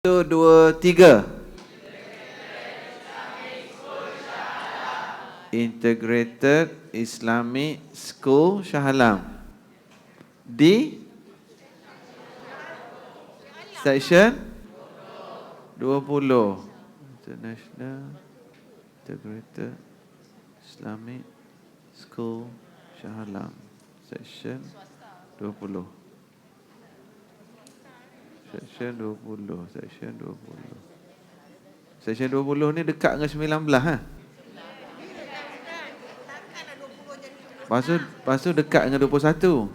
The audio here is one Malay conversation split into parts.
1, 2, 3. Integrated Islamic School Shah Alam. Di section 20. International Integrated Islamic School Shah Alam. Section 20. Section 20. Section 20. Section 20 ni dekat dengan 19 ha? Lepas tu dekat dengan 21.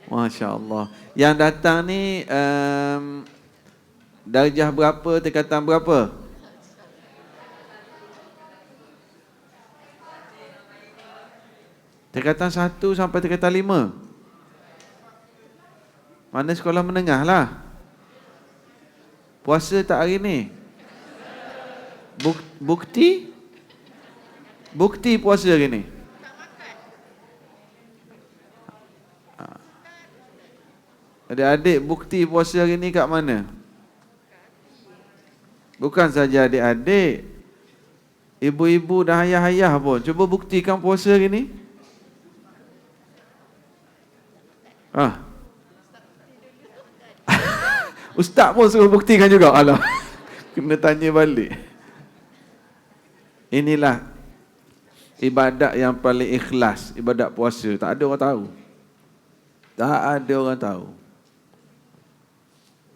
Masya Allah. Yang datang ni darjah berapa, tingkatan berapa? Tingkatan 1 sampai tingkatan 5. Mana sekolah menengah lah. Puasa tak hari ni? Bukti? Bukti puasa hari ni? Adik-adik bukti puasa hari ni kat mana? Bukan saja adik-adik, ibu-ibu dan ayah-ayah pun cuba buktikan puasa hari ni. Ustaz pun suruh buktikan juga. Alah, kena tanya balik. Inilah ibadat yang paling ikhlas, ibadat puasa. Tak ada orang tahu. Tak ada orang tahu.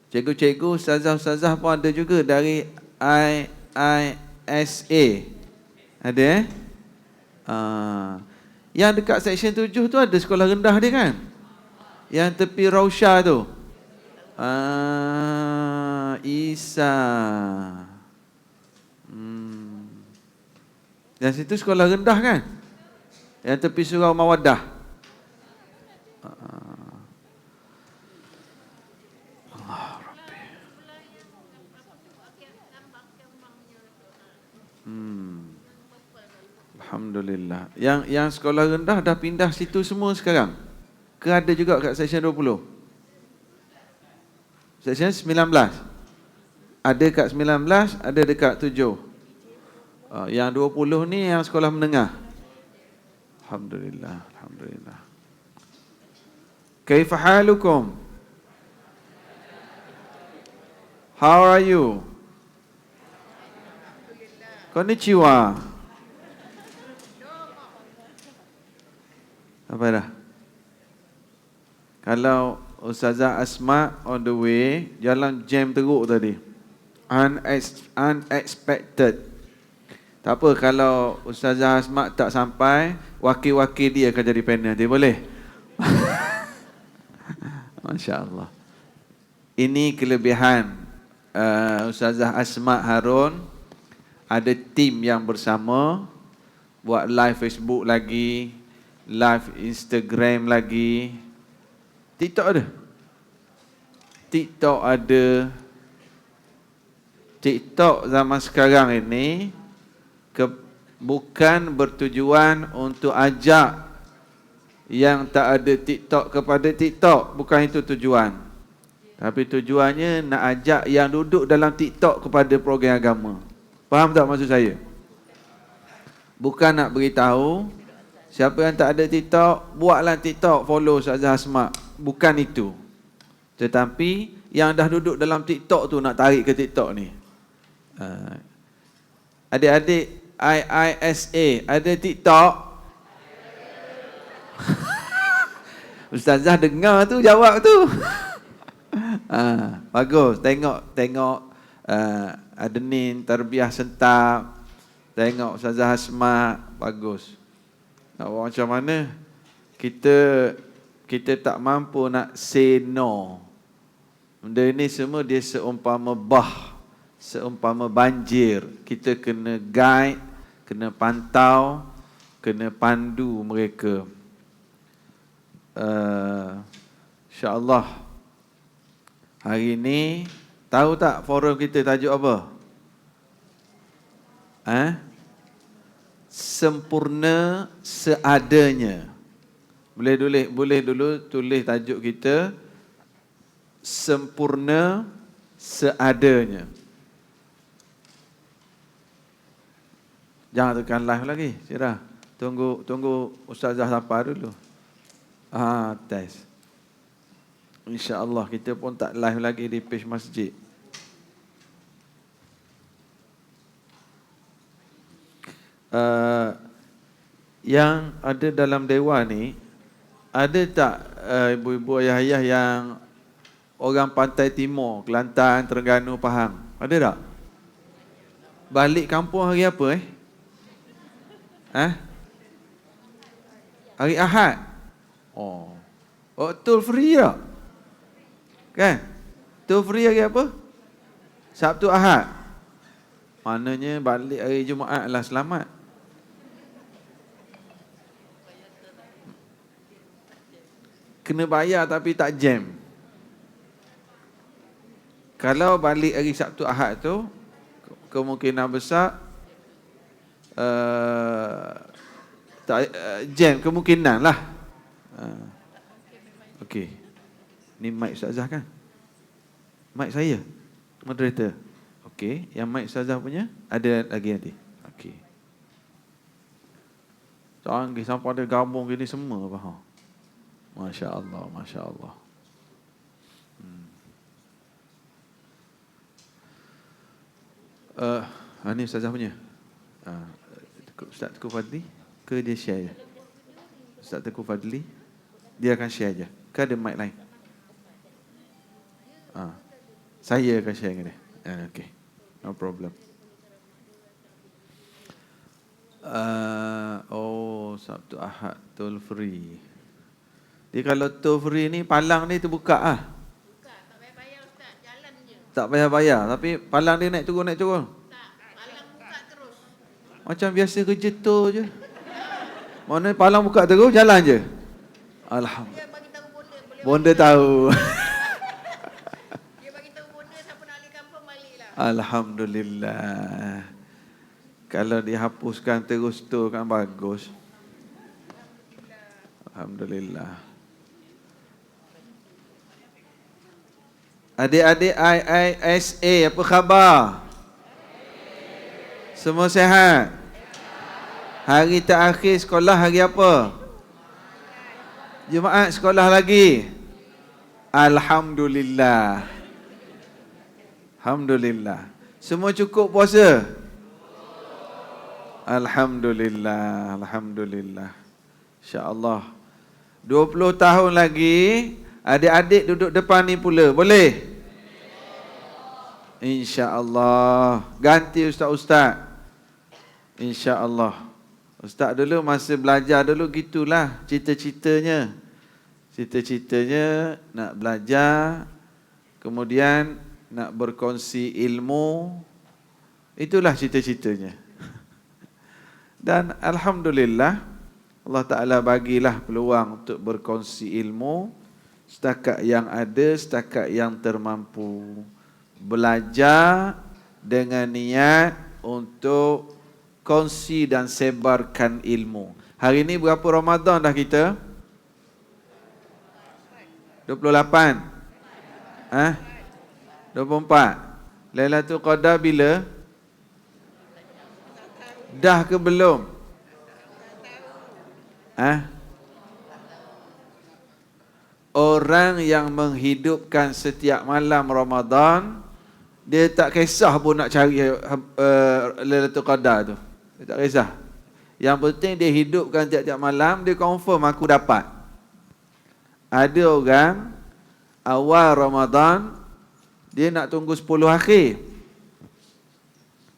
Cikgu-cikgu, ustazah-ustazah pun ada juga dari IISA. Ada Yang dekat section 7 tu ada sekolah rendah dia kan? Yang tepi Rausha tu. Isa. Yang situ sekolah rendah kan? Yang tepi Surau Mawaddah. Alhamdulillah. Yang sekolah rendah dah pindah situ semua sekarang? Ke ada juga kat section 20? Section 19? Ada kat 19, ada dekat 7. Yang 20 ni yang sekolah menengah. Alhamdulillah, alhamdulillah. Kaifa halukum? How are you? Konnichiwa. Apa dah? Kalau Ustazah Asma on the way, jalan jam teruk tadi. Unexpected. Tak apa, kalau Ustazah Asma tak sampai, wakil-wakil dia akan jadi penalty. Boleh? Masya Allah. Ini kelebihan Ustazah Asma Harun. Ada tim yang bersama, buat live Facebook lagi, live Instagram lagi. TikTok ada? TikTok ada. TikTok zaman sekarang ini bukan bertujuan untuk ajak yang tak ada TikTok kepada TikTok. Bukan itu tujuan. Tapi tujuannya nak ajak yang duduk dalam TikTok kepada program agama. Faham tak maksud saya? Bukan nak beritahu siapa yang tak ada TikTok, buatlah TikTok, follow Ustazah Asma. Bukan itu. Tetapi yang dah duduk dalam TikTok tu nak tarik ke TikTok ni. Adik-adik IISA ada TikTok? Ustazah dengar tu, jawab tu. Bagus. Tengok Adenin Tarbiyah Sentap. Tengok Ustazah Asma. Bagus. Nak buat macam mana? Kita tak mampu nak say no. Benda ini semua dia seumpama seumpama banjir. Kita kena guide, kena pantau, kena pandu mereka. InsyaAllah hari ini, tahu tak forum kita tajuk apa? Sempurna seadanya. Boleh dulu tulis tajuk kita sempurna seadanya. Jangan tekan live lagi, Syirah. Tunggu Ustazah sampai dulu. Test. InsyaAllah kita pun tak live lagi di page masjid. Yang ada dalam dewan ni, ada tak ibu-ibu ayah-ayah yang orang Pantai Timur, Kelantan, Terengganu, Pahang? Ada tak? Balik kampung hari apa Hari Ahad. Betul free tak? Kan? Betul free hari apa? Sabtu Ahad. Maknanya balik hari Jumaat lah selamat. Kena bayar tapi tak jam. Kalau balik hari Sabtu Ahad tu, kemungkinan besar jam, kemungkinan lah. Okey. Ni mic Ustazah kan? Mic saya? Moderator? Okey. Yang mic Ustazah punya? Ada lagi nanti? Okey. Canggih sampai ada gabung gini semua faham. Masya Allah, Masya Allah. Ini Ustazah punya. Ustaz Teguh Fadli ke dia share je? Ustaz Teguh Fadli dia akan share je ke ada mic lain? Saya akan share dengan dia. Okay, no problem. Sabtu Ahad toll free. Dia kalau toll free ni palang ni terbuka Buka, tak payah bayar Ustaz, jalan je. Tak payah bayar, tapi palang dia naik turun. Tak, palang buka terus. Macam biasa kerja tol je. Mana palang buka terus, jalan je. Alhamdulillah. Dia bagi tahu bonda, boleh. Bonda tahu. Dia bagi tahu bonda, siapa nak balik kampung baliklah. Alhamdulillah. Kalau dihapuskan terus tu kan bagus. Alhamdulillah. Adik-adik IISA, apa khabar? Semua sihat? Hari terakhir sekolah hari apa? Jumaat sekolah lagi? Alhamdulillah. Alhamdulillah. Semua cukup puasa? Alhamdulillah. Alhamdulillah. InsyaAllah 20 tahun lagi adik-adik duduk depan ni pula. Boleh? InsyaAllah. Ganti ustaz-ustaz. InsyaAllah. Ustaz dulu masa belajar dulu gitulah cita-citanya. Cita-citanya nak belajar, kemudian nak berkongsi ilmu. Itulah cita-citanya. Dan Alhamdulillah Allah Ta'ala bagilah peluang untuk berkongsi ilmu setakat yang ada, setakat yang termampu. Belajar dengan niat untuk kongsi dan sebarkan ilmu. Hari ini berapa Ramadan dah kita? 28? 24? Lailatul Qadar bila? Dah ke belum? Orang yang menghidupkan setiap malam Ramadan, dia tak kisah pun nak cari Lailatul Qadar tu. Dia tak kisah. Yang penting dia hidupkan tiap-tiap malam, dia confirm aku dapat. Ada orang awal Ramadan dia nak tunggu 10 akhir.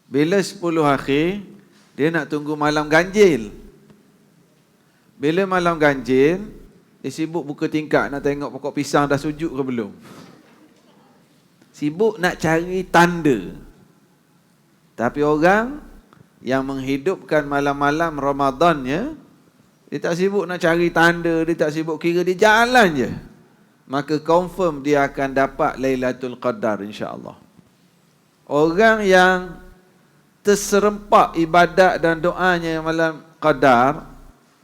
Bila 10 akhir, dia nak tunggu malam ganjil. Bila malam ganjil, dia sibuk buka tingkap nak tengok pokok pisang dah sujud ke belum. Sibuk nak cari tanda. Tapi orang yang menghidupkan malam-malam Ramadannya, dia tak sibuk nak cari tanda, dia tak sibuk kira, dia jalan je. Maka confirm dia akan dapat Lailatul Qadar insya-Allah. Orang yang terserempak ibadat dan doanya malam Qadar,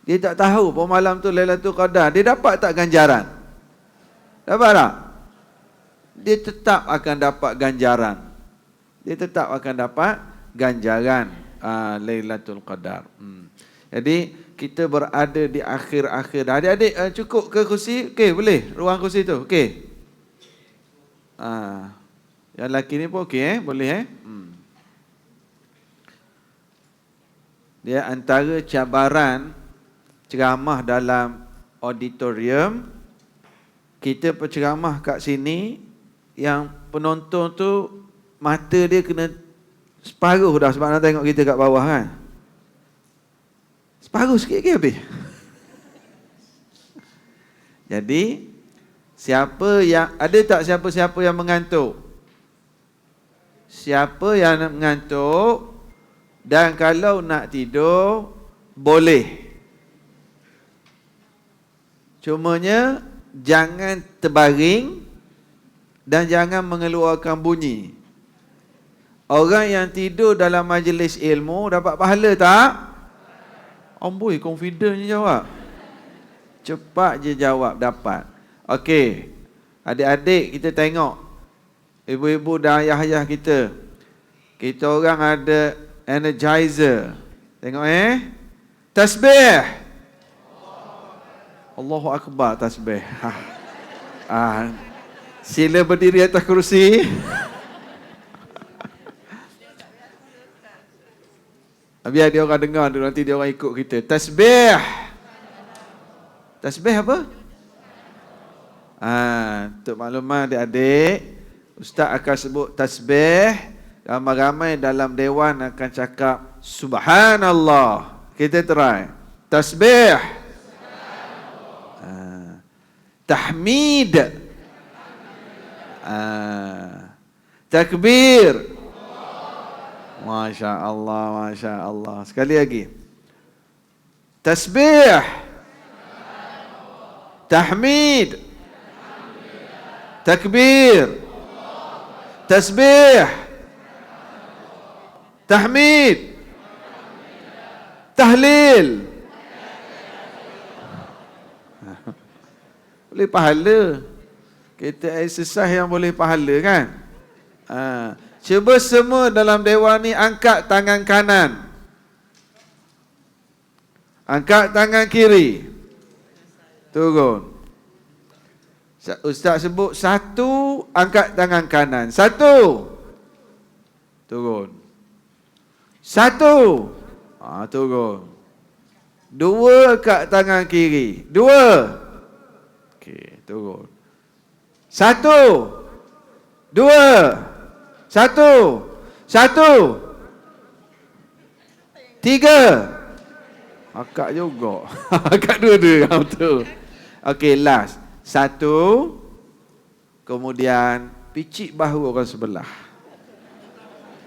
Dia tak tahu pun malam tu Lailatul Qadar. Dia dapat tak ganjaran? Dapat tak? Dia tetap akan dapat ganjaran. Dia tetap akan dapat ganjaran Lailatul Qadar. Jadi kita berada di akhir-akhir. Adik-adik cukup ke kursi? Okey, boleh? Ruang kursi tu. Okey. Yang lelaki ni pun okey boleh Dia antara cabaran ceramah dalam auditorium, kita berceramah kat sini, yang penonton tu mata dia kena separuh dah sebab nak tengok kita kat bawah kan. Separuh sikit ke habis? Jadi siapa yang ada tak siapa-siapa yang mengantuk? Siapa yang mengantuk dan kalau nak tidur boleh. Cumanya jangan terbaring dan jangan mengeluarkan bunyi. Orang yang tidur dalam majlis ilmu dapat pahala tak? Amboi, confident je jawab. Cepat je jawab, dapat. Okey. Adik-adik kita tengok. Ibu-ibu dan ayah-ayah kita. Kita orang ada energizer. Tengok tasbih. Allahu Akbar, tasbih. Sila berdiri atas kerusi. Biar dia orang dengar dulu, nanti dia orang ikut kita. Tasbih. Tasbih apa? Untuk maklumat adik-adik, Ustaz akan sebut tasbih. Ramai-ramai dalam dewan akan cakap Subhanallah. Kita try. Tasbih. Tahmid. Takbir. Masya Allah, Masya Allah. Sekali lagi. Tasbih. Tahmid. Takbir. Tasbih. Tahmid. Tahlil. Boleh pahala. Kita exercise yang boleh pahala kan? Cuba semua dalam dewan ni angkat tangan kanan. Angkat tangan kiri. Turun. Ustaz sebut satu, angkat tangan kanan. Satu. Turun. Satu. Turun. Dua kat tangan kiri. Dua. Okey, turun. Satu. Dua. Satu. Satu. Tiga. Akak juga. Akak dua-dua. Betul. Okey, last. Satu. Kemudian picit bahu orang sebelah.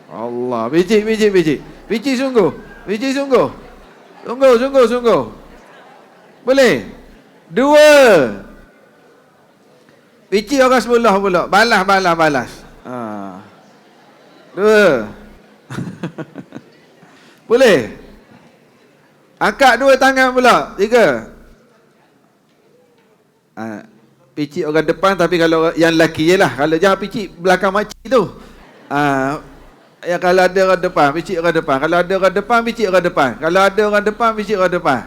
Allah. Picit, picit, picit. Picit sungguh. Picit sungguh. Sungguh, sungguh, sungguh. Boleh? Dua. Picit orang sebelah pula. Balas, balas, balas. Dua. Boleh? Angkat dua tangan pula. Tiga. Picit orang depan, tapi kalau yang lelaki je lah. Kalau jangan picit belakang makcik tu. Ya, kalau ada orang depan, picit orang depan. Kalau ada orang depan, picit orang depan. Kalau ada orang depan, picit orang depan.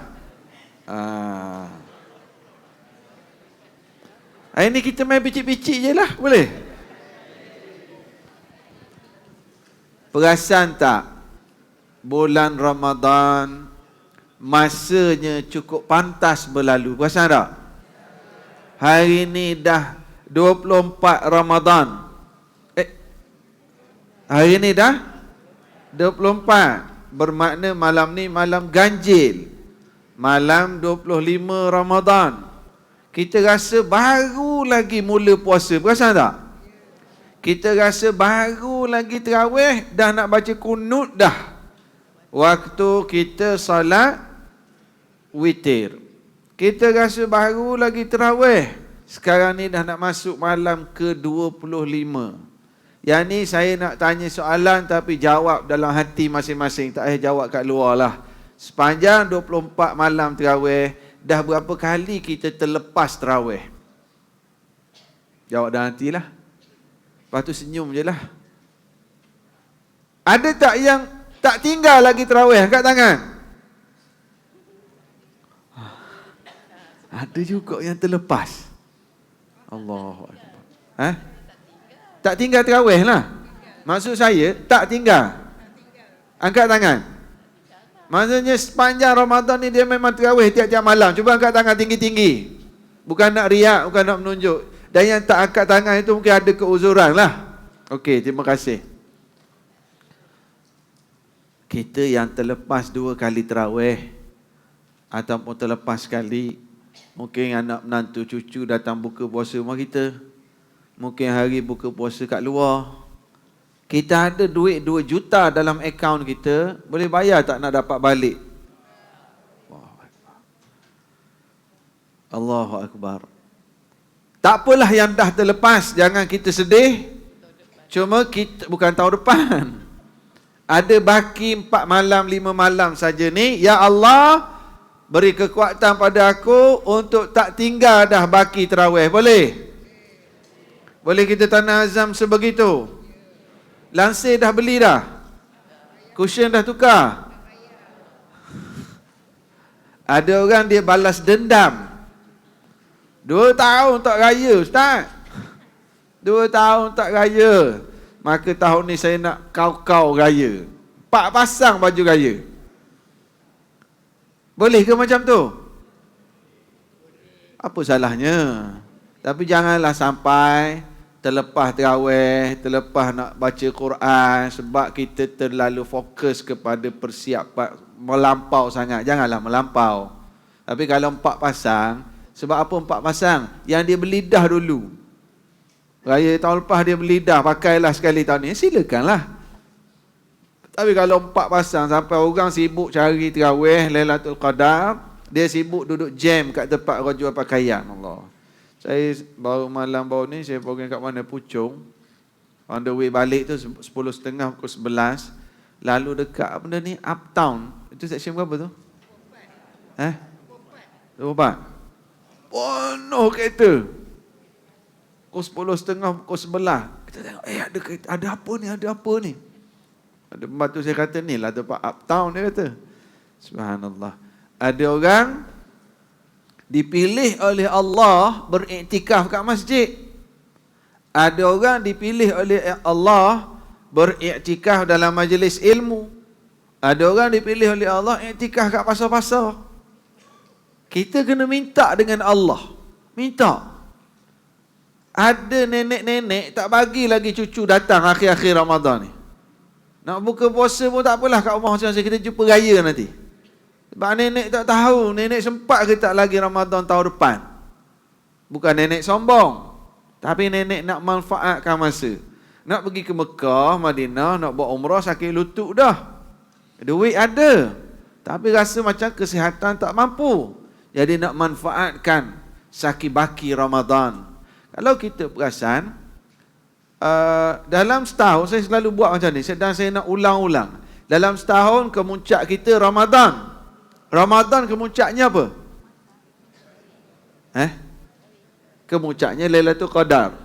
Ini kita main picit-picit je lah. Boleh? Perasan tak? Bulan Ramadan masanya cukup pantas berlalu. Perasan tak? Hari ni dah 24 Ramadan. Hari ni dah 24. Bermakna malam ni malam ganjil. Malam 25 Ramadan. Kita rasa baru lagi mula puasa. Perasan tak? Kita rasa baru lagi tarawih, dah nak baca kunut dah. Waktu kita salat witir. Kita rasa baru lagi tarawih. Sekarang ni dah nak masuk malam ke-25. Yang ni saya nak tanya soalan tapi jawab dalam hati masing-masing. Tak payah jawab kat luar lah. Sepanjang 24 malam tarawih, dah berapa kali kita terlepas tarawih? Jawab dah nantilah. Lepas tu senyum je lah. Ada tak yang tak tinggal lagi tarawih? Angkat tangan. Ada juga yang terlepas. Allahu Akbar. Tak tinggal tarawih lah. Maksud saya, tak tinggal. Angkat tangan. Maksudnya sepanjang Ramadan ni dia memang tarawih tiap-tiap malam. Cuba angkat tangan tinggi-tinggi. Bukan nak riak, bukan nak menunjuk. Dan yang tak angkat tangan itu mungkin ada keuzuran lah. Okey, terima kasih. Kita yang terlepas 2 kali tarawih ataupun terlepas sekali, mungkin anak menantu cucu datang buka puasa rumah kita. Mungkin hari buka puasa kat luar. Kita ada duit 2 juta dalam akaun kita, boleh bayar tak nak dapat balik? Allahu Akbar. Tak apalah yang dah terlepas, jangan kita sedih. Cuma kita, bukan tahun depan. Ada baki 4 malam, 5 malam saja ni. Ya Allah, beri kekuatan pada aku untuk tak tinggal dah baki tarawih. Boleh? Boleh kita tanam azam sebegitu? Lansir dah beli dah? Cushion dah tukar? Ada orang dia balas dendam. 2 tahun tak raya, Ustaz. 2 tahun tak raya. Maka tahun ni saya nak kau-kau raya. 4 pasang baju raya. Boleh ke macam tu? Apa salahnya? Tapi janganlah sampai terlepas tarawih, terlepas nak baca Quran sebab kita terlalu fokus kepada persiapan melampau sangat. Janganlah melampau. Tapi kalau 4 pasang, sebab apa 4 pasang? Yang dia berlidah dulu. Raya tahun lepas dia berlidah, pakailah sekali tahun ni. Silakanlah. Tapi kalau 4 pasang sampai orang sibuk cari tarawih, Lailatul Qadar, dia sibuk duduk jam kat tempat orang jual pakaian. Allah. Saya baru ni saya program kat mana? Puchong. On the way balik tu 10.30 pukul 11. Lalu dekat apa benda ni? Uptown. Itu section berapa tu? 24. Penuh kereta. Pukul 10.30 pukul 11. Kita tengok, ada apa ni? Ada apa ni? Ada pembantu saya kata, ni lah tempat Uptown, dia kata. Subhanallah. Ada orang dipilih oleh Allah beriktikaf kat masjid. Ada orang dipilih oleh Allah beriktikaf dalam majlis ilmu. Ada orang dipilih oleh Allah iktikaf kat pasar-pasar. Kita kena minta dengan Allah. Minta. Ada nenek-nenek tak bagi lagi cucu datang akhir-akhir Ramadan ni. Nak buka puasa pun tak apalah kat rumah masing-masing, kita jumpa raya nanti. Sebab nenek tak tahu, nenek sempat ke tak lagi Ramadan tahun depan. Bukan nenek sombong, tapi nenek nak manfaatkan masa. Nak pergi ke Mekah, Madinah, nak buat umrah sakit lutut dah. Duit ada, tapi rasa macam kesihatan tak mampu. Jadi nak manfaatkan sakit baki Ramadan. Kalau kita perasan, dalam setahun, saya selalu buat macam ni, dan saya nak ulang-ulang. Dalam setahun kemuncak kita Ramadan. Ramadan kemuncaknya apa? Kemuncaknya Lailatul Qadar.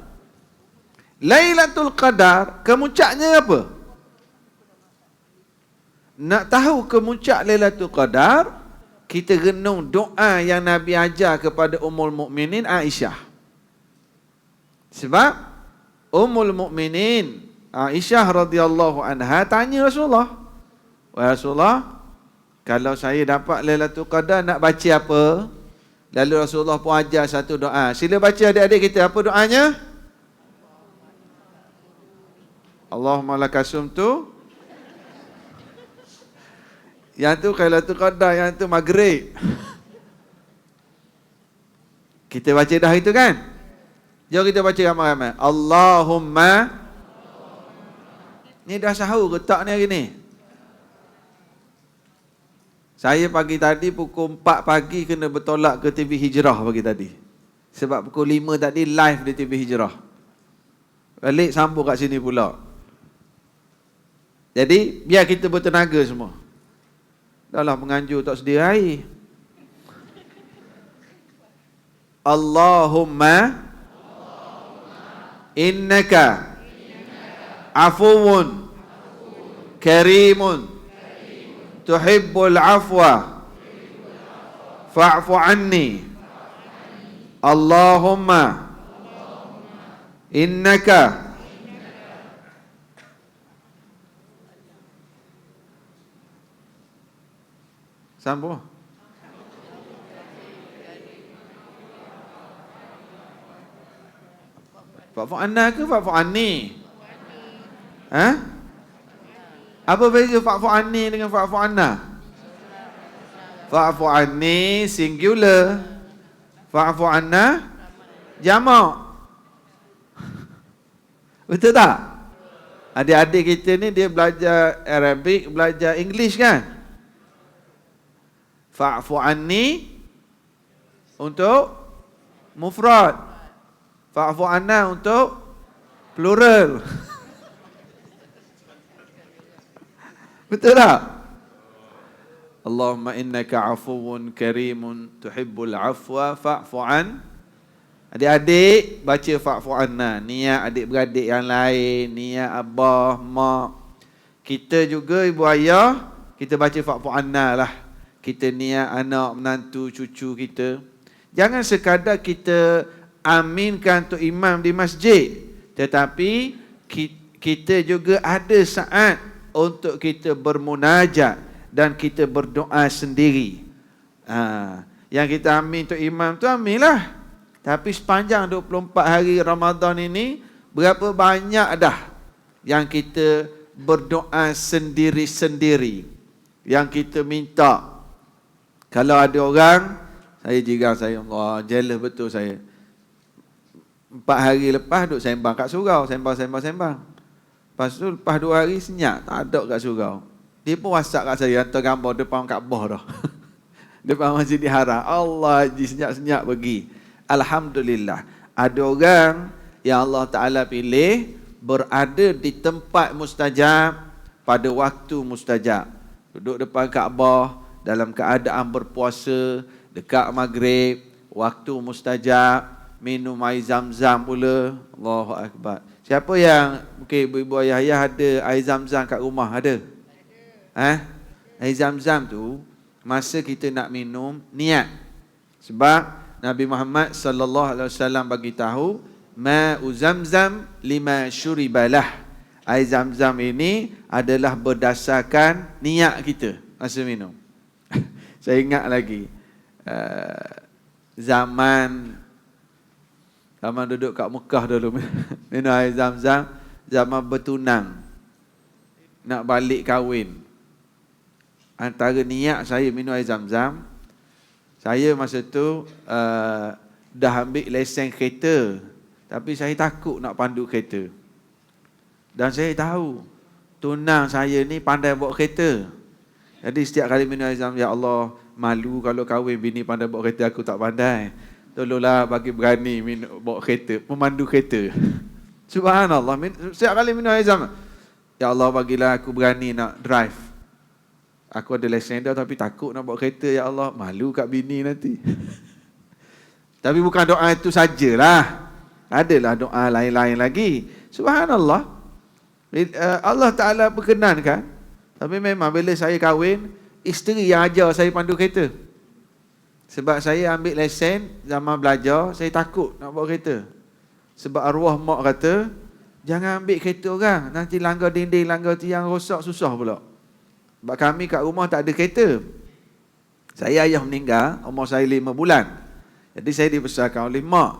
Lailatul Qadar kemuncaknya apa? Nak tahu kemuncak Lailatul Qadar, kita renung doa yang Nabi ajar kepada Ummul Mukminin Aisyah. Sebab Ummul Mukminin Aisyah radhiyallahu anha tanya Rasulullah, "Wahai Rasulullah, kalau saya dapat Lailatul Qadar nak baca apa?" Lalu Rasulullah pun ajar satu doa. Sila baca adik-adik kita. Apa doanya? Allahumma lakasumtu. Yang tu Lailatul Qadar, yang tu Maghrib. Kita baca dah itu kan? Jom kita baca ramai-ramai. Allahumma. Ni dah sahur ke tak ni hari ni? Saya pagi tadi pukul 4 pagi kena bertolak ke TV Hijrah pagi tadi. Sebab pukul 5 tadi live di TV Hijrah. Balik sambung kat sini pula. Jadi biar kita bertenaga semua. Dah lah menganjur tak sedia air. Allahumma innaka afuwun karimun tuhibbul afwa fa'fu anni. Allahumma innaka sambung. Fa'fu anna ke fa'fu anni? Ha? Apa beza fa'fu anni dengan fa'fu anna? Fa'fu anni singular. Fa'fu anna jamak. Betul tak? Adik-adik kita ni dia belajar Arabic, belajar English kan? Fa'fu anni untuk mufrad. Fa'fu anna untuk plural. Betul tak? Allahumma innaka afuwun karimun tuhibbul afwa fa'fu an. Adik-adik baca fa'fu anna. Niat adik-beradik yang lain, niat abah, mak. Kita juga ibu ayah, kita baca fa'fu anna lah. Kita niat anak, menantu, cucu kita. Jangan sekadar kita aminkan untuk imam di masjid, tetapi kita juga ada saat untuk kita bermunajat dan kita berdoa sendiri. Yang kita amin untuk imam tu aminlah. Tapi sepanjang 24 hari Ramadan ini, berapa banyak dah yang kita berdoa sendiri-sendiri, yang kita minta. Kalau ada orang, saya jiran saya, Allah, jealous betul saya. 4 hari lepas duduk sembang kat surau, sembang. Lepas tu lepas 2 hari senyap, tak ada kat surau. Dia pun WhatsApp kat saya, hantar gambar depan Kaabah dah. Depan Masjidil Haram. Allah, senyap-senyap pergi. Alhamdulillah. Ada orang yang Allah Ta'ala pilih berada di tempat mustajab pada waktu mustajab. Duduk depan Kaabah dalam keadaan berpuasa, dekat maghrib, waktu mustajab. Minum air zam-zam pula. Allahu Akbar. Siapa yang mungkin ibu-ibu ayah-ayah ada air zam-zam kat rumah? Ada? Air zam-zam tu masa kita nak minum, niat. Sebab Nabi Muhammad sallallahu alaihi wasallam bagi tahu, ma'u zamzam lima syuribalah. Air zam-zam ini adalah berdasarkan niat kita masa minum. Saya ingat lagi zaman duduk kat Mekah dulu minum air zam-zam, zaman bertunang, nak balik kahwin. Antara niat saya minum air zam-zam, saya masa tu dah ambil lesen kereta, tapi saya takut nak pandu kereta. Dan saya tahu tunang saya ni pandai bawa kereta. Jadi setiap kali minum air zam-zam, ya Allah, malu kalau kahwin bini pandai bawa kereta, aku tak pandai. Tolonglah bagi berani bawa kereta, memandu kereta. Subhanallah, setiap kali minum air zam-zam, ya Allah, bagilah aku berani nak drive. Aku ada lesen dah tapi takut nak bawa kereta, ya Allah, malu kat bini nanti. Tapi bukan doa itu sajalah. Adalah doa lain-lain lagi. Subhanallah. Allah Ta'ala perkenankan. Tapi memang bila saya kahwin, isteri yang ajar saya pandu kereta. Sebab saya ambil lesen zaman belajar, saya takut nak bawa kereta. Sebab arwah mak kata, jangan ambil kereta orang, nanti langgar dinding, langgar tiang, rosak, susah pula. Sebab kami kat rumah tak ada kereta. Saya ayah meninggal, umur saya 5 bulan. Jadi saya dibesarkan oleh mak.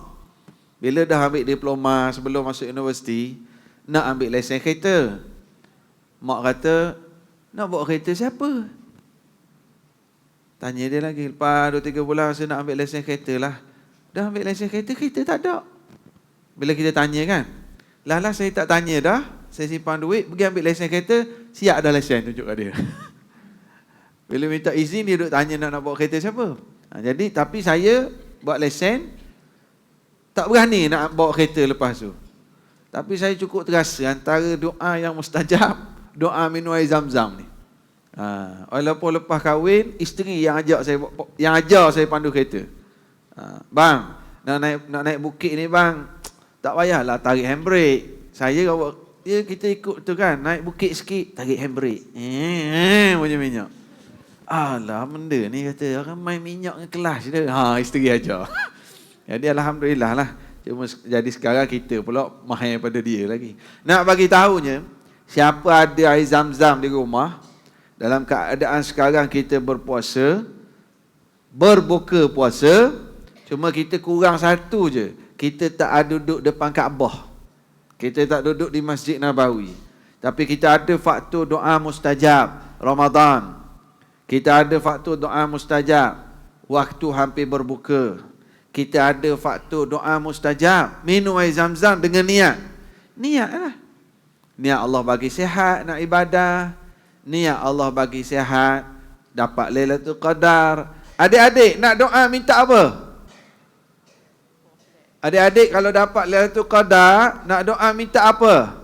Bila dah ambil diploma sebelum masuk universiti, nak ambil lesen kereta. Mak kata, nak bawa kereta siapa? Tanya dia lagi, lepas 2-3 bulan saya nak ambil lesen kereta lah. Dah ambil lesen kereta, kereta tak ada. Bila kita tanya kan, lah saya tak tanya dah, saya simpan duit, pergi ambil lesen kereta, siap dah lesen, tunjuk kat dia. Bila minta izin, dia duduk tanya nak bawa kereta siapa. Jadi, tapi saya buat lesen, tak berani nak bawa kereta lepas tu. Tapi saya cukup terasa antara doa yang mustajab, doa minum air zam-zam ni. Walaupun lepas kahwin, isteri yang ajar saya pandu kereta. Bang, nak naik bukit ni bang, tak payahlah tarik handbrake. Kita ikut tu kan, naik bukit sikit, tarik handbrake. Macam minyak. Alah, benda ni kata, orang main minyak dengan kelas dia. Isteri ajar. Jadi alhamdulillah lah. Cuma jadi sekarang kita pula mahir pada dia lagi. Nak bagi tahunya, siapa ada air zam-zam di rumah, dalam keadaan sekarang kita berpuasa, berbuka puasa, cuma kita kurang satu je. Kita tak ada duduk depan Kaabah. Kita tak duduk di Masjid Nabawi. Tapi kita ada faktor doa mustajab Ramadan. Kita ada faktor doa mustajab waktu hampir berbuka. Kita ada faktor doa mustajab minum air zam-zam dengan niat. Niat lah. Niat Allah bagi sihat nak ibadah. Niat Allah bagi sihat dapat Lailatul Qadar. Adik-adik nak doa minta apa? Adik-adik kalau dapat Lailatul Qadar nak doa minta apa?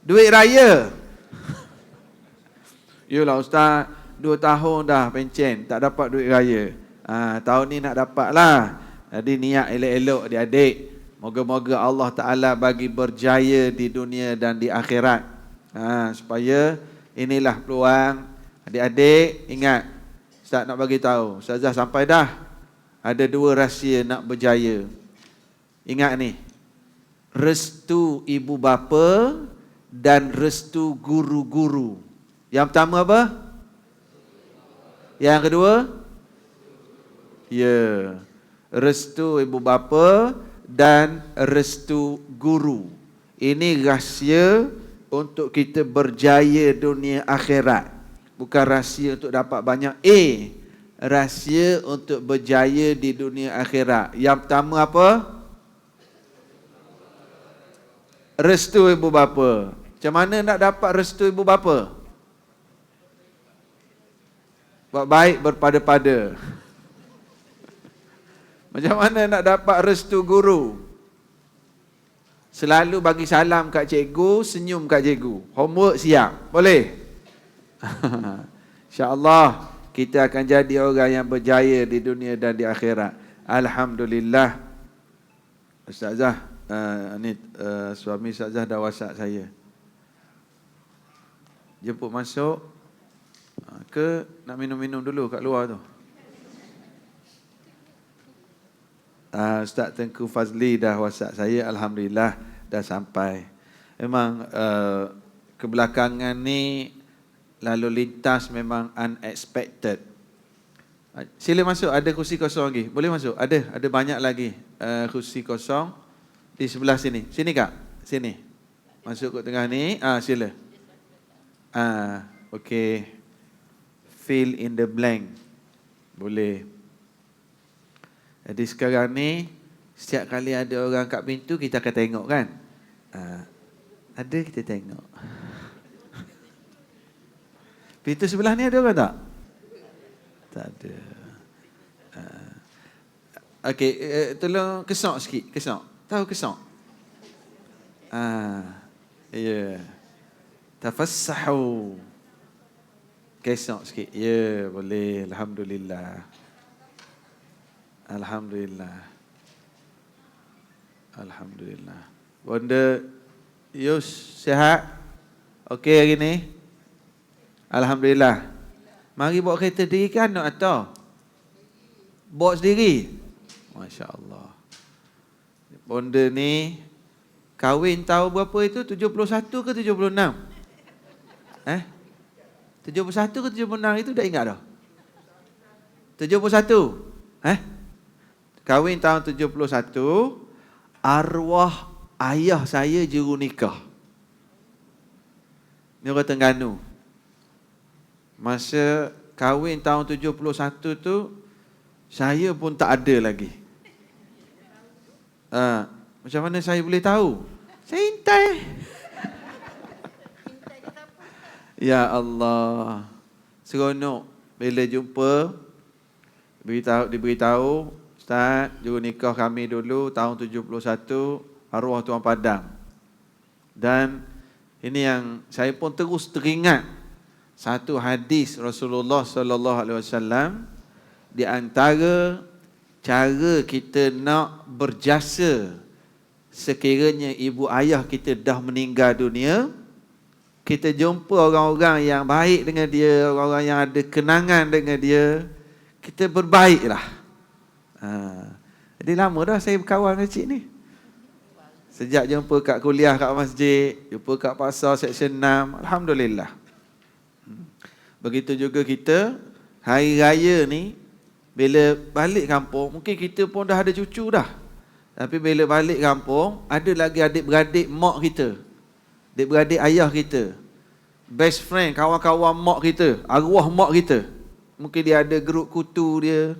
Duit raya. Yolah Ustaz, 2 tahun dah pencen tak dapat duit raya. Tahun ni nak dapat lah. Jadi niat elok-elok adik-adik. Moga-moga Allah Ta'ala bagi berjaya di dunia dan di akhirat. Supaya inilah peluang. Adik-adik ingat, Ustaz nak bagi tahu. Ustazah sampai dah. Ada 2 rahsia nak berjaya. Ingat ni. Restu ibu bapa dan restu guru-guru. Yang pertama apa? Yang kedua? Ya. Restu ibu bapa dan restu guru. Ini rahsia untuk kita berjaya dunia akhirat. Bukan rahsia untuk dapat banyak A. Rahsia untuk berjaya di dunia akhirat. Yang pertama apa? Restu ibu bapa. Macam mana nak dapat restu ibu bapa? Buat baik berpada-pada. Macam mana nak dapat restu guru? Selalu bagi salam kat cikgu, senyum kat cikgu. Homework siap. Boleh? InsyaAllah kita akan jadi orang yang berjaya di dunia dan di akhirat. Alhamdulillah. Ustazah, suami Ustazah dah WhatsApp saya. Jemput masuk. Ke nak minum-minum dulu kat luar tu? Ustaz Tengku Fazli dah WhatsApp saya. Alhamdulillah dah sampai. Memang kebelakangan ni lalu lintas memang unexpected. Sila masuk, ada kursi kosong lagi. Boleh masuk? Ada banyak lagi kursi kosong di sebelah sini. Sini Kak, sini. Masuk ke tengah ni. Sila. Okey. Fill in the blank. Boleh. Jadi sekarang ni, setiap kali ada orang kat pintu, kita akan tengok kan? Ada, kita tengok. Pintu sebelah ni ada orang tak? Tak ada. Okey, tolong kesok sikit. Kesok. Tahu kesok? Ya. Tafassahu. Kesok sikit. Ya, boleh. Alhamdulillah. Alhamdulillah. Alhamdulillah. Bonda Yus, sihat? Okey hari ni? Alhamdulillah. Mari bawa kereta diri kan nak atau? Bawa sendiri? Masya Allah. Bonda ni kahwin tahun berapa itu? 71 ke 76? 71 ke 76 itu dah ingat dah? 71? Kahwin tahun 71, arwah ayah saya juru nikah. Ni orang Terengganu. Masa kahwin tahun 71 tu, saya pun tak ada lagi. Macam mana saya boleh tahu? Saya intai. Ya Allah. Seronok bila jumpa, diberitahu, Ustaz, juru nikah kami dulu tahun 71, arwah Tuan Padang. Dan ini yang saya pun terus teringat satu hadis Rasulullah sallallahu alaihi wasallam, di antara cara kita nak berjasa sekiranya ibu ayah kita dah meninggal dunia, kita jumpa orang-orang yang baik dengan dia, orang-orang yang ada kenangan dengan dia, kita berbaiklah. Jadi lama dah saya berkawan dengan cik ni. Sejak jumpa kat kuliah kat masjid, jumpa kat pasar seksyen 6, alhamdulillah. Begitu juga kita hari raya ni, bila balik kampung, mungkin kita pun dah ada cucu dah. Tapi bila balik kampung, ada lagi adik-beradik mak kita, adik-beradik ayah kita, best friend, kawan-kawan mak kita, arwah mak kita. Mungkin dia ada grup kutu dia,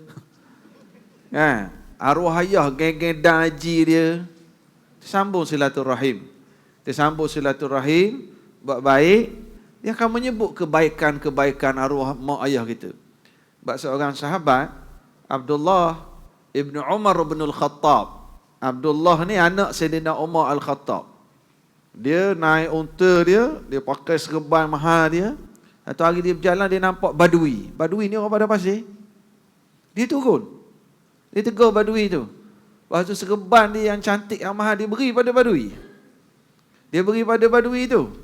kan? Arwah ayah, geng-geng dan haji dia. Sambung silaturahim. Dia sambung silaturahim, buat baik. Dia akan menyebut kebaikan-kebaikan arwah mak ayah kita. Sebab seorang sahabat, Abdullah ibn Umar ibn al-Khattab. Abdullah ni anak Sayyidina Umar al-Khattab. Dia naik unta dia, dia pakai serban mahal dia. Satu hari dia berjalan, dia nampak badui. Badui ni orang pada pasir. Dia turun. Dia tegur badui tu. Lepas tu serban dia yang cantik, yang mahal, dia beri pada badui. Dia beri pada badui tu.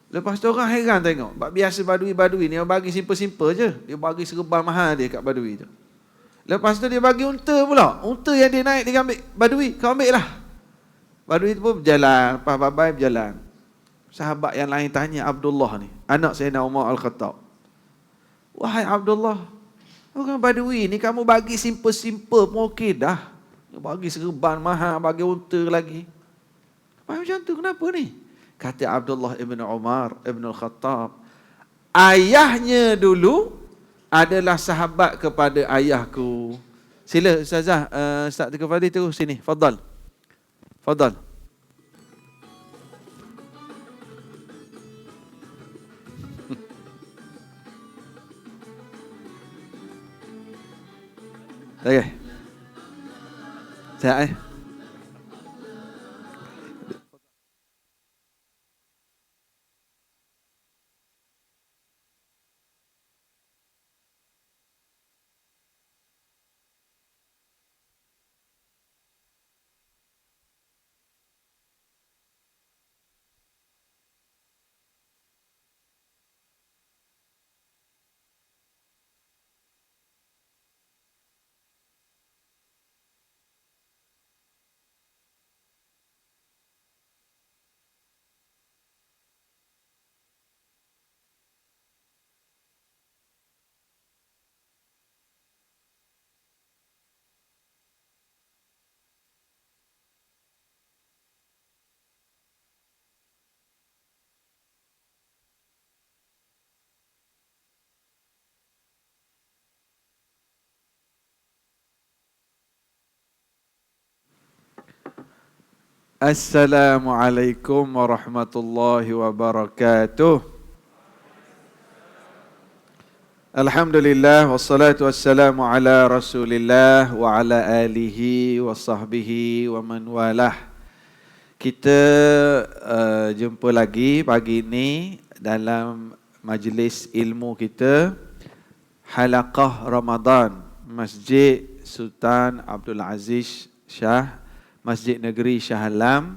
Lepas tu orang heran tengok. Biasa badui-badui ni, dia bagi simple-simple je. Dia bagi serban mahal dia kat badui tu. Lepas tu dia bagi unta pula. Unta yang dia naik, dia ambil badui. Kau ambil lah. Badui tu pun berjalan. Lepas babai berjalan. Sahabat yang lain tanya Abdullah ni, anak Sayyidina Umar al-Khattab. Wahai Abdullah, orang badui ni kamu bagi simple-simple pun okey dah. Bagi serban mahal, bagi unta lagi. Macam tu, kenapa ni? Kata Abdullah ibn Umar ibn al-Khattab, ayahnya dulu adalah sahabat kepada ayahku. Sila Ustazah, Ustaz Tengku Fadli tu sini. Fadal. Fadal. Okey. Siap Assalamualaikum warahmatullahi wabarakatuh. Alhamdulillah wassalatu wassalamu ala Rasulillah wa ala alihi wa sahbihi wa man walah. Kita jumpa lagi pagi ini dalam majlis ilmu kita, Halaqah Ramadan, Masjid Sultan Abdul Aziz Shah, Masjid Negeri Shah Alam.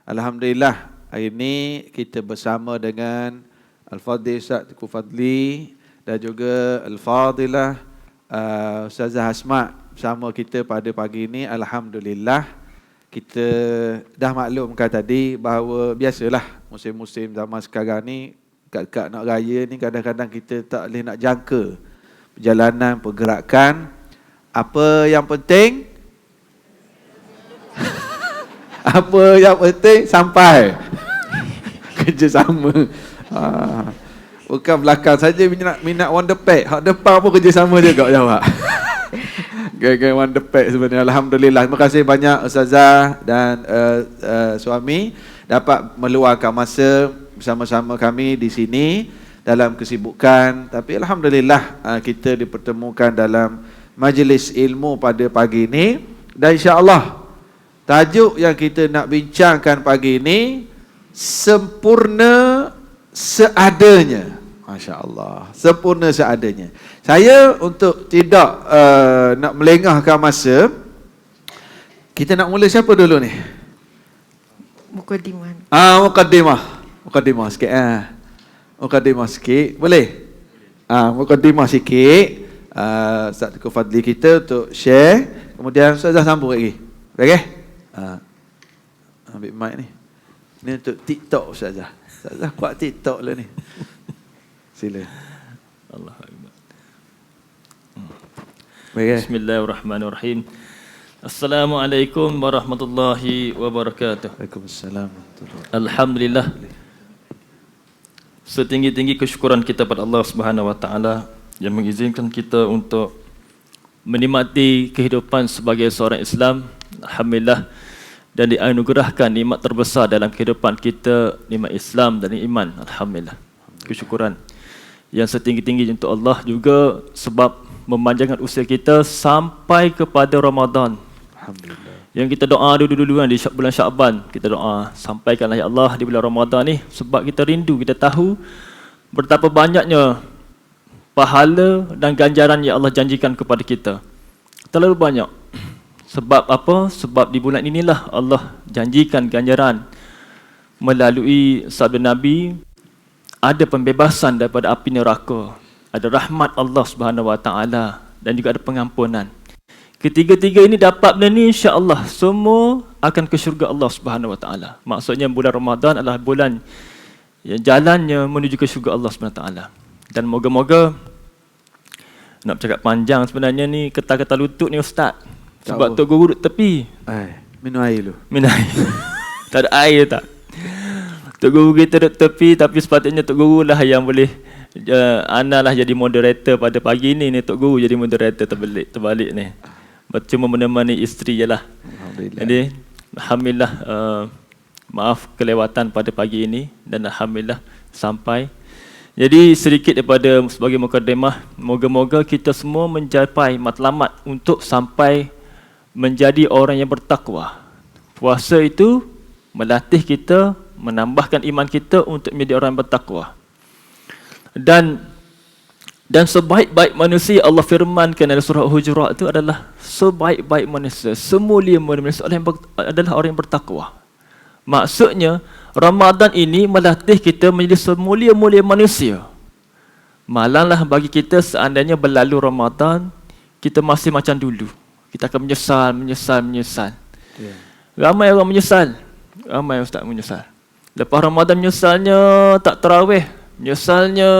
Alhamdulillah, hari ini kita bersama dengan Al-Fadhil Ustaz Tengku Fadli dan juga Al-Fadilah Ustazah Asma bersama kita pada pagi ini. Alhamdulillah, kita dah maklumkan tadi bahawa biasalah musim-musim zaman sekarang ni, kat nak raya ni, kadang-kadang kita tak boleh nak jangka perjalanan, pergerakan. Apa yang penting? Apa yang penting sampai kerjasama. Bukan belakang saja minat Wonder Pack, hak depan pun kerjasama juga jawab. Geng-geng Wonder Pack sebenarnya. Alhamdulillah, terima kasih banyak Ustazah dan suami dapat meluangkan masa bersama-sama kami di sini dalam kesibukan. Tapi alhamdulillah kita dipertemukan dalam majlis ilmu pada pagi ini. Dan insya-Allah tajuk yang kita nak bincangkan pagi ini, sempurna seadanya. Masya Allah. Sempurna seadanya. Saya untuk tidak nak melengahkan masa, kita nak mula siapa dulu ni? Mukadimah. Mukaddimah sikit. Mukaddimah sikit. Boleh? Mukaddimah sikit. Ustaz Tengku Fadli kita untuk share. Kemudian Ustazah sambung lagi. Okey? Ambil mic ni. Ni untuk TikTok Ustazah. Ustazah buat TikTok lah ni. Sila. Allah Akbar. Baik. Bismillahirrahmanirrahim. Assalamualaikum warahmatullahi wabarakatuh. Waalaikumsalam. Alhamdulillah. Setinggi-tinggi kesyukuran kita pada Allah Subhanahu wa taala yang mengizinkan kita untuk menikmati kehidupan sebagai seorang Islam. Alhamdulillah. Dan dianugerahkan nikmat terbesar dalam kehidupan kita, nikmat Islam dan iman. Alhamdulillah. Kesyukuran yang setinggi-tinggi untuk Allah juga sebab memanjangkan usia kita sampai kepada Ramadan. Alhamdulillah. Yang kita doa dulu-dulu kan di bulan Syaban, kita doa sampaikanlah ya Allah di bulan Ramadan ni sebab kita rindu, kita tahu betapa banyaknya pahala dan ganjaran yang Allah janjikan kepada kita. Terlalu banyak. Sebab apa? Sebab di bulan inilah Allah janjikan ganjaran melalui sabda Nabi, ada pembebasan daripada api neraka, ada rahmat Allah Subhanahu wa taala dan juga ada pengampunan. Ketiga-tiga ini dapat benda ni, insya-Allah semua akan ke syurga Allah Subhanahu wa taala. Maksudnya bulan Ramadan adalah bulan yang jalannya menuju ke syurga Allah Subhanahu wa taala. Dan moga-moga, nak bercakap panjang sebenarnya ni kata-kata lutut ni ustaz. Sebab Tok Guru duduk tepi. Minum air dulu. Minum air. Tak ada air tak? Tok Guru kita duduk tepi, tapi sepatutnya Tok Guru lah yang boleh Ana lah jadi moderator pada pagi ni Tok Guru jadi moderator terbalik ni. Cuma menemani isteri je lah. Alhamdulillah. Jadi Alhamdulillah, maaf kelewatan pada pagi ini dan Alhamdulillah sampai. Jadi sedikit daripada sebagai mukadimah, moga-moga kita semua mencapai matlamat untuk sampai menjadi orang yang bertakwa. Puasa itu melatih kita, menambahkan iman kita untuk menjadi orang yang bertakwa. Dan sebaik-baik manusia, Allah firmankan dalam surah Hujurat itu adalah sebaik-baik manusia, semulia manusia adalah orang yang bertakwa. Maksudnya Ramadan ini melatih kita menjadi semulia-mulia manusia. Malanglah bagi kita seandainya berlalu Ramadan, kita masih macam dulu. Kita akan menyesal. Yeah. Ramai orang menyesal. Ramai ustaz menyesal. Lepas Ramadan menyesalnya tak tarawih, menyesalnya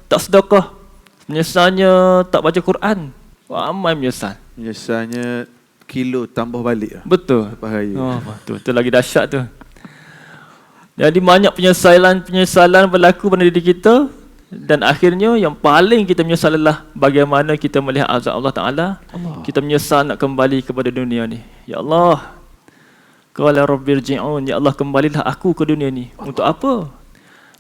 tak sedekah, menyesalnya tak baca Quran. Ramai menyesal. Menyesalnya kilo tambah balik. Betul. Lepas raya. Oh, betul. Itu lagi dahsyat tu. Jadi banyak penyesalan berlaku pada diri kita dan akhirnya yang paling kita menyesal adalah bagaimana kita melihat azab Allah Taala. Kita menyesal nak kembali kepada dunia ni. Ya Allah, qala rabbirji'un, ya Allah kembalilah aku ke dunia ni. Untuk apa?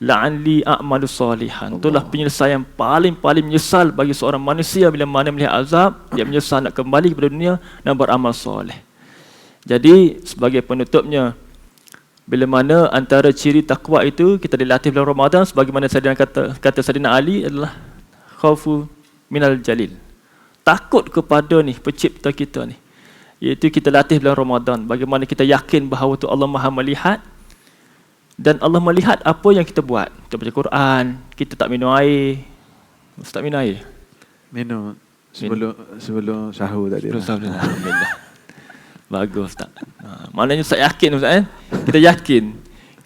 La'anli a'malu salihan. Itulah penyelesaian paling menyesal bagi seorang manusia bila mana melihat azab, dia menyesal nak kembali kepada dunia dan beramal soleh. Jadi sebagai penutupnya, bila mana antara ciri takwa itu kita dilatih dalam Ramadan sebagaimana kata Sayyidina Ali adalah khaufu minal jalil. Takut kepada ni pencipta kita ni. Iaitu kita latih dalam Ramadan bagaimana kita yakin bahawa tu Allah Maha melihat dan Allah melihat apa yang kita buat. Kita baca Quran, kita tak minum air. Ustaz minum air? Minum sebelum sahur tadi. Sebelum sahur. Alhamdulillah. Bagus tak? Maknanya saya yakin Ustaz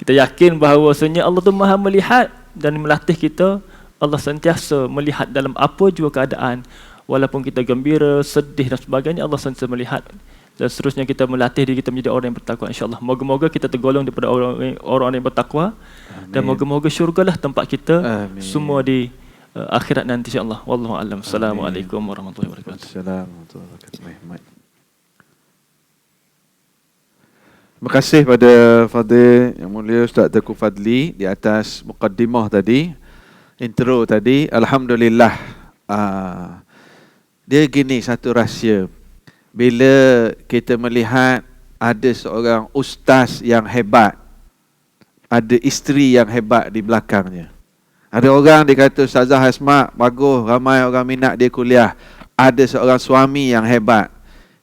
Kita yakin bahawasanya Allah tu Maha melihat dan melatih kita. Allah sentiasa melihat dalam apa jua keadaan. Walaupun kita gembira, sedih dan sebagainya, Allah sentiasa melihat. Dan seterusnya kita melatih diri kita menjadi orang yang bertakwa, insya-Allah. Moga-moga kita tergolong daripada orang yang bertakwa. Amin. Dan moga-moga syurgalah tempat kita. Amin. Semua di akhirat nanti, insya-Allah. Wallahu a'lam. Assalamualaikum warahmatullahi wabarakatuh. Assalamualaikum warahmatullahi wabarakatuh. Terima kasih pada Fadil Yang Mulia Ustaz Tengku Fadli di atas mukaddimah tadi, intro tadi. Alhamdulillah. Dia gini satu rahsia. Bila kita melihat ada seorang ustaz yang hebat, ada isteri yang hebat di belakangnya, Ada orang dia kata Ustazah Hasma bagus, ramai orang minat dia kuliah. Ada seorang suami yang hebat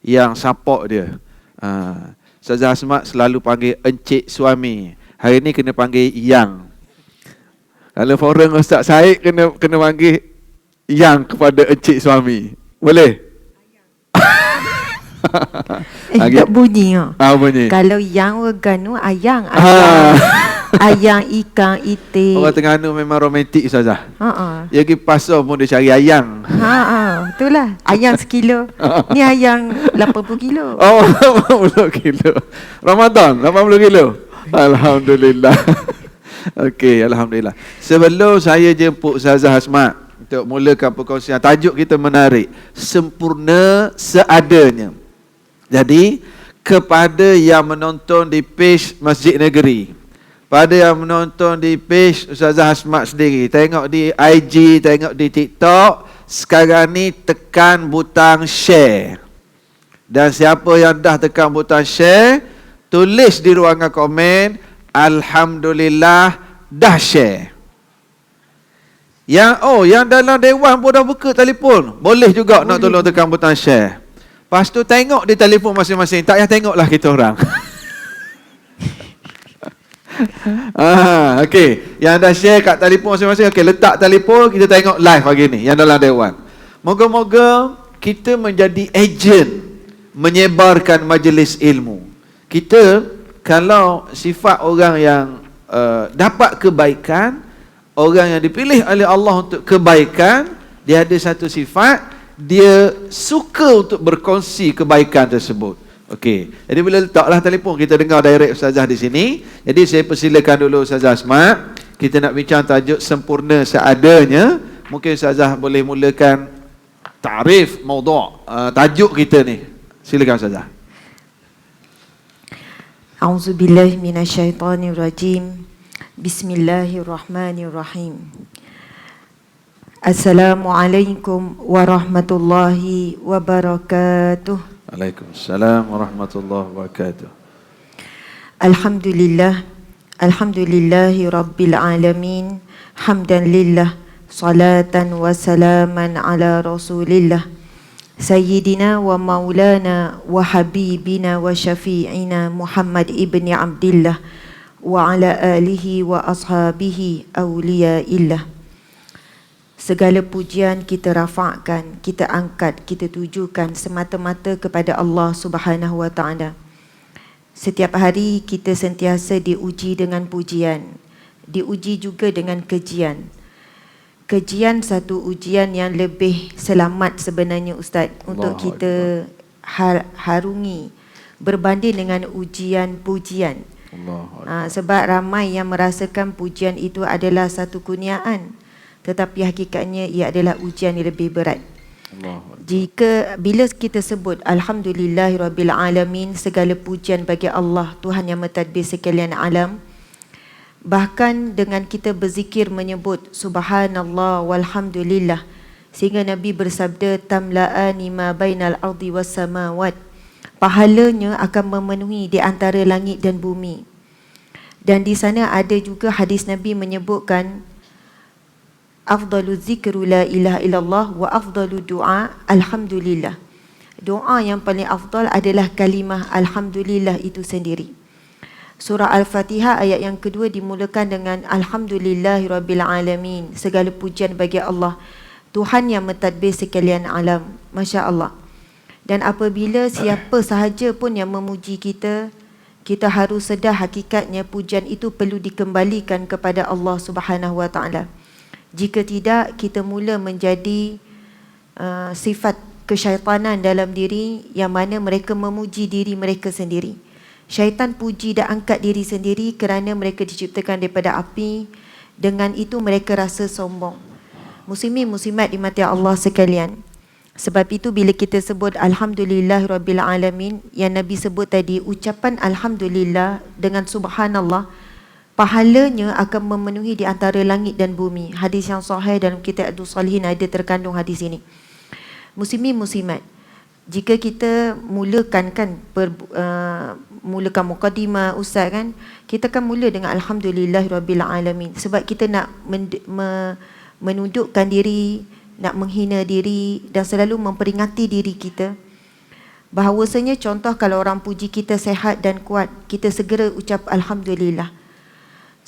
yang support dia. Ustazah Hasma selalu panggil encik suami. Hari ni kena panggil yang. Kalau foreign Ustaz Syed kena panggil yang kepada encik suami. Boleh? Tak bunyi. Bunyi. Kalau yang organ tu ayang. Ayang ikan itik. Orang Terengganu memang romantik Ustazah. Ha. Dia pergi pasar pun dia cari ayang. Itulah. Ayang sekilo. Ni ayang 80 kilo. Oh, 80 kilo. Ramadan 80 kilo. Alhamdulillah. Okey, alhamdulillah. Sebelum saya jemput Ustazah Hasma untuk mulakan perkongsian, tajuk kita menarik, sempurna seadanya. Jadi, kepada yang menonton di page Masjid Negeri, pada yang menonton di page Ustazah Hasma sendiri, tengok di IG, tengok di TikTok, sekarang ni tekan butang share. Dan siapa yang dah tekan butang share, tulis di ruangan komen, alhamdulillah dah share. Yang dalam dewan pun dah buka telefon, boleh juga nak tolong tekan butang share. Lepas tu tengok di telefon masing-masing, tak payah tengoklah kita orang. Okey, yang dah share kat telefon masing-masing, okey, letak telefon, kita tengok live pagi ni yang dalam dewan. Moga-moga kita menjadi ejen menyebarkan majlis ilmu. Kita kalau sifat orang yang dapat kebaikan, orang yang dipilih oleh Allah untuk kebaikan, dia ada satu sifat, dia suka untuk berkongsi kebaikan tersebut. Okey. Jadi bila letaklah telefon, kita dengar direct Ustazah di sini. Jadi saya persilakan dulu Ustazah Asma. Kita nak bincang tajuk sempurna seadanya. Mungkin Ustazah boleh mulakan ta'rif maudhu' tajuk kita ni. Silakan Ustazah. A'udzubillahi minasyaitonirrajim. Bismillahirrahmanirrahim. Assalamualaikum warahmatullahi wabarakatuh. Waalaikumsalam warahmatullahi wabarakatuh. Alhamdulillah. Alhamdulillahi rabbil alamin. Hamdan lillah. Salatan wa salaman ala rasulillah. Sayyidina wa maulana wa habibina wa syafi'ina Muhammad ibni Abdillah wa ala alihi wa ashabihi awliyaillah. Segala pujian kita rafa'kan, kita angkat, kita tujukan semata-mata kepada Allah Subhanahu wa taala. Setiap hari kita sentiasa diuji dengan pujian, diuji juga dengan kejian. Kejian satu ujian yang lebih selamat sebenarnya Ustaz untuk kita harungi berbanding dengan ujian pujian. Sebab ramai yang merasakan pujian itu adalah satu kurniaan, tetapi hakikatnya ia adalah ujian yang lebih berat. Bila kita sebut alhamdulillahirabbil alamin, segala pujian bagi Allah Tuhan yang mentadbir sekalian alam. Bahkan dengan kita berzikir menyebut subhanallah walhamdulillah, sehingga Nabi bersabda tamla'ani ma bainal ardi was samawat, pahalanya akan memenuhi di antara langit dan bumi. Dan di sana ada juga hadis Nabi menyebutkan afdalu zikru la ilaha illallah wa afdalu du'a alhamdulillah. Doa yang paling afdal adalah kalimah alhamdulillah itu sendiri. Surah Al-Fatihah ayat yang kedua dimulakan dengan alhamdulillahirabbil alamin. Segala pujian bagi Allah Tuhan yang mentadbir sekalian alam. Masya Allah. Dan apabila siapa sahaja pun yang memuji kita, kita harus sedar hakikatnya pujian itu perlu dikembalikan kepada Allah Subhanahu wa taala. Jika tidak, kita mula menjadi sifat kesyaitanan dalam diri, yang mana mereka memuji diri mereka sendiri. Syaitan puji dan angkat diri sendiri kerana mereka diciptakan daripada api. Dengan itu mereka rasa sombong. Muslimin muslimat dimati Allah sekalian, sebab itu bila kita sebut alhamdulillahirabbil alamin, yang Nabi sebut tadi, ucapan alhamdulillah dengan subhanallah, pahalanya akan memenuhi di antara langit dan bumi. Hadis yang sahih dalam kitab Adus Salihin ada terkandung hadis ini. Muslimin muslimat, jika kita mulakan mulakan mukadimah ustaz kan, kita kan mula dengan alhamdulillahirabbil alamin, sebab kita nak menundukkan diri, nak menghina diri dan selalu memperingati diri kita bahawasanya contoh kalau orang puji kita sehat dan kuat, kita segera ucap alhamdulillah.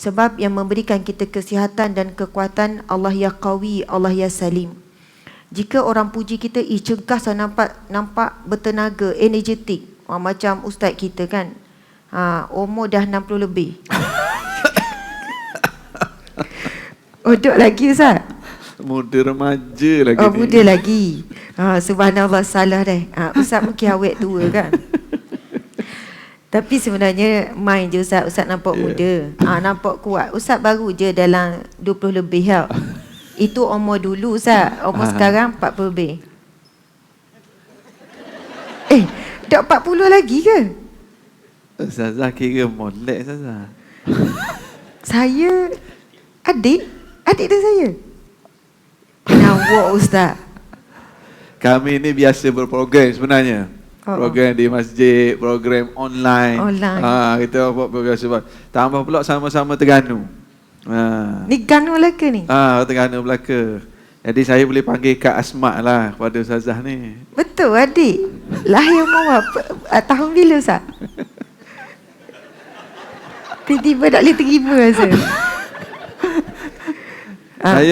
Sebab yang memberikan kita kesihatan dan kekuatan Allah ya qawi, Allah ya salim. Jika orang puji kita, cengkas, nampak bertenaga, energetik. Macam ustaz kita kan, umur dah 60 lebih. Duduk lagi ustaz? Muda remaja lagi ni. Muda lagi. Subhanallah, salah dah. Ustaz mungkin awet tua kan. Tapi sebenarnya main je ustaz. Ustaz nampak muda, nampak kuat. Ustaz baru je dalam 20 lebih tau. Itu umur dulu ustaz. Umur sekarang 40 lebih. Dah 40 lagi ke? Ustazah kira molek Ustazah. Saya adik dia saya. Nawak ustaz. Kami ni biasa berprogram sebenarnya. Program di masjid, program online. Kita buat program sebab tambah pula sama-sama Terengganu. Ni Ganu Melaka ni? Terengganu Melaka. Jadi saya boleh panggil Kak Asma lah kepada Ustazah ni. Betul adik. Lahir umur tahun bila ustaz? Tiba-tiba tak boleh terima rasa.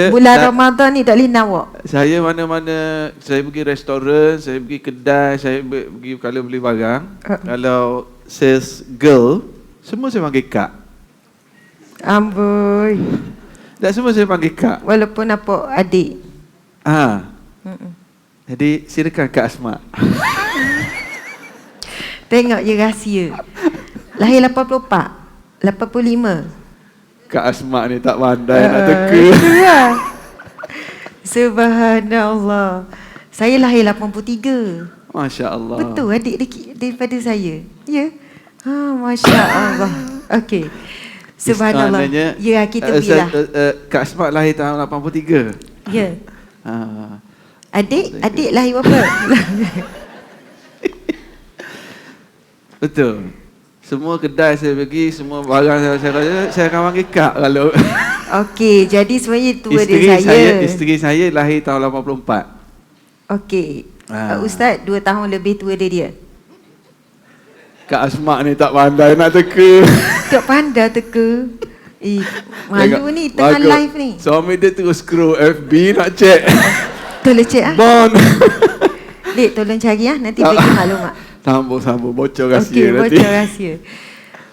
Bulan Ramadan ni tak boleh nawak. Saya mana-mana, saya pergi restoran, saya pergi kedai, saya pergi kalau beli barang, kalau sales girl, semua saya panggil Kak. Amboi. Tak semua saya panggil Kak. Walaupun apa adik. Jadi silakan Kak Asma. Tengok je rahsia. Lahir 84, 85. Kak Asma ni tak pandai nak teka. Subhanallah. Saya lahir 83. Masya Allah. Betul adik daripada saya. Ya. Masya Allah. Okey. Subhanallah. Ya, kita bilah. Kak Asma lahir tahun 83. Ya. Adik lahir berapa? Betul. Semua kedai saya pergi, semua barang saya akan panggil Kak kalau. Okey, jadi sebenarnya tua dia saya. Isteri saya lahir tahun 84. Okey. Ustaz 2 tahun lebih tua dia. Kak Asma ni tak pandai nak teka. Tak pandai teka. Malu ni tengah live ni. Suami dia terus scroll FB nak check. Tolong check Bon. Dek, tolong cari nanti bagi maklumat. Sambung bocor rahsia nanti. Okey, bocor rahsia.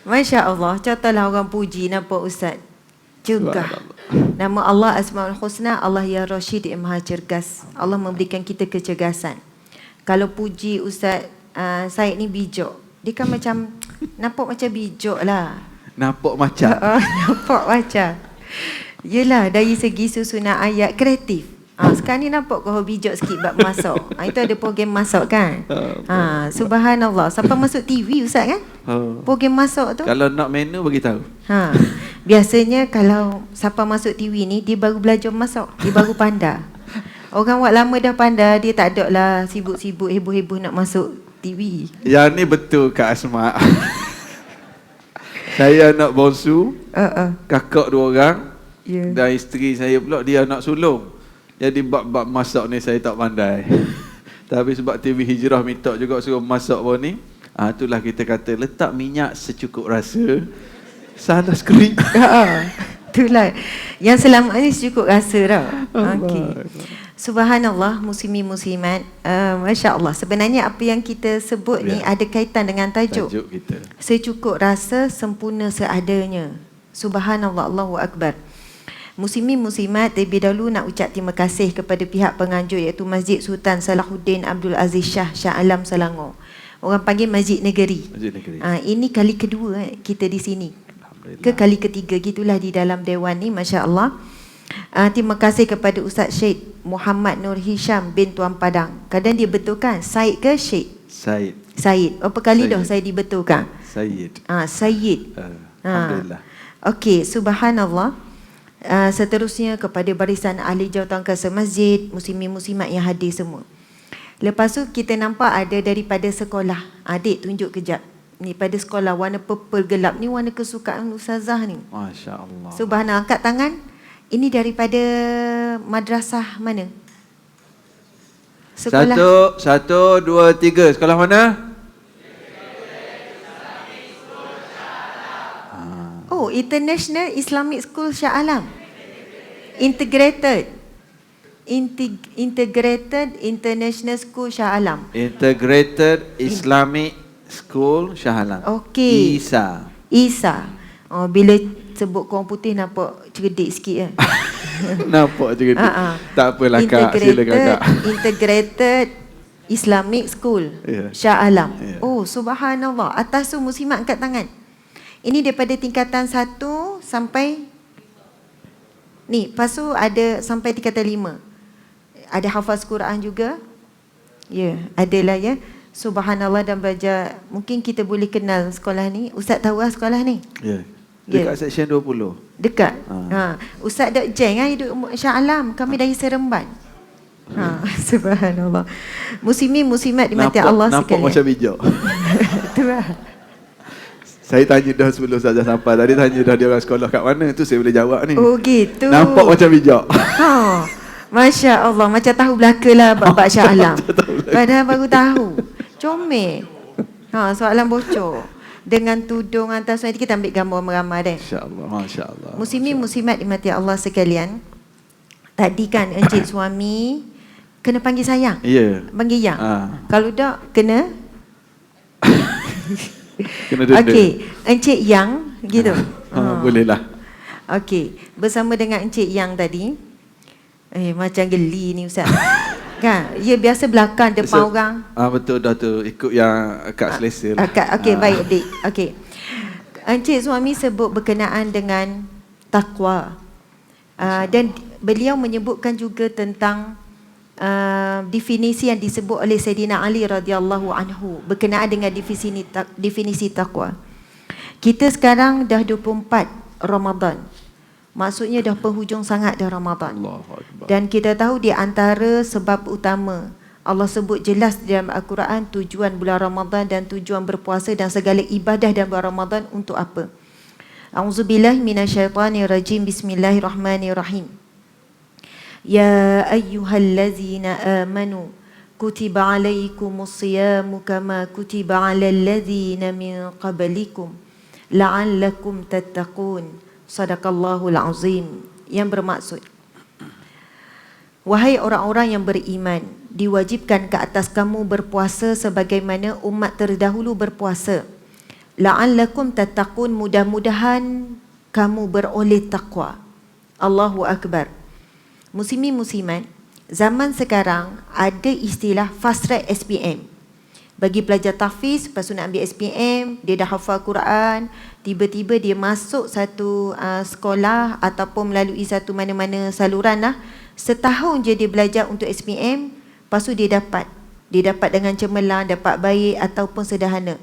Masya Allah, contohlah orang puji nampak ustaz. Cegah. Nama Allah Asmaul Husna, Allah ya Rashid yang Maha Cergas. Allah memberikan kita kecergasan. Kalau puji ustaz Said ni bijak, dia kan macam nampak macam bijak lah. Nampak macam. Nampak macam. Yelah, dari segi susunan ayat kreatif. Sekarang ni nampak kau bijak sikit bab masak. Itu ada program masak kan? Subhanallah. Sampai masuk TV ustaz kan? Program masak tu. Kalau nak menu bagi tahu. Biasanya kalau siapa masuk TV ni, dia baru belajar masak, dia baru pandai. Orang buat lama dah pandai, dia tak ada lah sibuk-sibuk heboh-heboh nak masuk TV. Yang ni betul Kak Asma. Saya anak bonsu, kakak 2 orang, dan isteri saya pula dia anak sulung. Jadi bab-bab masak ni saya tak pandai. Tapi sebab TV Hijrah minta juga suruh masak pun ni, itulah kita kata letak minyak secukup rasa. Salah skrip. Itulah. Yang selamat ni secukup rasa tau. Okey. Subhanallah, muslimin-muslimat. Masya Allah. Sebenarnya apa yang kita sebut ni ada kaitan dengan tajuk kita. Secukup rasa, sempurna seadanya. Subhanallah, Allahu Akbar. Muslimin muslimat, terlebih dahulu nak ucap terima kasih kepada pihak penganjur iaitu Masjid Sultan Salahuddin Abdul Aziz Shah Alam Selangor. Orang panggil Masjid Negeri. Masjid Negeri. Ini kali kedua kita di sini. Ke kali ketiga gitulah di dalam dewan ni, masya-Allah. Terima kasih kepada Ustaz Syed Muhammad Nur Hisham bin Tuan Padang. Kadang dia betulkan Syed ke Syed? Syed. Berapa kali dah saya dibetulkan? Syed. Alhamdulillah. Okey, subhanallah. Seterusnya kepada barisan ahli jawatan kuasa masjid, muslimin muslimat yang hadir semua. Lepas tu kita nampak ada daripada sekolah. Adik tunjuk kejap. Ni pada sekolah warna purple gelap ni warna kesukaan ustazah ni. Masya-Allah. Subhanallah, angkat tangan. Ini daripada madrasah mana? Sekolah. Satu, dua, tiga. Sekolah mana? Oh, International Islamic School Shah Alam. Integrated International School Shah Alam. Integrated Islamic School Shah Alam. Okey. Isa. Oh, bila sebut korang putih nampak cerdik sikit kan? Nampak juga. Tak apalah Kak, silakan Kak. Integrated Islamic School Shah Alam. Oh, subhanallah. Atas tu muslimat angkat tangan. Ini daripada tingkatan 1 sampai ni, lepas tu ada sampai tingkatan 5. Ada hafaz Quran juga. Ya, adalah ya. Subhanallah, dan belajar. Mungkin kita boleh kenal sekolah ni. Ustaz tahu lah sekolah ni? Ya. Dekat section 20. Dekat. Ustaz Dr. Jeng hidup Shah Alam. Kami dari Seremban. Subhanallah. Muslimin muslimat dimati Allah sekalian. Nampak macam bijak. Tu lah. Saya tanya dah sebelum saja sampai. Tadi tanya dah dia orang sekolah kat mana. Tu saya boleh jawab ni. Oh gitu. Nampak macam bijak. Masya Allah. Macam tahu belaka lah bab Shah Alam. Padahal baru tahu. Comel. Soalan bocor. Dengan tudung atas nanti kita ambil gambar meramah deh. Masya-Allah, masya-Allah. Muslimin muslimat dimati Allah sekalian. Tadi kan encik suami kena panggil sayang. Ya. Panggil yang. Kalau tak kena kena denda. okey, encik yang gitu. Boleh lah. Okey, bersama dengan encik yang tadi. Macam geli ni ustaz. Kan? Ya biasa belakang depan orang. Betul dah tu, ikut yang Kak selesa lah. Okey, baik adik. Okey. Encik suami sebut berkenaan dengan takwa. Dan beliau menyebutkan juga tentang definisi yang disebut oleh Sayyidina Ali radhiyallahu anhu berkenaan dengan definisi takwa. Kita sekarang dah 24 Ramadan. Maksudnya dah penghujung sangat dah Ramadan. Dan kita tahu di antara sebab utama Allah sebut jelas dalam Al-Quran tujuan bulan Ramadan dan tujuan berpuasa dan segala ibadah dalam bulan Ramadan untuk apa. A'udzubillahi minasyaitanirrajim. Bismillahirrahmanirrahim. Ya ayyuhallazina amanu kutiba alaikumus siyamu kama kutiba alal ladzina min qablikum la'allakum tattaqun. Sadaqallahul azim. Yang bermaksud, wahai orang-orang yang beriman, diwajibkan ke atas kamu berpuasa sebagaimana umat terdahulu berpuasa. La'allakum tattaqun, mudah-mudahan kamu beroleh takwa. Allahu Akbar. Muslimin muslimat, zaman sekarang ada istilah fast track SPM. Bagi pelajar tahfiz, lepas tu nak ambil SPM, dia dah hafal Quran, tiba-tiba dia masuk satu sekolah ataupun melalui satu mana-mana saluran lah. Setahun je dia belajar untuk SPM, lepas tu dia dapat dengan cemerlang, dapat baik ataupun sederhana.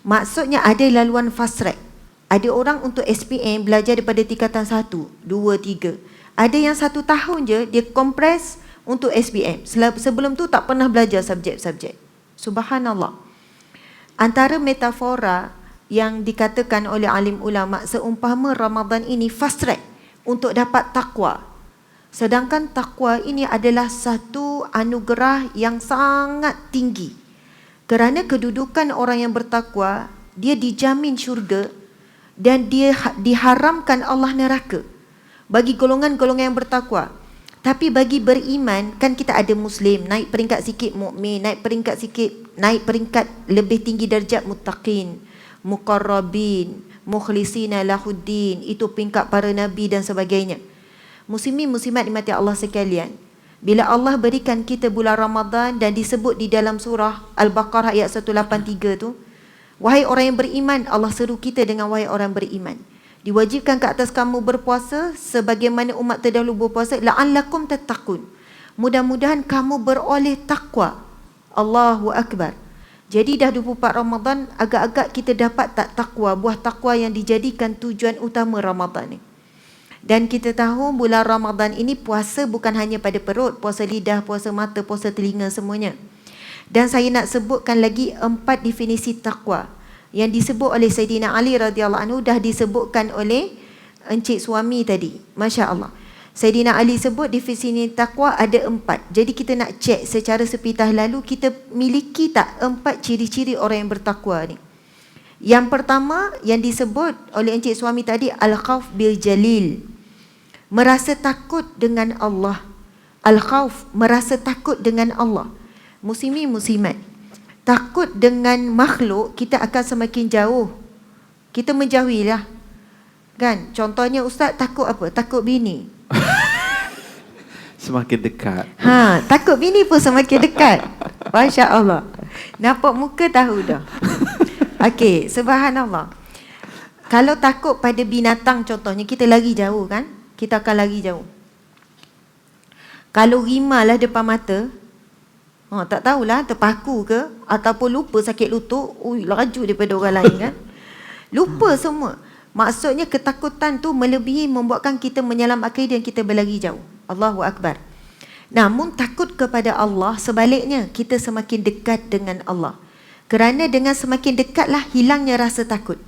Maksudnya ada laluan fast track. Ada orang untuk SPM belajar daripada tingkatan 1, 2, 3. Ada yang 1 tahun je dia kompres untuk SPM. Sebelum tu tak pernah belajar subjek-subjek. Subhanallah. Antara metafora yang dikatakan oleh alim ulama, seumpama Ramadan ini fast track untuk dapat takwa. Sedangkan takwa ini adalah satu anugerah yang sangat tinggi. Kerana kedudukan orang yang bertakwa, dia dijamin syurga dan dia diharamkan Allah neraka bagi golongan-golongan yang bertakwa. Tapi bagi beriman, kan kita ada Muslim, naik peringkat sikit mukmin, naik peringkat lebih tinggi darjat muttaqin, muqarrabin, mukhlisina lahuddin, itu peringkat para nabi dan sebagainya. Muslimin muslimat dimati Allah sekalian, bila Allah berikan kita bulan Ramadan dan disebut di dalam surah Al-Baqarah ayat 183 tu, wahai orang yang beriman, Allah seru kita dengan wahai orang beriman, diwajibkan ke atas kamu berpuasa sebagaimana umat terdahulu berpuasa, la'allakum tattaqun, mudah-mudahan kamu beroleh takwa. Allahu Akbar. Jadi dah 24 Ramadan, agak-agak kita dapat tak takwa, buah takwa yang dijadikan tujuan utama Ramadan ni. Dan kita tahu bulan Ramadan ini puasa bukan hanya pada perut, puasa lidah, puasa mata, puasa telinga semuanya. Dan saya nak sebutkan lagi 4 definisi takwa yang disebut oleh Sayyidina Ali radhiyallahu anhu, dah disebutkan oleh encik suami tadi. Masya Allah. Sayyidina Ali sebut definisi takwa ada 4. Jadi kita nak cek secara sepitah lalu, kita miliki tak 4 ciri-ciri orang yang bertakwa ni. Yang pertama yang disebut oleh encik suami tadi, al-khauf bil jalil. Merasa takut dengan Allah. Al-khauf, merasa takut dengan Allah. Muslimin muslimat, takut dengan makhluk, kita akan semakin jauh. Kita menjauhilah. Kan? Contohnya ustaz takut apa? Takut bini. Semakin dekat. Takut bini pun semakin dekat. Masya Allah. Nampak muka tahu dah. Okey, subhanallah. Kalau takut pada binatang contohnya, kita lari jauh kan? Kita akan lari jauh. Kalau rimau lah depan mata, tak tahulah terpaku ke ataupun lupa sakit lutut, laju daripada orang lain kan. Lupa semua. Maksudnya ketakutan tu melebihi membuatkan kita menyalam akal dan kita berlari jauh. Allahu Akbar. Namun takut kepada Allah sebaliknya, kita semakin dekat dengan Allah. Kerana dengan semakin dekatlah hilangnya rasa takut.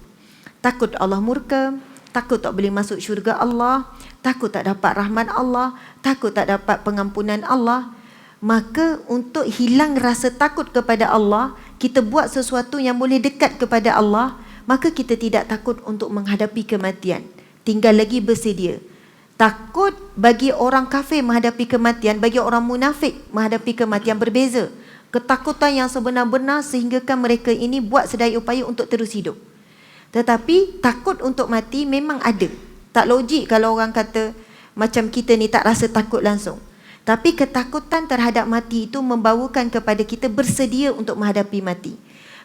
Takut Allah murka, takut tak boleh masuk syurga Allah, takut tak dapat rahmat Allah, takut tak dapat pengampunan Allah. Maka untuk hilang rasa takut kepada Allah, kita buat sesuatu yang boleh dekat kepada Allah, maka kita tidak takut untuk menghadapi kematian. Tinggal lagi bersedia. Takut bagi orang kafir menghadapi kematian, bagi orang munafik menghadapi kematian berbeza. Ketakutan yang sebenar-benar sehinggakan mereka ini buat sedaya upaya untuk terus hidup. Tetapi takut untuk mati memang ada. Tak logik kalau orang kata macam kita ni tak rasa takut langsung. Tapi ketakutan terhadap mati itu membawakan kepada kita bersedia untuk menghadapi mati.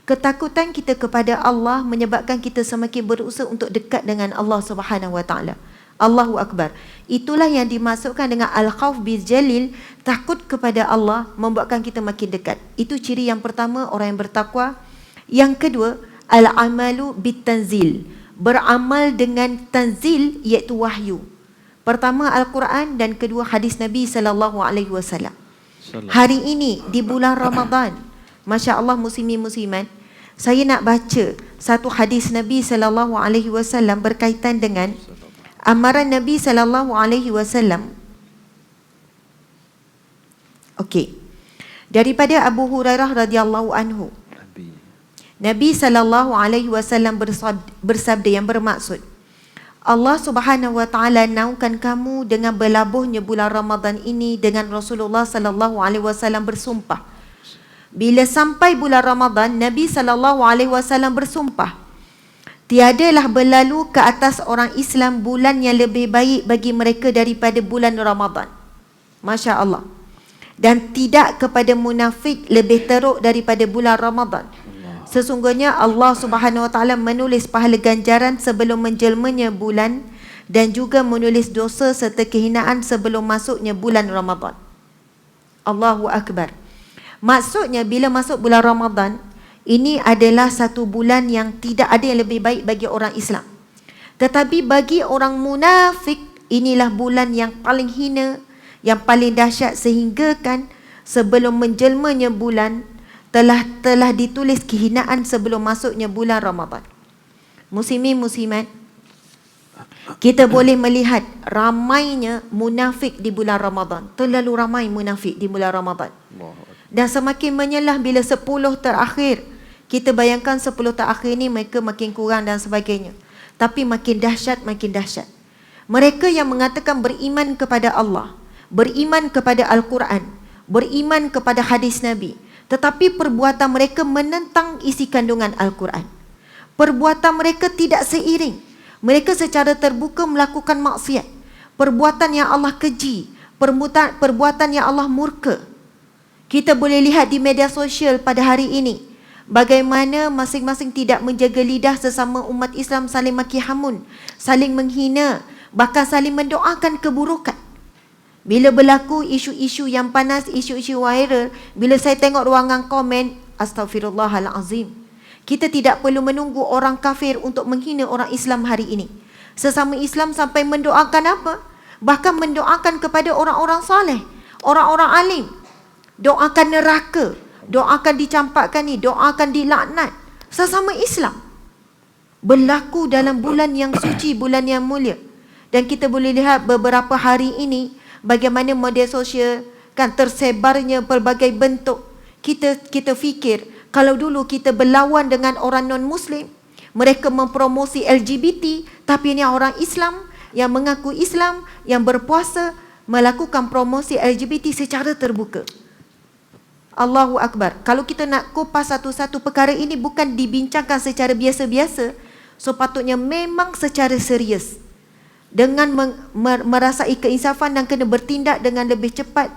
Ketakutan kita kepada Allah menyebabkan kita semakin berusaha untuk dekat dengan Allah Subhanahu Wa Taala. Allahu Akbar. Itulah yang dimasukkan dengan al-khauf bil jalil, takut kepada Allah membuatkan kita makin dekat. Itu ciri yang pertama orang yang bertakwa. Yang kedua, al-amalu bit tanzil, beramal dengan tanzil iaitu wahyu. Pertama Al-Quran dan kedua hadis Nabi sallallahu alaihi wasallam. Hari ini di bulan Ramadan, masya-Allah muslimin muslimat, saya nak baca satu hadis Nabi sallallahu alaihi wasallam berkaitan dengan amaran Nabi sallallahu alaihi wasallam. Okey. Daripada Abu Hurairah radhiyallahu anhu. Nabi sallallahu alaihi wasallam bersabda yang bermaksud, Allah Subhanahu wa taala naungkan kamu dengan berlabuhnya bulan Ramadan ini dengan Rasulullah sallallahu alaihi wasallam bersumpah. Bila sampai bulan Ramadan, Nabi sallallahu alaihi wasallam bersumpah, tiadalah berlalu ke atas orang Islam bulan yang lebih baik bagi mereka daripada bulan Ramadan. Masya Allah. Dan tidak kepada munafik lebih teruk daripada bulan Ramadan. Sesungguhnya Allah Subhanahu Wa Taala menulis pahala ganjaran sebelum menjelmanya bulan dan juga menulis dosa serta kehinaan sebelum masuknya bulan Ramadan. Allahu Akbar. Maksudnya bila masuk bulan Ramadan, ini adalah satu bulan yang tidak ada yang lebih baik bagi orang Islam. Tetapi bagi orang munafik, inilah bulan yang paling hina, yang paling dahsyat, sehingga kan sebelum menjelmanya bulan telah ditulis kehinaan sebelum masuknya bulan Ramadan. Muslimin muslimat, kita boleh melihat ramainya munafik di bulan Ramadan. Terlalu ramai munafik di bulan Ramadan. Dan semakin menyelah bila 10 terakhir. Kita bayangkan 10 terakhir ni mereka makin kurang dan sebagainya. Tapi makin dahsyat, makin dahsyat. Mereka yang mengatakan beriman kepada Allah, beriman kepada Al-Quran, beriman kepada hadis Nabi, tetapi perbuatan mereka menentang isi kandungan Al-Quran. Perbuatan mereka tidak seiring. Mereka secara terbuka melakukan maksiat. Perbuatan yang Allah keji, perbuatan yang Allah murka. Kita boleh lihat di media sosial pada hari ini bagaimana masing-masing tidak menjaga lidah sesama umat Islam, saling maki hamun, saling menghina, bahkan saling mendoakan keburukan. Bila berlaku isu-isu yang panas, isu-isu viral, bila saya tengok ruangan komen, astagfirullahalazim. Kita tidak perlu menunggu orang kafir untuk menghina orang Islam hari ini. Sesama Islam sampai mendoakan apa? Bahkan mendoakan kepada orang-orang soleh, orang-orang alim. Doakan neraka, doakan dicampakkan ni, doakan dilaknat. Sesama Islam. Berlaku dalam bulan yang suci, bulan yang mulia. Dan kita boleh lihat beberapa hari ini bagaimana media sosial kan tersebarnya pelbagai bentuk. Kita fikir kalau dulu kita berlawan dengan orang non-Muslim, mereka mempromosi LGBT, tapi ini orang Islam yang mengaku Islam, yang berpuasa, melakukan promosi LGBT secara terbuka. Allahu Akbar. Kalau kita nak kupas satu-satu perkara ini bukan dibincangkan secara biasa-biasa, sepatutnya memang secara serius. Dengan merasai keinsafan dan kena bertindak dengan lebih cepat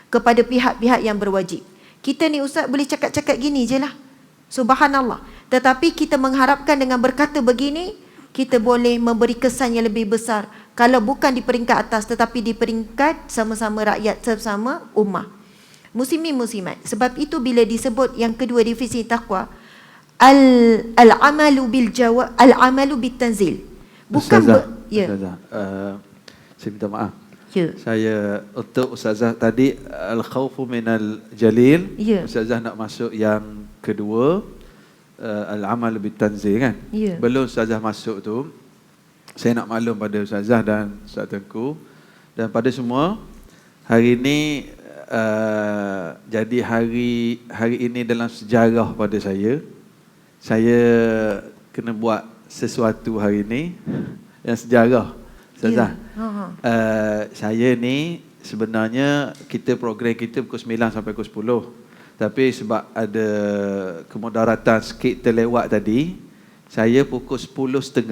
kepada pihak-pihak yang berwajib. Kita ni ustaz boleh cakap-cakap gini je lah. Subhanallah. Tetapi kita mengharapkan dengan berkata begini, kita boleh memberi kesan yang lebih besar. Kalau bukan di peringkat atas, tetapi di peringkat sama-sama rakyat, sama-sama ummah. Muslimin muslimat. Sebab itu bila disebut yang kedua definisi takwa, al-amalu bil jawab, al-amalu bit tanzil. Bukan Ustazah, saya minta maaf. Ya. Saya untuk Ustazah tadi al-khawfu minal jalil. Ya. Ustazah nak masuk yang kedua, al-amal bit tanzil kan? Ya. Belum Ustazah masuk tu, saya nak maklum pada Ustazah dan Ustaz Tengku dan pada semua, hari ini jadi hari ini dalam sejarah pada saya. Saya kena buat sesuatu hari ini yang sejarah. Ustazah, saya ni sebenarnya program kita pukul 9 sampai pukul 10. Tapi sebab ada kemudaratan sikit terlewat tadi, saya pukul 10.30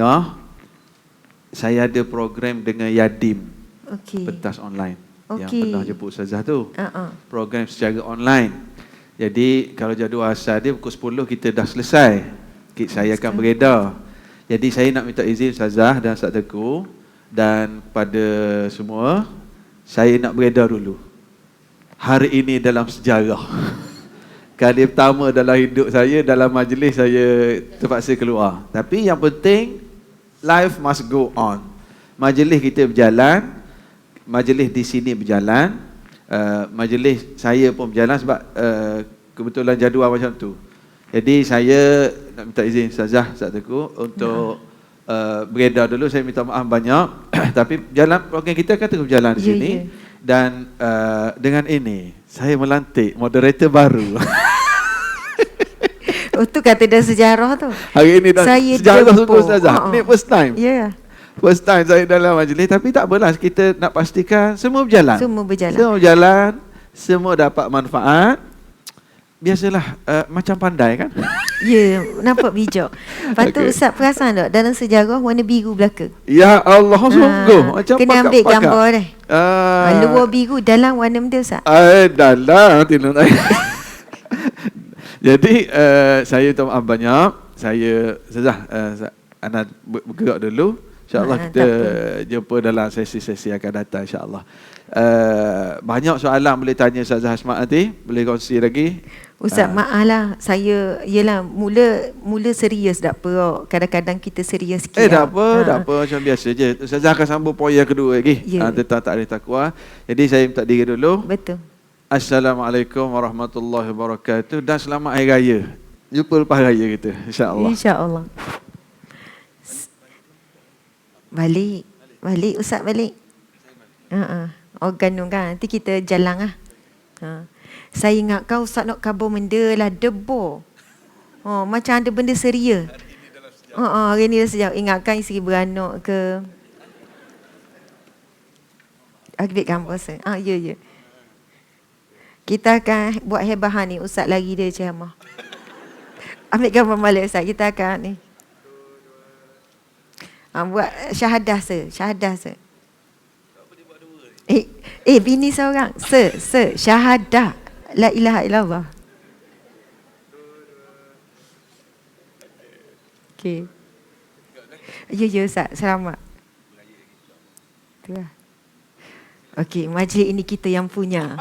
saya ada program dengan Yadim. Pentas online. Yang pernah jemput Ustazah tu. Program secara online. Jadi kalau jadual asal dia pukul 10 kita dah selesai. Saya akan beredar. Jadi saya nak minta izin Ustazah dan Ustaz Tengku dan pada semua, saya nak beredar dulu. Hari ini dalam sejarah. Kali pertama dalam hidup saya, dalam majlis saya terpaksa keluar. Tapi yang penting, life must go on. Majlis kita berjalan, majlis di sini berjalan, majlis saya pun berjalan sebab kebetulan jadual macam tu. Jadi saya nak minta izin Ustazah, Ustaz Tengku untuk beredar dulu. Saya minta maaf banyak. Tapi program kita akan terus berjalan di sini. Dan dengan ini saya melantik moderator baru. Oh tu kata dah sejarah tu. Hari ini dah saya sejarah sungguh Ustazah. Ini first time. Ya. First time saya dalam majlis. Tapi tak apalah, kita nak pastikan semua berjalan. Semua berjalan. Semua berjalan. Semua dapat manfaat. Biasalah macam pandai kan. Ya, nampak bijak. Lepas tu Ustaz perasan tak dalam sejarah warna biru belaka? Ya Allah, sungguh macam kena ambil gambar dah. Luar biru, dalam warna benda Ustaz. Dalam tindak. Jadi saya minta maaf banyak. Saya Ana bergerak dulu. InsyaAllah kita jumpa dalam sesi-sesi akan datang insyaAllah. Banyak soalan boleh tanya Ustazah Hasmat nanti. Boleh kongsi lagi. Ustaz maaflah, saya yelah mula serius tak apa. Kadang-kadang kita serius sikit. Tak apa macam biasa je. Ustazah akan sambung poin yang kedua lagi. Tentang takrif takwa. Jadi saya minta diri dulu. Betul. Assalamualaikum warahmatullahi wabarakatuh dan selamat hari raya. Jumpa lepas raya kita insya-Allah. Insya-Allah. Balik Ustaz balik. Organ kan nanti kita jalan lah. Saya ingat kau Ustaz nak kabur benda lah debu. Macam ada benda seria. Hari ni dah sejak ingatkan isteri beranak ke. Ambil gambar saya. Ya. Kita akan buat hebahan ni. Ustaz lagi dia ceramah. Ambil gambar balik Ustaz. Kita akan ni. Buat syahadah se. Bini seorang. Syahadah. La ilaha illallah. Okey. Ya Ustaz. Selamat. Itulah. Okey, majlis ini kita yang punya.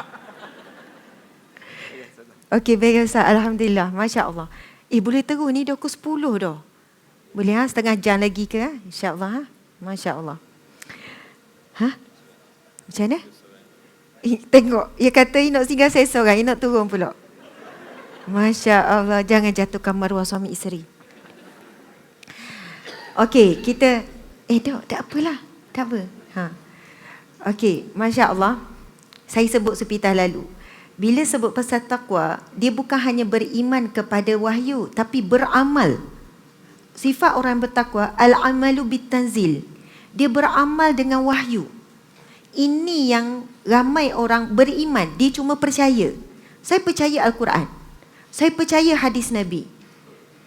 Okey, baik Ustaz. Alhamdulillah. Masya Allah. Boleh terus ni dah pukul 10 dah. Boleh setengah jam lagi ke? InsyaAllah. Masya Allah. Hah? Macam mana? Tengok, dia kata you nak singgah saya seorang, you nak turun pula. Masya Allah, jangan jatuhkan maruah suami isteri. Okey, kita tak apalah. Tak apa. Okey, Masya Allah. Saya sebut sepintas lalu. Bila sebut pasal taqwa, dia bukan hanya beriman kepada wahyu, tapi beramal. Sifat orang bertakwa, al-amalu bitanzil. Dia beramal dengan wahyu. Ini yang ramai orang beriman, dia cuma percaya. Saya percaya Al-Quran. Saya percaya hadis Nabi.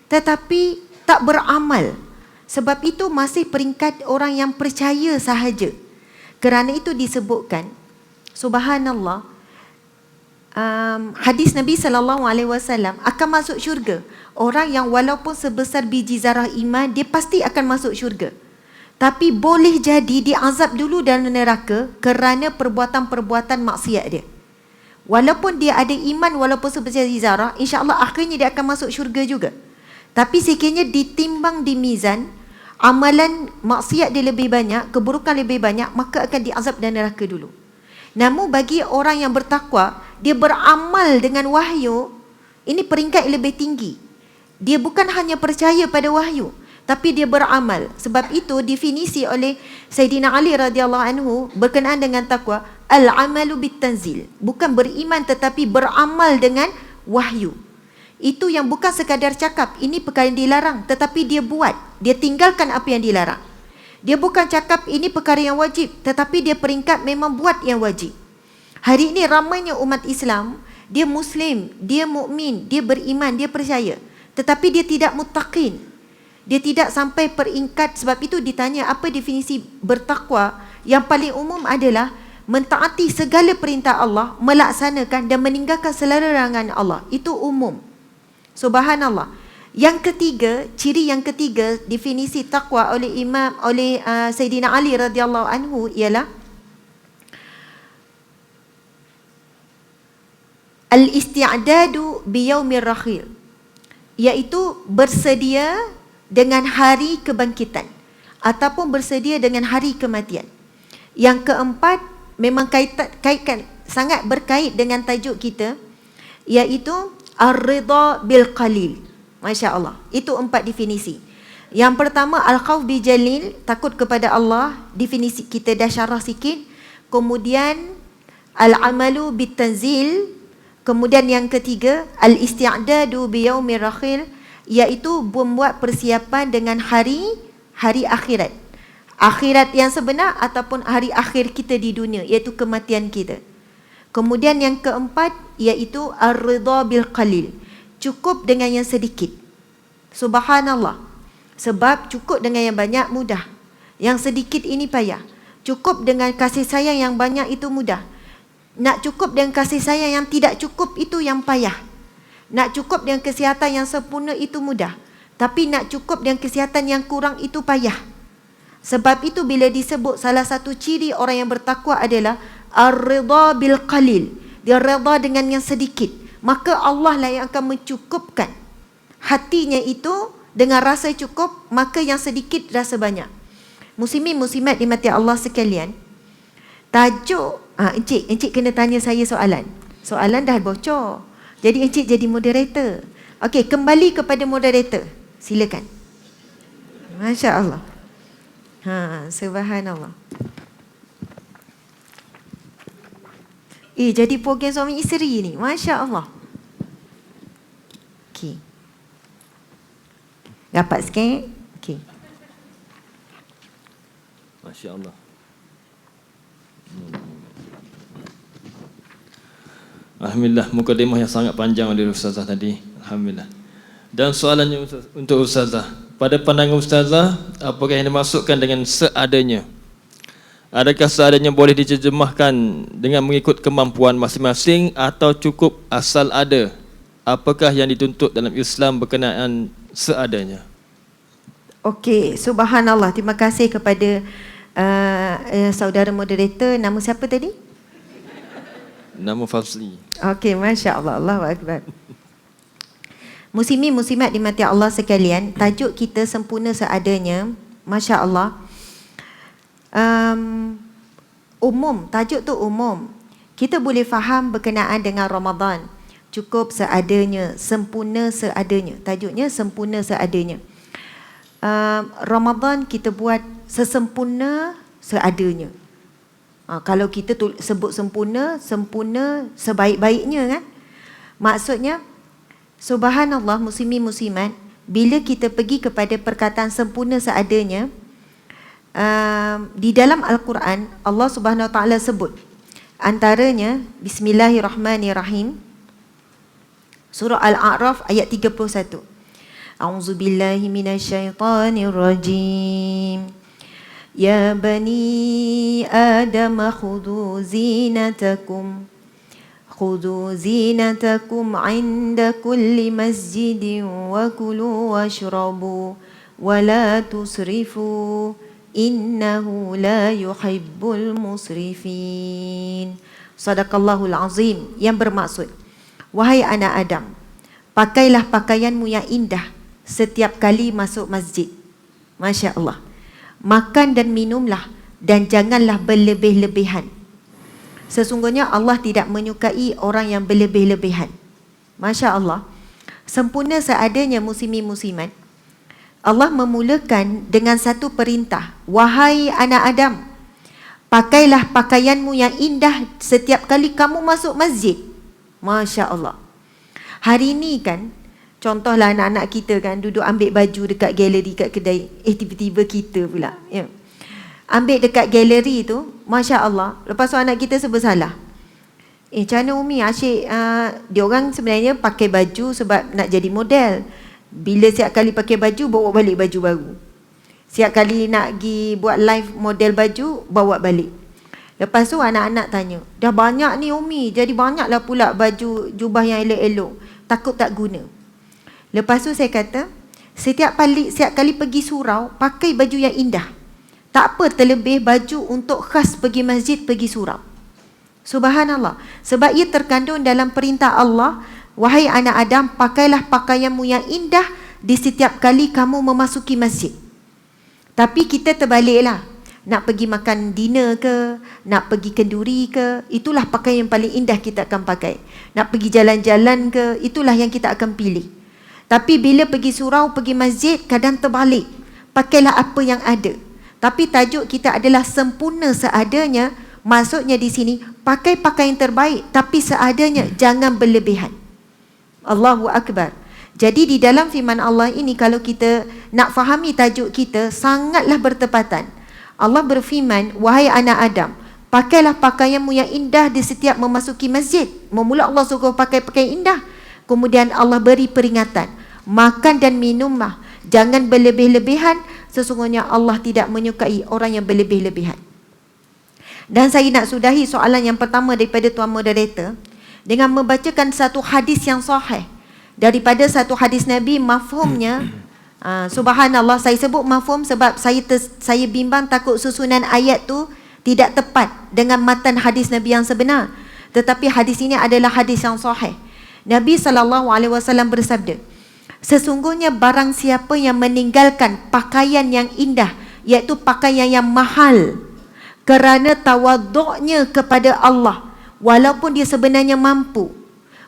Tetapi tak beramal. Sebab itu masih peringkat orang yang percaya sahaja. Kerana itu disebutkan, subhanallah, hadis Nabi SAW akan masuk syurga. Orang yang walaupun sebesar biji zarah iman, dia pasti akan masuk syurga. Tapi boleh jadi diazab dulu dalam neraka kerana perbuatan-perbuatan maksiat dia. Walaupun dia ada iman, walaupun sebesar biji zarah, insya-Allah akhirnya dia akan masuk syurga juga. Tapi sekiranya ditimbang di mizan, amalan maksiat dia lebih banyak, keburukan lebih banyak, maka akan diazab dalam neraka dulu. Namun bagi orang yang bertakwa, dia beramal dengan wahyu, ini peringkat yang lebih tinggi. Dia bukan hanya percaya pada wahyu, tapi dia beramal. Sebab itu definisi oleh Sayyidina Ali radhiyallahu anhu berkenaan dengan takwa, al-amalu bitanzil. Bukan beriman tetapi beramal dengan wahyu. Itu yang bukan sekadar cakap, ini perkara yang dilarang, tetapi dia buat. Dia tinggalkan apa yang dilarang. Dia bukan cakap ini perkara yang wajib, tetapi dia peringkat memang buat yang wajib. Hari ini ramainya umat Islam, dia Muslim, dia mukmin, dia beriman, dia percaya, tetapi dia tidak muttaqin. Dia tidak sampai peringkat. Sebab itu ditanya apa definisi bertakwa, yang paling umum adalah mentaati segala perintah Allah, melaksanakan dan meninggalkan larangan Allah. Itu umum. Subhanallah. Yang ketiga, ciri yang ketiga definisi takwa oleh Sayyidina Ali radhiyallahu anhu ialah al-isti'dadu biyaumir rakhil, iaitu bersedia dengan hari kebangkitan ataupun bersedia dengan hari kematian. Yang keempat memang kaitkan sangat berkait dengan tajuk kita, iaitu ar-ridha bil qalil. Masya Allah. Itu 4 definisi. Yang pertama, al-khauf bi jalil, takut kepada Allah. Definisi kita dah syarah sikit. Kemudian al-amalu bit tanzil. Kemudian yang ketiga, al-isti'dadu bi yaumir rakhil, iaitu membuat persiapan dengan hari akhirat. Akhirat yang sebenar ataupun hari akhir kita di dunia, iaitu kematian kita. Kemudian yang keempat, iaitu ar-ridha bil qalil. Cukup dengan yang sedikit. Subhanallah. Sebab cukup dengan yang banyak mudah, yang sedikit ini payah. Cukup dengan kasih sayang yang banyak itu mudah. Nak cukup dengan kasih sayang yang tidak cukup itu yang payah. Nak cukup dengan kesihatan yang sempurna itu mudah. Tapi nak cukup dengan kesihatan yang kurang itu payah. Sebab itu bila disebut salah satu ciri orang yang bertakwa adalah ar-ridha bil qalil. Dia redha dengan yang sedikit. Maka Allah lah yang akan mencukupkan hatinya itu dengan rasa cukup, maka yang sedikit rasa banyak. Muslimin muslimat dimati Allah sekalian, tajuk encik kena tanya saya soalan. Soalan dah bocor. Jadi encik jadi moderator. Okey, kembali kepada moderator. Silakan. Masya Allah. Subhanallah. Jadi program suami isteri ni. Masya Allah. Okey. Dapat sikit. Okey. Masya Allah. Alhamdulillah, mukadimah yang sangat panjang oleh Ustazah tadi. Alhamdulillah. Dan soalannya untuk Ustazah, pada pandangan Ustazah, apakah yang dimaksudkan dengan seadanya? Adakah seadanya boleh diterjemahkan dengan mengikut kemampuan masing-masing atau cukup asal ada? Apakah yang dituntut dalam Islam berkenaan seadanya? Okey, subhanallah. Terima kasih kepada saudara moderator. Nama siapa tadi? Nama Fazli. Okey, Masya Allah. Allahu Akbar. Muslimin muslimat dimati Allah sekalian, tajuk kita sempurna seadanya. Masya Allah. Umum, tajuk tu umum. Kita boleh faham berkenaan dengan Ramadan. Cukup seadanya, sempurna seadanya. Tajuknya sempurna seadanya. Ramadan kita buat sesempurna seadanya. Kalau kita sebut sempurna, sempurna sebaik-baiknya kan. Maksudnya, subhanallah muslimin muslimat, bila kita pergi kepada perkataan sempurna seadanya, di dalam Al-Quran Allah Subhanahu Wa Taala sebut antaranya Bismillahirrahmanirrahim, surah Al-A'raf ayat 31. A'udzubillahi minasyaitonirrajim. Ya bani Adam khudhu zinatakum inda kulli masjidin wa kulu washrabu wa la tusrifu innahu la yuhibbul musrifin. Sadaqallahul azim, yang bermaksud, wahai anak Adam, pakailah pakaianmu yang indah setiap kali masuk masjid. Masya Allah. Makan dan minumlah dan janganlah berlebih-lebihan. Sesungguhnya Allah tidak menyukai orang yang berlebih-lebihan. Masya Allah. Sempurna seadanya muslimin muslimat. Allah memulakan dengan satu perintah. Wahai anak Adam, pakailah pakaianmu yang indah setiap kali kamu masuk masjid. Masya Allah. Hari ini kan, contohlah anak-anak kita kan duduk ambil baju dekat galeri kat kedai. Tiba-tiba kita pula. Ya. Ambil dekat galeri tu, Masya Allah. Lepas tu anak kita serba salah. Macam mana Umi, asyik diorang sebenarnya pakai baju sebab nak jadi model. Bila siap kali pakai baju, bawa balik baju baru. Siap kali nak pergi buat live model baju, bawa balik. Lepas tu anak-anak tanya, dah banyak ni Umi, jadi banyaklah pula baju jubah yang elok-elok. Takut tak guna. Lepas tu saya kata, setiap kali pergi surau, pakai baju yang indah. Tak apa terlebih baju untuk khas pergi masjid, pergi surau. Subhanallah. Sebab ia terkandung dalam perintah Allah, wahai anak Adam, pakailah pakaianmu yang indah di setiap kali kamu memasuki masjid. Tapi kita terbaliklah. Nak pergi makan dinner ke, nak pergi kenduri ke, itulah pakaian yang paling indah kita akan pakai. Nak pergi jalan-jalan ke, itulah yang kita akan pilih. Tapi bila pergi surau, pergi masjid, kadang terbalik. Pakailah apa yang ada. Tapi tajuk kita adalah sempurna seadanya. Maksudnya di sini, pakai pakaian terbaik, tapi seadanya, jangan berlebihan. Allahu Akbar. Jadi di dalam firman Allah ini, kalau kita nak fahami tajuk kita, sangatlah bertepatan. Allah berfirman, wahai anak Adam, pakailah pakaianmu yang indah di setiap memasuki masjid. Memula Allah suruh pakai pakaian indah. Kemudian Allah beri peringatan, makan dan minumlah, jangan berlebih-lebihan. Sesungguhnya Allah tidak menyukai orang yang berlebih-lebihan. Dan saya nak sudahi soalan yang pertama daripada Tuan Moderator dengan membacakan satu hadis yang sahih daripada satu hadis Nabi. Mafhumnya, subhanallah, saya sebut mafhum sebab saya bimbang takut susunan ayat tu tidak tepat dengan matan hadis Nabi yang sebenar. Tetapi hadis ini adalah hadis yang sahih. Nabi SAW bersabda, sesungguhnya barang siapa yang meninggalkan pakaian yang indah, iaitu pakaian yang mahal, kerana tawaduknya kepada Allah, walaupun dia sebenarnya mampu,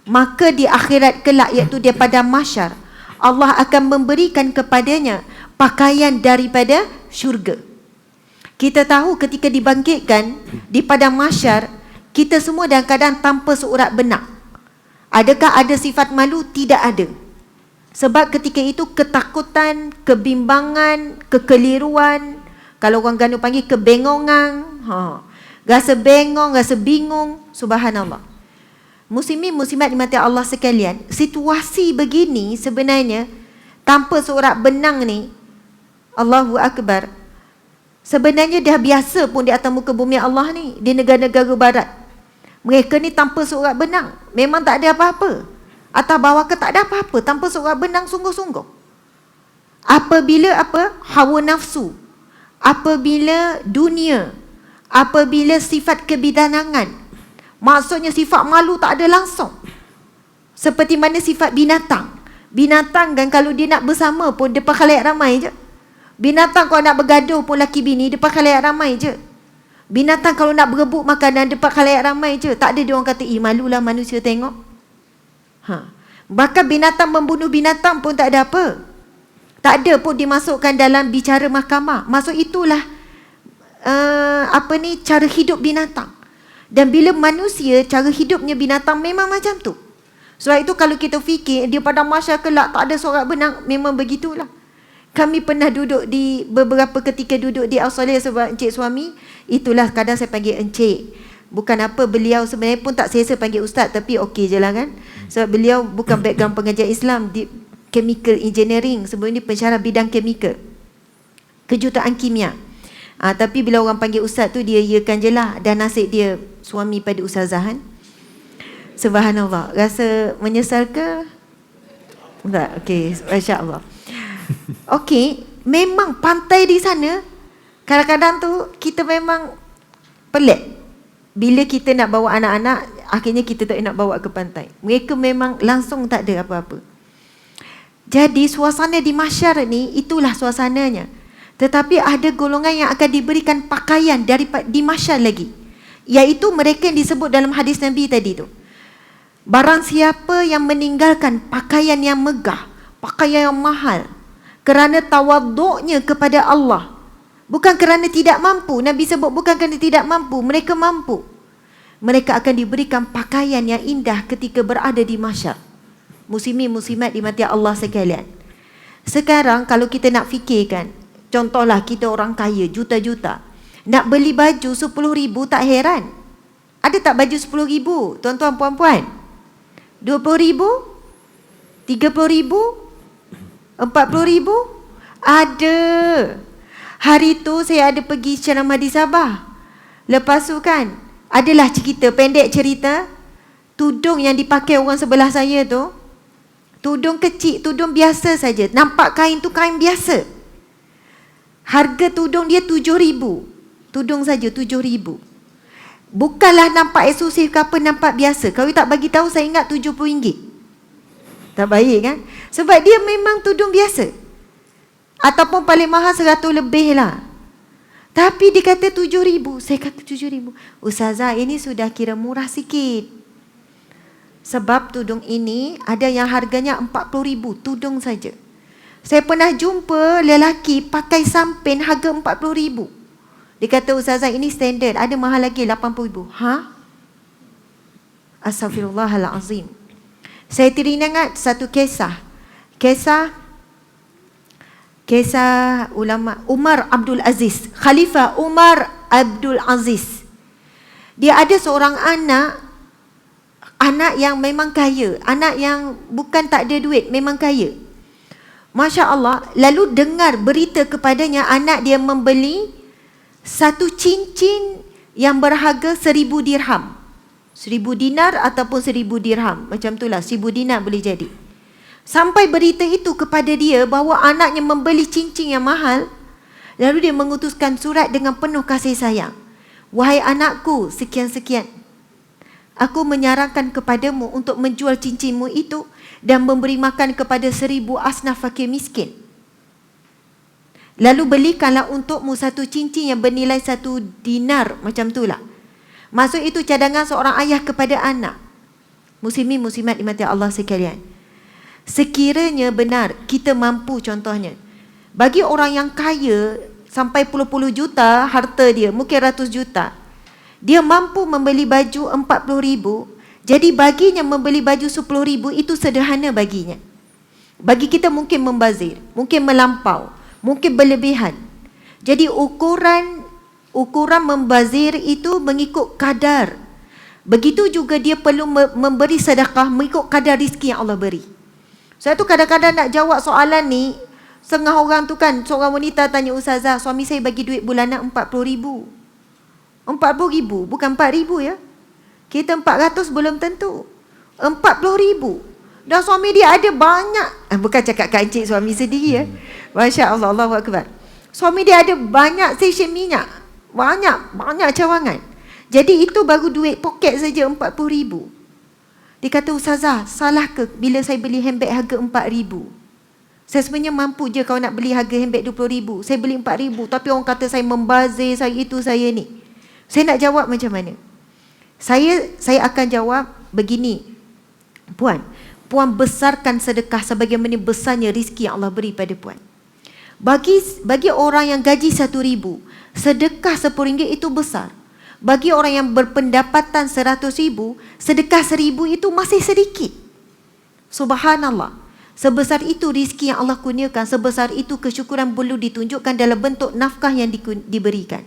maka di akhirat kelak, iaitu dia pada mahsyar, Allah akan memberikan kepadanya pakaian daripada syurga. Kita tahu ketika dibangkitkan di padang mahsyar, kita semua dalam keadaan tanpa seurat benak. Adakah ada sifat malu? Tidak ada. Sebab ketika itu ketakutan, kebimbangan, kekeliruan, kalau orang Ganu panggil kebengongan, rasa bengong, rasa bingung. Subhanallah. Muslimin muslimat dimati Allah sekalian, situasi begini sebenarnya tanpa seurat benang ni, Allahu Akbar, sebenarnya dah biasa pun di atas muka bumi Allah ni, di negara-negara barat. Mereka ni tanpa seurat benang, memang tak ada apa-apa. Atas bawah ke tak ada apa-apa, tanpa seurat benang sungguh-sungguh. Apabila hawa nafsu, apabila dunia, apabila sifat kebidanangan, maksudnya sifat malu tak ada langsung. Seperti mana sifat binatang. Binatang kan kalau dia nak bersama pun depan khalayak ramai je. Binatang kalau nak bergaduh pun laki bini depan khalayak ramai je. Binatang kalau nak berebut makanan depan khalayak ramai je. Tak ada dia orang kata, malulah manusia tengok. Bahkan binatang membunuh binatang pun tak ada apa. Tak ada pun dimasukkan dalam bicara mahkamah. Maksud itulah cara hidup binatang. Dan bila manusia, cara hidupnya binatang memang macam tu. Sebab itu kalau kita fikir, dia pada mahsyar kelak tak ada sorak benang, memang begitulah. Kami pernah duduk di beberapa ketika duduk di Australia sebab encik suami, itulah kadang saya panggil encik. Bukan apa, beliau sebenarnya pun tak selesa panggil ustaz, tapi okey je lah kan. Sebab beliau bukan background pengajian Islam, di chemical engineering, sebelum ni pensyarah bidang chemical, kejuruteraan kimia. Tapi bila orang panggil ustaz tu, dia iakan je lah. Dan nasib dia suami pada ustazah kan. Subhanallah. Rasa menyesal ke? Tak, okey, masya-Allah. Okey, memang pantai di sana kadang-kadang tu kita memang pelik. Bila kita nak bawa anak-anak, akhirnya kita tak nak bawa ke pantai. Mereka memang langsung tak ada apa-apa. Jadi suasana di mahsyar ni, itulah suasananya. Tetapi ada golongan yang akan diberikan pakaian di mahsyar lagi, iaitu mereka yang disebut dalam hadis Nabi tadi tu. Barang siapa yang meninggalkan pakaian yang megah, pakaian yang mahal, kerana tawaduknya kepada Allah, bukan kerana tidak mampu. Nabi sebut bukan kerana tidak mampu, mereka mampu. Mereka akan diberikan pakaian yang indah ketika berada di mahsyar. Muslimin muslimat dimati Allah sekalian. Sekarang kalau kita nak fikirkan, contohlah kita orang kaya juta-juta, nak beli baju 10,000 tak heran. Ada tak baju 10,000 tuan-tuan puan-puan? 20,000? 30,000? 40,000? Ada. Hari tu saya ada pergi ceramah di Sabah. Lepas tu kan, adalah cerita, pendek cerita, tudung yang dipakai orang sebelah saya tu, tudung kecil, tudung biasa saja. Nampak kain tu kain biasa. Harga tudung dia 7,000. Tudung saja 7,000. Bukanlah nampak eksklusif ke apa, nampak biasa. Kalau tak bagi tahu, saya ingat RM70. Tak baik kan? Sebab dia memang tudung biasa. Ataupun paling mahal 100 lebih lah. Tapi dia kata 7,000. Saya kata 7,000. Ustazah, ini sudah kira murah sikit. Sebab tudung ini ada yang harganya 40,000. Tudung saja. Saya pernah jumpa lelaki pakai sampin harga 40,000. Dia kata, Ustazah, ini standard. Ada mahal lagi 80,000. Astaghfirullahalazim. Saya teringat satu kisah ulama Umar Abdul Aziz, Khalifah Umar Abdul Aziz. Dia ada seorang anak yang memang kaya, anak yang bukan tak ada duit, memang kaya. Masya Allah. Lalu dengar berita kepadanya, anak dia membeli satu cincin yang berharga 1,000 dirham. 1,000 dinar ataupun 1,000 dirham. Macam itulah, 1,000 dinar boleh jadi. Sampai berita itu kepada dia bahawa anaknya membeli cincin yang mahal. Lalu dia mengutuskan surat dengan penuh kasih sayang. Wahai anakku, sekian-sekian. Aku menyarankan kepadamu untuk menjual cincinmu itu dan memberi makan kepada 1,000 asnaf fakir miskin. Lalu belikanlah untukmu satu cincin yang bernilai 1 dinar. Macam itulah. Maksud itu cadangan seorang ayah kepada anak. Muslimin muslimat dimati Allah sekalian. Sekiranya benar kita mampu, contohnya, bagi orang yang kaya sampai puluh-puluh juta harta dia, mungkin ratus juta, dia mampu membeli baju 40,000. Jadi baginya membeli baju 10,000 itu sederhana baginya. Bagi kita mungkin membazir, mungkin melampau, mungkin berlebihan. Jadi ukuran membazir itu mengikut kadar. Begitu juga dia perlu memberi sedekah mengikut kadar rezeki yang Allah beri. Saya tu kadang-kadang nak jawab soalan ni, setengah orang tu kan, seorang wanita tanya, Ustazah, suami saya bagi duit bulanan 40,000. 40,000, bukan 4,000 ya. Kita 400 belum tentu. 40,000. Dan suami dia ada banyak. Bukan cakap kat encik suami sendiri ya. Masya Allah, Allahu Akbar. Suami dia ada banyak stesen minyak. Banyak cawangan. Jadi itu baru duit poket saja 40,000. Dia kata, Ustazah, salah ke bila saya beli handbag harga 4,000? Saya sebenarnya mampu je kalau nak beli harga handbag 20,000. Saya beli 4,000. Tapi orang kata saya membazir, saya itu, saya ni. Saya nak jawab macam mana? Saya akan jawab begini. Puan besarkan sedekah sebagaimana besarnya rezeki yang Allah beri pada puan. Bagi orang yang gaji 1,000, sedekah RM10 itu besar. Bagi orang yang berpendapatan 100,000, sedekah 1,000 itu masih sedikit. Subhanallah. Sebesar itu rezeki yang Allah kurniakan, sebesar itu kesyukuran perlu ditunjukkan dalam bentuk nafkah yang diberikan.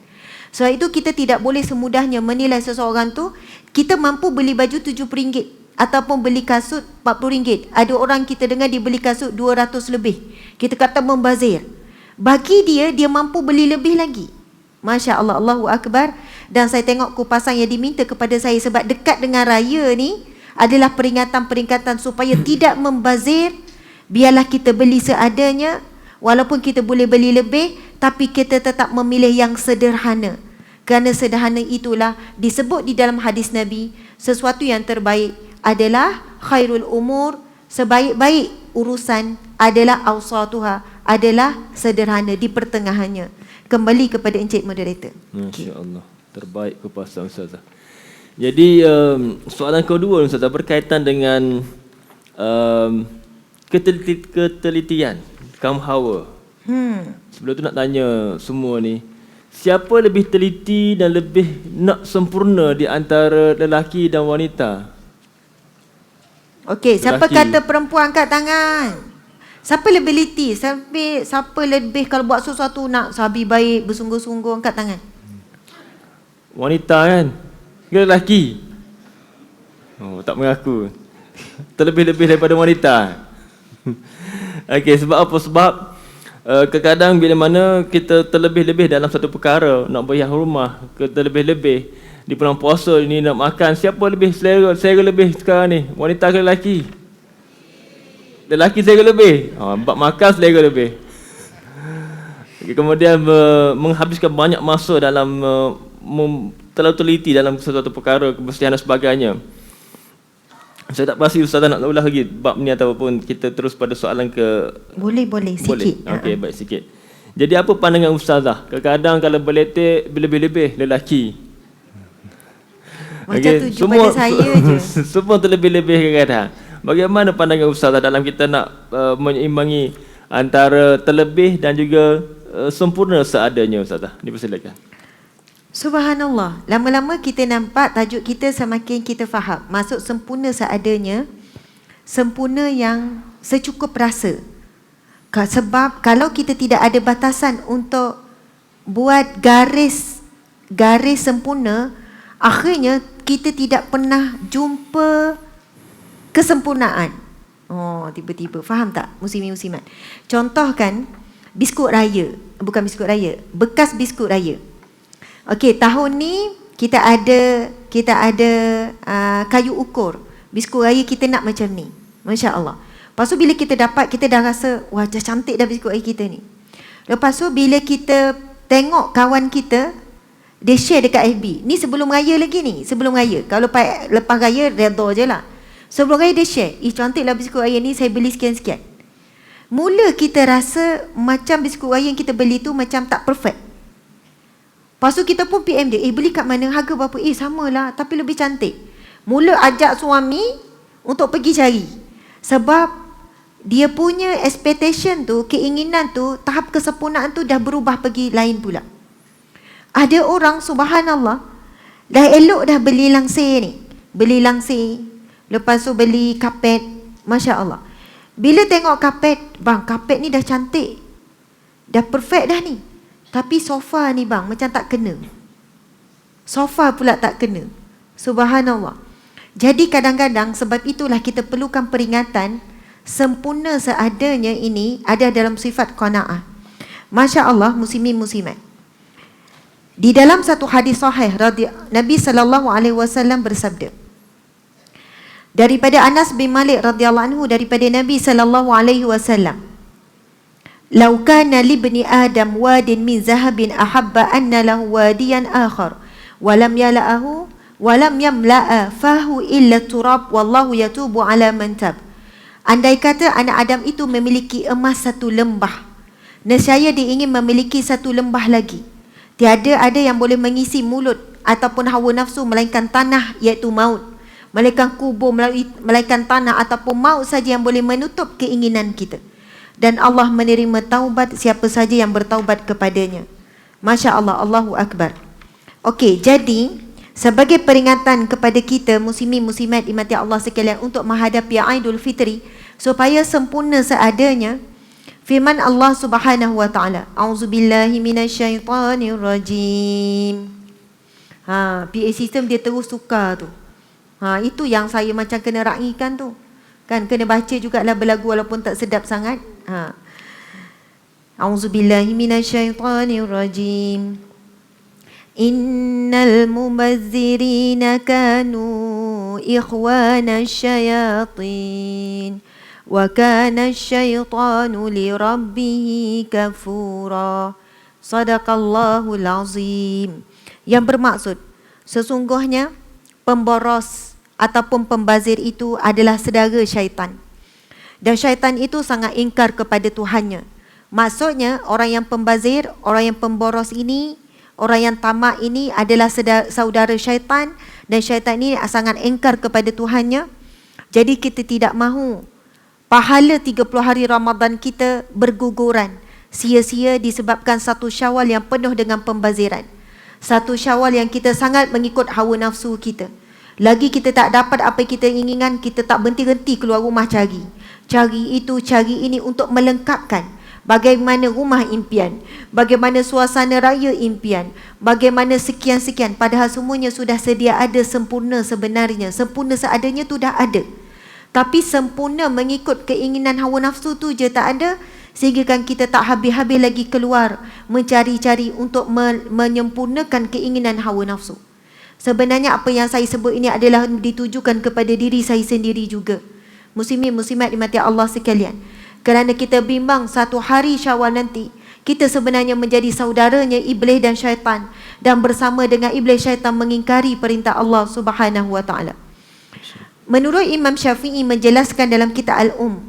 Sebab itu kita tidak boleh semudahnya menilai seseorang tu. Kita mampu beli baju RM70 ataupun beli kasut RM40. Ada orang kita dengar dia beli kasut 200 lebih. Kita kata membazir. Bagi dia mampu beli lebih lagi. Masya Allah, Allahu Akbar. Dan saya tengok kupasan yang diminta kepada saya sebab dekat dengan raya ni adalah peringatan-peringatan supaya tidak membazir. Biarlah kita beli seadanya, walaupun kita boleh beli lebih, tapi kita tetap memilih yang sederhana. Kerana sederhana itulah disebut di dalam hadis Nabi, sesuatu yang terbaik adalah khairul umur, sebaik-baik urusan adalah awsatuha, adalah sederhana di pertengahannya. Kembali kepada Encik Moderator. Masya Allah, terbaik kupasan Ustazah. Jadi soalan kedua Ustazah berkaitan dengan ketelitian kaum Hawa. Sebelum tu nak tanya semua ni, siapa lebih teliti dan lebih nak sempurna di antara lelaki dan wanita? Okey, siapa kata perempuan angkat tangan? Siapa lebih teliti? Siapa lebih kalau buat sesuatu nak sabi baik, bersungguh-sungguh, angkat tangan. Wanita kan? Ke lelaki? Oh, tak mengaku. Terlebih-lebih daripada wanita. Okey, sebab apa? Sebab kadang-kadang bila mana kita terlebih-lebih dalam satu perkara, nak bayar rumah, terlebih-lebih di bulan puasa ni nak makan, siapa lebih selera lebih sekarang ni? Wanita ke lelaki? Lelaki selera lebih. Bab makan selera lebih. Okay, kemudian menghabiskan banyak masa dalam terlalu teliti dalam sesuatu perkara, kebersihan dan sebagainya. Saya tak pasti Ustazah nak ulas lagi bab ni ataupun kita terus pada soalan ke... Boleh, sikit. Okey, baik sikit. Jadi apa pandangan Ustazah? Kadang-kadang kalau berletek lebih-lebih lelaki. Macam tuju pada saya je. Semua terlebih-lebih kadang-kadang. Bagaimana pandangan Ustazah dalam kita nak menyeimbangi antara terlebih dan juga sempurna seadanya Ustazah? Dipersilakan. Subhanallah, lama-lama kita nampak tajuk kita semakin kita faham. Maksud sempurna seadanya, sempurna yang secukup rasa. Sebab kalau kita tidak ada batasan untuk buat garis sempurna, akhirnya kita tidak pernah jumpa kesempurnaan. Oh, tiba-tiba faham tak muslimin-muslimat? Contoh kan, biskut raya, bukan biskut raya, bekas biskut raya. Okey, tahun ni kita ada kayu ukur. Biskut raya kita nak macam ni. Masya-Allah. Lepas tu bila kita dapat, kita dah rasa wah dah cantik dah biskut raya kita ni. Lepas tu bila kita tengok kawan kita dia share dekat FB. Ni sebelum raya lagi ni, sebelum raya. Kalau lepas raya redha je lah. Sebelum raya dia share, cantiklah biskut raya ni, saya beli sekian-sekian. Mula kita rasa macam biskut raya yang kita beli tu macam tak perfect. Lepas tu kita pun PM dia, beli kat mana, harga berapa? Samalah, tapi lebih cantik. Mula ajak suami untuk pergi cari. Sebab dia punya expectation tu, keinginan tu, tahap kesempurnaan tu dah berubah pergi lain pula. Ada orang, subhanallah, dah elok dah beli langsir ni. Beli langsir, lepas tu beli kapet, Masya Allah. Bila tengok kapet, bang, kapet ni dah cantik, dah perfect dah ni. Tapi sofa ni bang, macam tak kena. Sofa pula tak kena. Subhanallah. Jadi kadang-kadang sebab itulah kita perlukan peringatan. Sempurna seadanya ini ada dalam sifat qanaah. Masya Allah, muslimin muslimat. Di dalam satu hadis sahih, Nabi SAW bersabda. Daripada Anas bin Malik radhiyallahu anhu, daripada Nabi SAW. Lau kana libni Adam wadin min zahabin ahabba anna lahu wadiyan akhar walam yala'ahu walam yamla'a fahu illa turab wallahu yatubu ala man tab. Andai kata anak Adam itu memiliki emas satu lembah, nescaya dia ingin memiliki satu lembah lagi. Tiada ada yang boleh mengisi mulut ataupun hawa nafsu melainkan tanah, iaitu maut. Melainkan kubur, melainkan tanah ataupun maut saja yang boleh menutup keinginan kita. Dan Allah menerima taubat siapa saja yang bertaubat kepadanya. Masya Allah, Allahu Akbar. Okey, jadi sebagai peringatan kepada kita muslimin muslimat dimati Allah sekalian untuk menghadapi Aidul Fitri supaya sempurna seadanya, firman Allah Subhanahu wa taala, auzubillahi minasyaitonirrajim. PA system dia terus tukar tu. Itu yang saya macam kena raikan tu. Kan kena baca jugalah berlagu walaupun tak sedap sangat. Auzubillahi minasyaitonirrajim. Innal mubazzirina kanu ikhwana syayatin wa kana syaitanu li rabbih kafura. Sadaqallahul azim. Yang bermaksud, sesungguhnya pemboros ataupun pembazir itu adalah saudara syaitan. Dan syaitan itu sangat ingkar kepada Tuhannya. Maksudnya orang yang pembazir, orang yang pemboros ini, orang yang tamak ini adalah saudara syaitan, dan syaitan ini sangat ingkar kepada Tuhannya. Jadi kita tidak mahu pahala 30 hari Ramadan kita berguguran, sia-sia disebabkan satu Syawal yang penuh dengan pembaziran. Satu Syawal yang kita sangat mengikut hawa nafsu kita. Lagi kita tak dapat apa yang kita inginkan, kita tak berhenti-henti keluar rumah cari. Cari itu, cari ini untuk melengkapkan bagaimana rumah impian, bagaimana suasana raya impian, bagaimana sekian-sekian. Padahal semuanya sudah sedia ada sempurna sebenarnya. Sempurna seadanya tu dah ada. Tapi sempurna mengikut keinginan hawa nafsu tu je tak ada. Sehingga kan kita tak habis-habis lagi keluar mencari-cari untuk menyempurnakan keinginan hawa nafsu. Sebenarnya apa yang saya sebut ini adalah ditujukan kepada diri saya sendiri juga. Muslimin muslimat dimati Allah sekalian. Kerana kita bimbang satu hari Syawal nanti kita sebenarnya menjadi saudaranya iblis dan syaitan, dan bersama dengan iblis syaitan mengingkari perintah Allah Subhanahu wa taala. Menurut Imam Syafi'i menjelaskan dalam kitab Al-Um,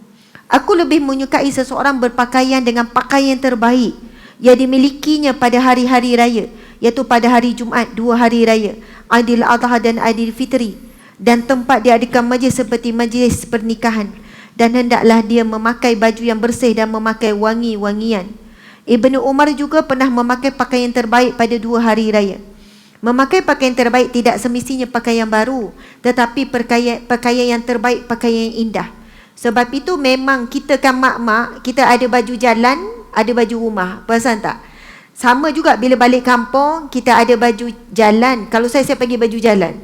aku lebih menyukai seseorang berpakaian dengan pakaian terbaik yang dimilikinya pada hari-hari raya, iaitu pada hari Jumaat, 2 hari raya, Aidil Adha dan Aidil Fitri, dan tempat diadakan majlis seperti majlis pernikahan, dan hendaklah dia memakai baju yang bersih dan memakai wangi-wangian. Ibnu Umar juga pernah memakai pakaian terbaik pada 2 hari raya. Memakai pakaian terbaik tidak semestinya pakaian baru, tetapi pakaian yang terbaik, pakaian yang indah. Sebab itu memang kita kan mak-mak, kita ada baju jalan, ada baju rumah. Perasan tak? Sama juga bila balik kampung, kita ada baju jalan. Kalau saya pakai baju jalan.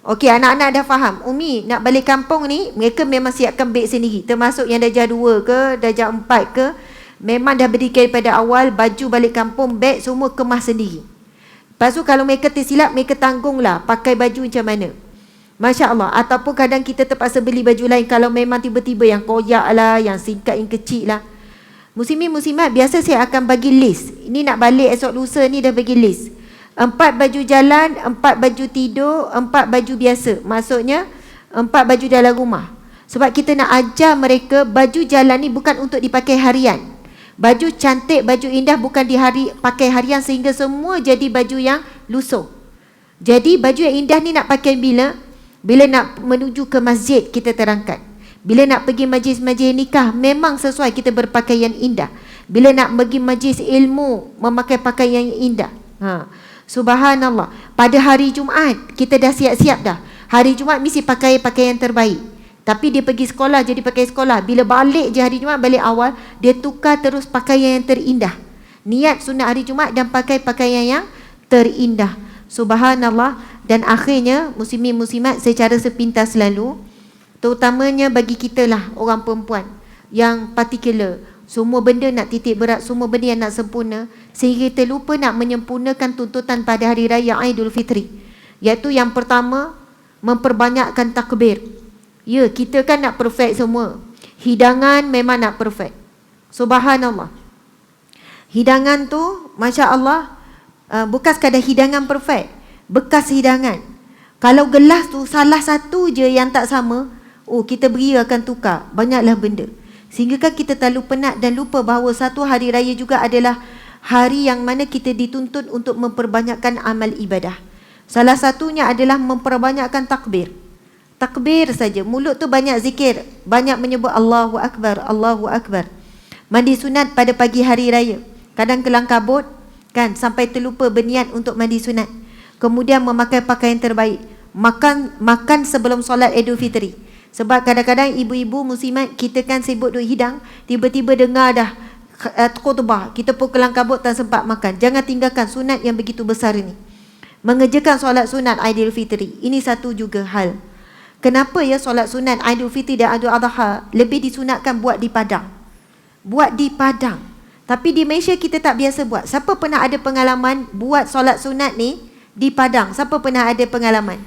Okey, anak-anak dah faham. Umi, nak balik kampung ni, mereka memang siapkan beg sendiri. Termasuk yang darjah 2 ke, darjah 4 ke. Memang dah berdikir pada awal, baju balik kampung, beg semua kemas sendiri. Lepas tu kalau mereka tersilap, mereka tanggunglah pakai baju macam mana. Masya Allah. Ataupun kadang kita terpaksa beli baju lain kalau memang tiba-tiba yang koyak lah, yang singkat, yang kecil lah. Muslimin muslimat, biasa saya akan bagi list. Ini nak balik esok lusa ni dah bagi list. 4 baju jalan, 4 baju tidur, 4 baju biasa. Maksudnya 4 baju dalam rumah. Sebab kita nak ajar mereka baju jalan ni bukan untuk dipakai harian. Baju cantik, baju indah bukan pakai harian sehingga semua jadi baju yang lusuh. Jadi baju yang indah ni nak pakai bila? Bila nak menuju ke masjid kita terangkan. Bila nak pergi majlis-majlis nikah, memang sesuai kita berpakaian indah. Bila nak pergi majlis ilmu, memakai pakaian yang indah. Subhanallah. Pada hari Jumaat, kita dah siap-siap dah. Hari Jumaat mesti pakai pakaian terbaik. Tapi dia pergi sekolah, jadi pakai sekolah. Bila balik je hari Jumaat, balik awal, dia tukar terus pakaian yang terindah. Niat sunat hari Jumaat dan pakai pakaian yang terindah. Subhanallah. Dan akhirnya, muslimin muslimat secara sepintas selalu, terutamanya bagi kita lah orang perempuan yang particular, semua benda nak titik berat, semua benda yang nak sempurna, sehingga kita lupa nak menyempurnakan tuntutan pada hari raya Aidul Fitri. Iaitu yang pertama, memperbanyakkan takbir. Ya, kita kan nak perfect semua. Hidangan memang nak perfect. Subhanallah. Hidangan tu, Masya Allah, bukan sekadar hidangan perfect, bekas hidangan. Kalau gelas tu salah satu je yang tak sama, Oh, kita beri akan tukar. Banyaklah benda. Sehingga kan kita terlalu penat dan lupa bahawa satu hari raya juga adalah hari yang mana kita dituntut untuk memperbanyakkan amal ibadah. Salah satunya adalah memperbanyakkan takbir. Takbir saja. Mulut tu banyak zikir. Banyak menyebut Allahu Akbar, Allahu Akbar. Mandi sunat pada pagi hari raya. Kadang kelang kabut kan sampai terlupa berniat untuk mandi sunat. Kemudian memakai pakaian terbaik. Makan sebelum solat Idul Fitri. Sebab kadang-kadang ibu-ibu muslimat kita kan sibuk duk hidang, tiba-tiba dengar dah khutbah, kita pun kelang kabut tak sempat makan. Jangan tinggalkan sunat yang begitu besar ini. Mengerjakan solat sunat Idul Fitri. Ini satu juga hal. Kenapa ya solat sunat Idul Fitri dan Idul Adha lebih disunatkan buat di padang? Buat di padang. Tapi di Malaysia kita tak biasa buat. Siapa pernah ada pengalaman buat solat sunat ni di padang? Siapa pernah ada pengalaman?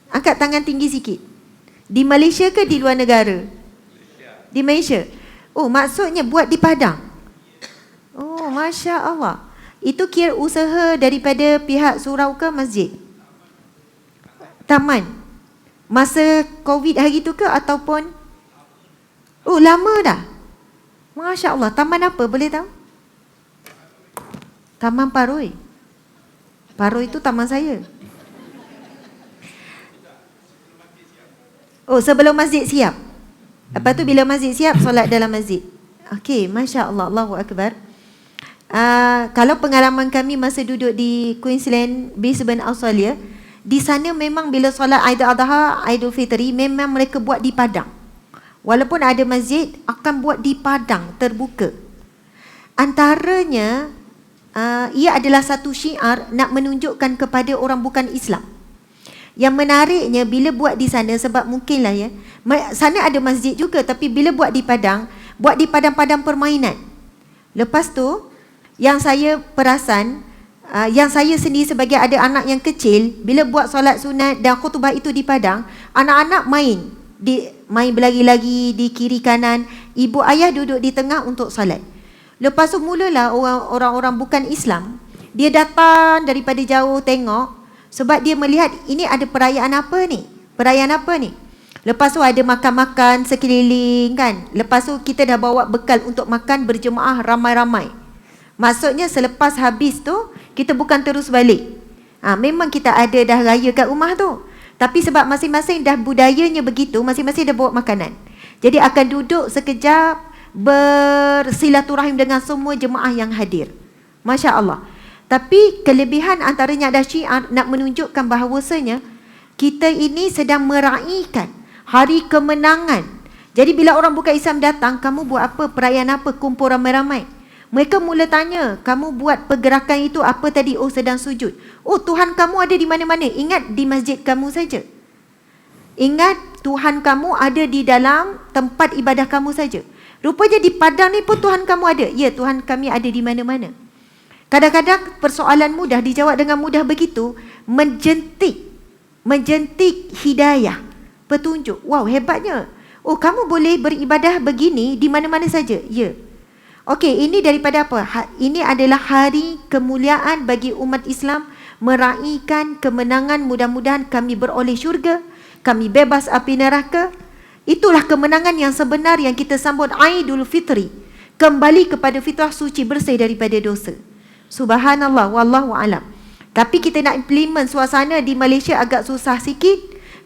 Angkat tangan tinggi sikit. Di Malaysia ke di luar negara? Di Malaysia. Oh, maksudnya buat di padang. Oh, Masya Allah. Itu kira usaha daripada pihak surau ke masjid? Taman. Masa COVID hari tu ke ataupun? Oh, lama dah. Masya Allah. Taman apa boleh tahu? Taman Paroi. Paroi itu taman saya. Oh, sebelum masjid siap. Lepas tu bila masjid siap, solat dalam masjid. Okey, Masya Allah, Allahu Akbar. Kalau pengalaman kami masa duduk di Queensland, Brisbane, Australia, di sana memang bila solat Idul Adha, Idul Fitri, memang mereka buat di padang. Walaupun ada masjid, akan buat di padang, terbuka. Antaranya, ia adalah satu syiar nak menunjukkan kepada orang bukan Islam. Yang menariknya bila buat di sana, sebab mungkinlah ya, sana ada masjid juga, tapi bila buat di padang permainan. Lepas tu, yang saya perasan, yang saya sendiri sebagai ada anak yang kecil, bila buat solat sunat dan khutbah itu di padang, anak-anak main berlari-lari di kiri kanan, ibu ayah duduk di tengah untuk solat. Lepas tu mulalah orang-orang bukan Islam, dia datang daripada jauh tengok, sebab dia melihat ini ada perayaan apa ni? Perayaan apa ni? Lepas tu ada makan-makan sekeliling kan. Lepas tu kita dah bawa bekal untuk makan berjemaah ramai-ramai. Maksudnya selepas habis tu kita bukan terus balik. Memang kita ada dah raya kat rumah tu. Tapi sebab masing-masing dah budayanya begitu, masing-masing dah bawa makanan. Jadi akan duduk sekejap bersilaturahim dengan semua jemaah yang hadir. Masya Allah. Tapi kelebihan antaranya ada syiar nak menunjukkan bahawasanya kita ini sedang meraihkan hari kemenangan. Jadi bila orang bukan Islam datang, kamu buat apa? Perayaan apa? Kumpul ramai-ramai. Mereka mula tanya, kamu buat pergerakan itu apa tadi? Oh, sedang sujud. Oh, Tuhan kamu ada di mana-mana. Ingat, di masjid kamu saja. Ingat, Tuhan kamu ada di dalam tempat ibadah kamu saja. Rupanya di padang ni pun Tuhan kamu ada. Ya, Tuhan kami ada di mana-mana. Kadang-kadang persoalan mudah dijawab dengan mudah begitu, menjentik hidayah, petunjuk. Wow, hebatnya. Oh, kamu boleh beribadah begini di mana-mana saja. Ya. Okey, ini daripada apa? Ini adalah hari kemuliaan bagi umat Islam, meraihkan kemenangan. Mudah-mudahan kami beroleh syurga, kami bebas api neraka. Itulah kemenangan yang sebenar yang kita sambut Idul Fitri. Kembali kepada fitrah suci, bersih daripada dosa. Subhanallah, wallahu alam. Tapi kita nak implement suasana di Malaysia agak susah sikit,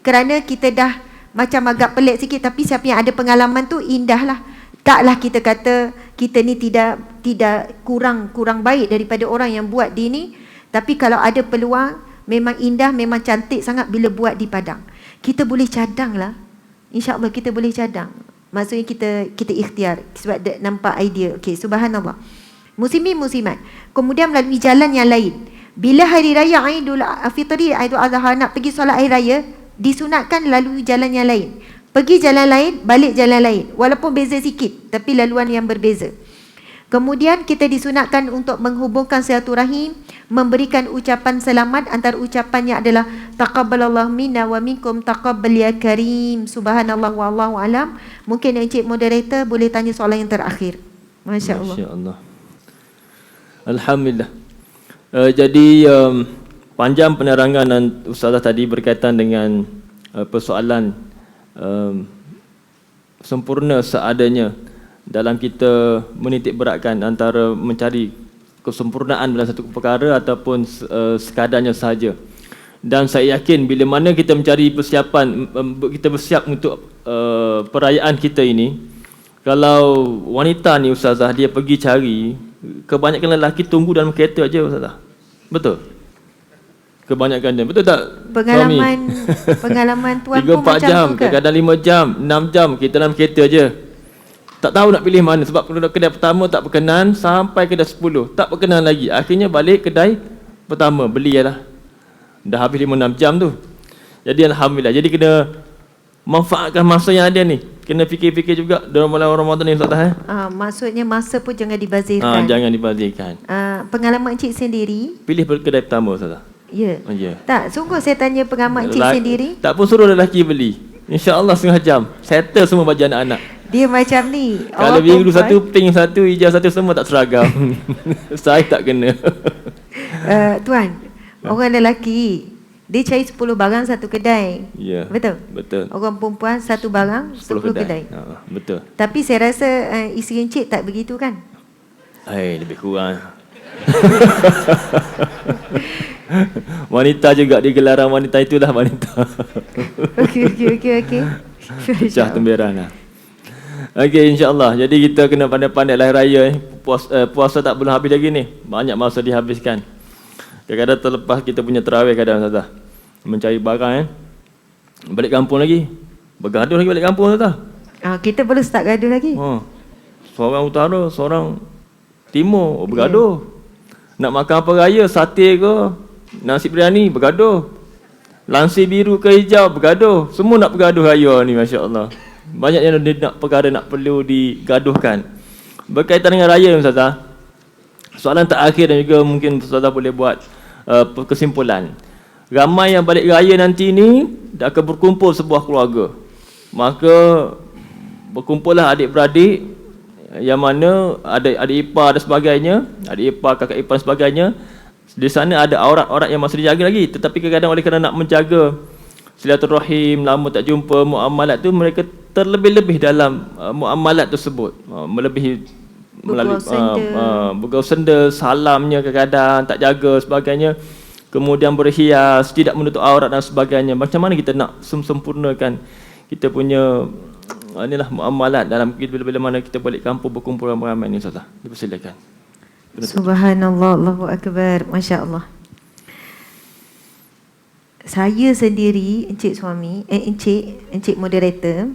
kerana kita dah macam agak pelik sikit. Tapi siapa yang ada pengalaman tu, indahlah. Taklah kita kata kita ni tidak kurang baik daripada orang yang buat di ni. Tapi kalau ada peluang, memang indah, memang cantik sangat bila buat di padang. Kita boleh cadang lah. InsyaAllah kita boleh cadang. Maksudnya kita ikhtiar sebab nampak idea. Okey, subhanallah. Muslimin muslimat, kemudian melalui jalan yang lain. Bila hari raya Idul Fitri, Idul Adha, nak pergi solat hari raya, disunatkan lalui jalan yang lain. Pergi jalan lain, balik jalan lain. Walaupun beza sikit, tapi laluan yang berbeza. Kemudian kita disunatkan untuk menghubungkan silaturahim, memberikan ucapan selamat. Antara ucapannya adalah taqabbalallahu minna wa minkum taqabbal ya karim. Subhanallah wallahu alam. Mungkin Encik moderator boleh tanya soalan yang terakhir. Masya-Allah. Masya-Allah. Alhamdulillah. Jadi panjang penerangan Ustazah tadi berkaitan dengan persoalan sempurna seadanya dalam kita menitik beratkan antara mencari kesempurnaan dalam satu perkara ataupun sekadarnya sahaja. Dan saya yakin bila mana kita mencari persiapan, kita bersiap untuk perayaan kita ini, kalau wanita ni Ustazah dia pergi cari, kebanyakan lelaki tunggu dalam kereta aja Ustazah. Betul? Kebanyakan dia. Betul tak? Pengalaman tuan 3-4 pun macam jam, tu ke? kadang-kadang 5 jam, 6 jam kita dalam kereta aja. Tak tahu nak pilih mana sebab kedai pertama tak berkenan sampai kedai 10, tak berkenan lagi. Akhirnya balik kedai pertama, belilah. Dah habis 5-6 jam tu. Jadi alhamdulillah. Jadi kena manfaatkan masa yang ada ni. Kena fikir-fikir juga dalam bulan Ramadan ni Ustazah. Maksudnya masa pun jangan dibazirkan. Jangan dibazirkan. Pengalaman encik sendiri? Pilih kedai pertama Ustazah. Ya. Ya. Tak, sungguh saya tanya pengalaman encik sendiri. Tak pun suruh lelaki beli. InsyaAllah setengah jam. Settle semua baju anak-anak. Dia macam ni. Kalau biru satu, pink satu, hijau satu, semua tak seragam. Saya tak kena. Tuan, orang lelaki dia cari 10 barang satu kedai. Ya. Betul? Betul. Orang perempuan satu barang 10 kedai. Betul. Tapi saya rasa isteri encik tak begitu kan? Lebih kurang. Wanita juga di gelaran wanita itulah wanita. Okey. Pecah temberan lah. Okey, insyaAllah. Jadi kita kena pandai-pandai lahir raya. Puasa tak belum habis lagi ni. Banyak masa dihabiskan. Kadang-kadang terlepas kita punya terawih kadang Ustazah. Mencari barang balik kampung lagi. Bergaduh lagi balik kampung Ustazah. Kita boleh start gaduh lagi. Seorang utara, seorang timur, bergaduh. Nak makan apa raya, sate ke, nasi biryani, bergaduh. Lansir biru ke hijau, bergaduh. Semua nak bergaduh raya ni, Masya Allah. Banyak yang nak perkara nak perlu digaduhkan. Berkaitan dengan raya Ustazah, soalan terakhir dan juga mungkin Ustazah boleh buat kesimpulan. Ramai yang balik raya nanti ni akan berkumpul sebuah keluarga. Maka berkumpullah adik-beradik yang mana ada adik ipar dan sebagainya, adik ipar, kakak ipar dan sebagainya. Di sana ada aurat-aurat yang masih dijaga lagi, tetapi kadang-kadang oleh kerana nak menjaga silaturahim, lama tak jumpa, muamalat tu mereka terlebih-lebih dalam muamalat tersebut, melebihi melalui bergaul senda, salamnya kadang-kadang tak jaga sebagainya, kemudian berhias, tidak menutup aurat dan sebagainya. Macam mana kita nak sempurnakan kita punya inilah muamalat dalam bila mana kita balik kampung berkumpul ramai-ramai ni Ustazah. Dipersilakan. Subhanallah, Allahu Akbar, Masya Allah. Saya sendiri, encik suami, encik moderator,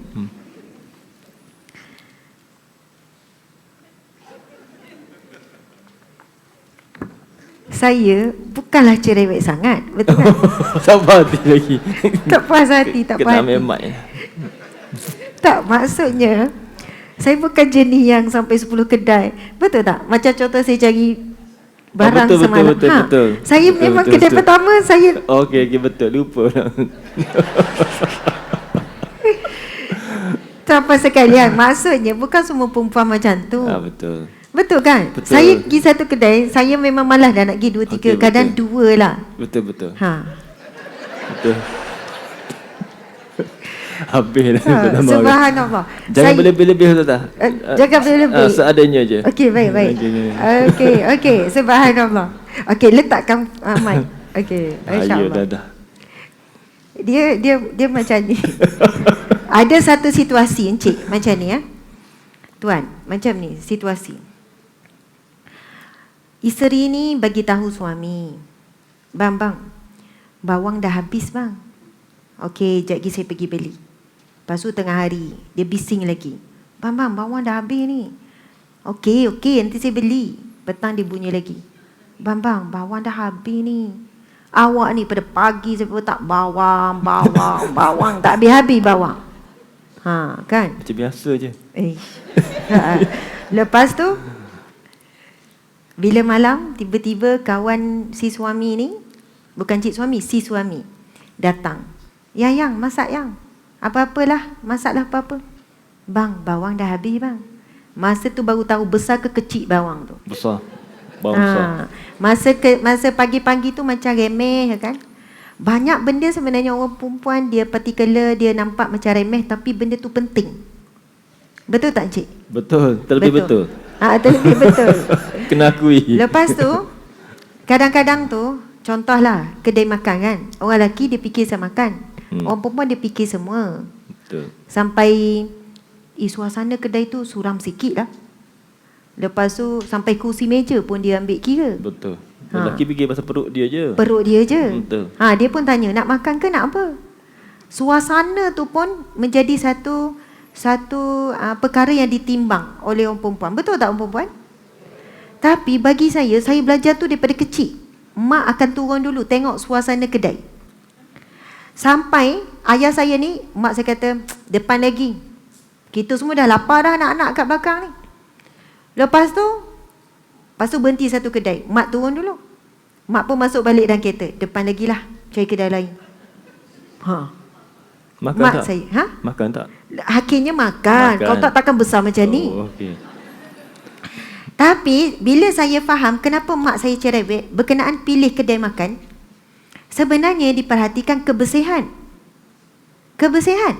saya bukanlah cerewet sangat, betul kan? Tak puas hati lagi. Tak puas hati, tak puas Kena hati. ambil mic. Tak, maksudnya saya bukan jenis yang sampai 10 kedai. Betul tak? Macam contoh saya cari barang betul, semalam. betul. Saya Betul, memang betul, kedai betul. pertama saya. Okey, betul. Lupa. Tak apa sekalian. Maksudnya bukan semua perempuan macam tu. Betul. Betul kan? Betul. Saya pergi satu kedai, saya memang malas dah nak pergi 2-3, kadang 2 lah. Betul. Betul. Habis dah. Subhanallah. Jangan berlebih-lebih Ustazah. Jangan berlebih. Seadanya je. Okey, baik. Okey. Subhanallah. Okey, letakkan mic. Okey, insya-Allah. Dah. Dia macam ni. Ada satu situasi encik macam ni ya. Tuan, macam ni situasi. Isteri ni bagi tahu suami, Bang, bawang dah habis bang. Okey, jap lagi saya pergi beli. Lepas tu tengah hari, dia bising lagi. Bang, bawang dah habis ni. Okey, nanti saya beli. Petang dia bunyi lagi. Bang, bawang dah habis ni. Awak ni pada pagi sampai tak bawang. Tak habis-habis bawang. Kan? Macam biasa je. Lepas tu, bila malam, tiba-tiba kawan si suami ni, bukan cik suami, si suami, datang. Yang, masak yang. Apa-apalah, masaklah apa-apa. Bang, bawang dah habis bang. Masa tu baru tahu besar ke kecil bawang tu. Besar. Bawang besar. Masa pagi-pagi tu macam remeh kan. Banyak benda sebenarnya orang perempuan dia particular, dia nampak macam remeh tapi benda tu penting. Betul tak Encik? Betul, terlebih betul. Terlebih betul. Kena akui. Lepas tu, kadang-kadang tu, contohlah kedai makan kan. Orang lelaki dia fikir saya makan. Orang perempuan dia fikir semua. Betul. Sampai, suasana kedai tu suram sikit lah. Lepas tu, sampai kursi meja pun dia ambil kira. Betul. Lelaki fikir pasal perut dia je. Perut dia je. Betul. Dia pun tanya, nak makan ke nak apa? Suasana tu pun menjadi satu perkara yang ditimbang oleh orang perempuan. Betul tak orang perempuan? Tapi bagi saya belajar tu daripada kecil. Mak akan turun dulu tengok suasana kedai. Sampai ayah saya ni, mak saya kata, depan lagi. Kita semua dah lapar dah anak-anak kat belakang ni. Lepas tu berhenti satu kedai. Mak turun dulu. Mak pun masuk balik dalam kereta. Depan lagi lah, cari kedai lain. Makan mak tak? saya, Makan tak? Akhirnya makan. Kau takkan besar macam ni. Okay. Tapi bila saya faham kenapa mak saya cerewet berkenaan pilih kedai makan, sebenarnya diperhatikan kebersihan. Kebersihan.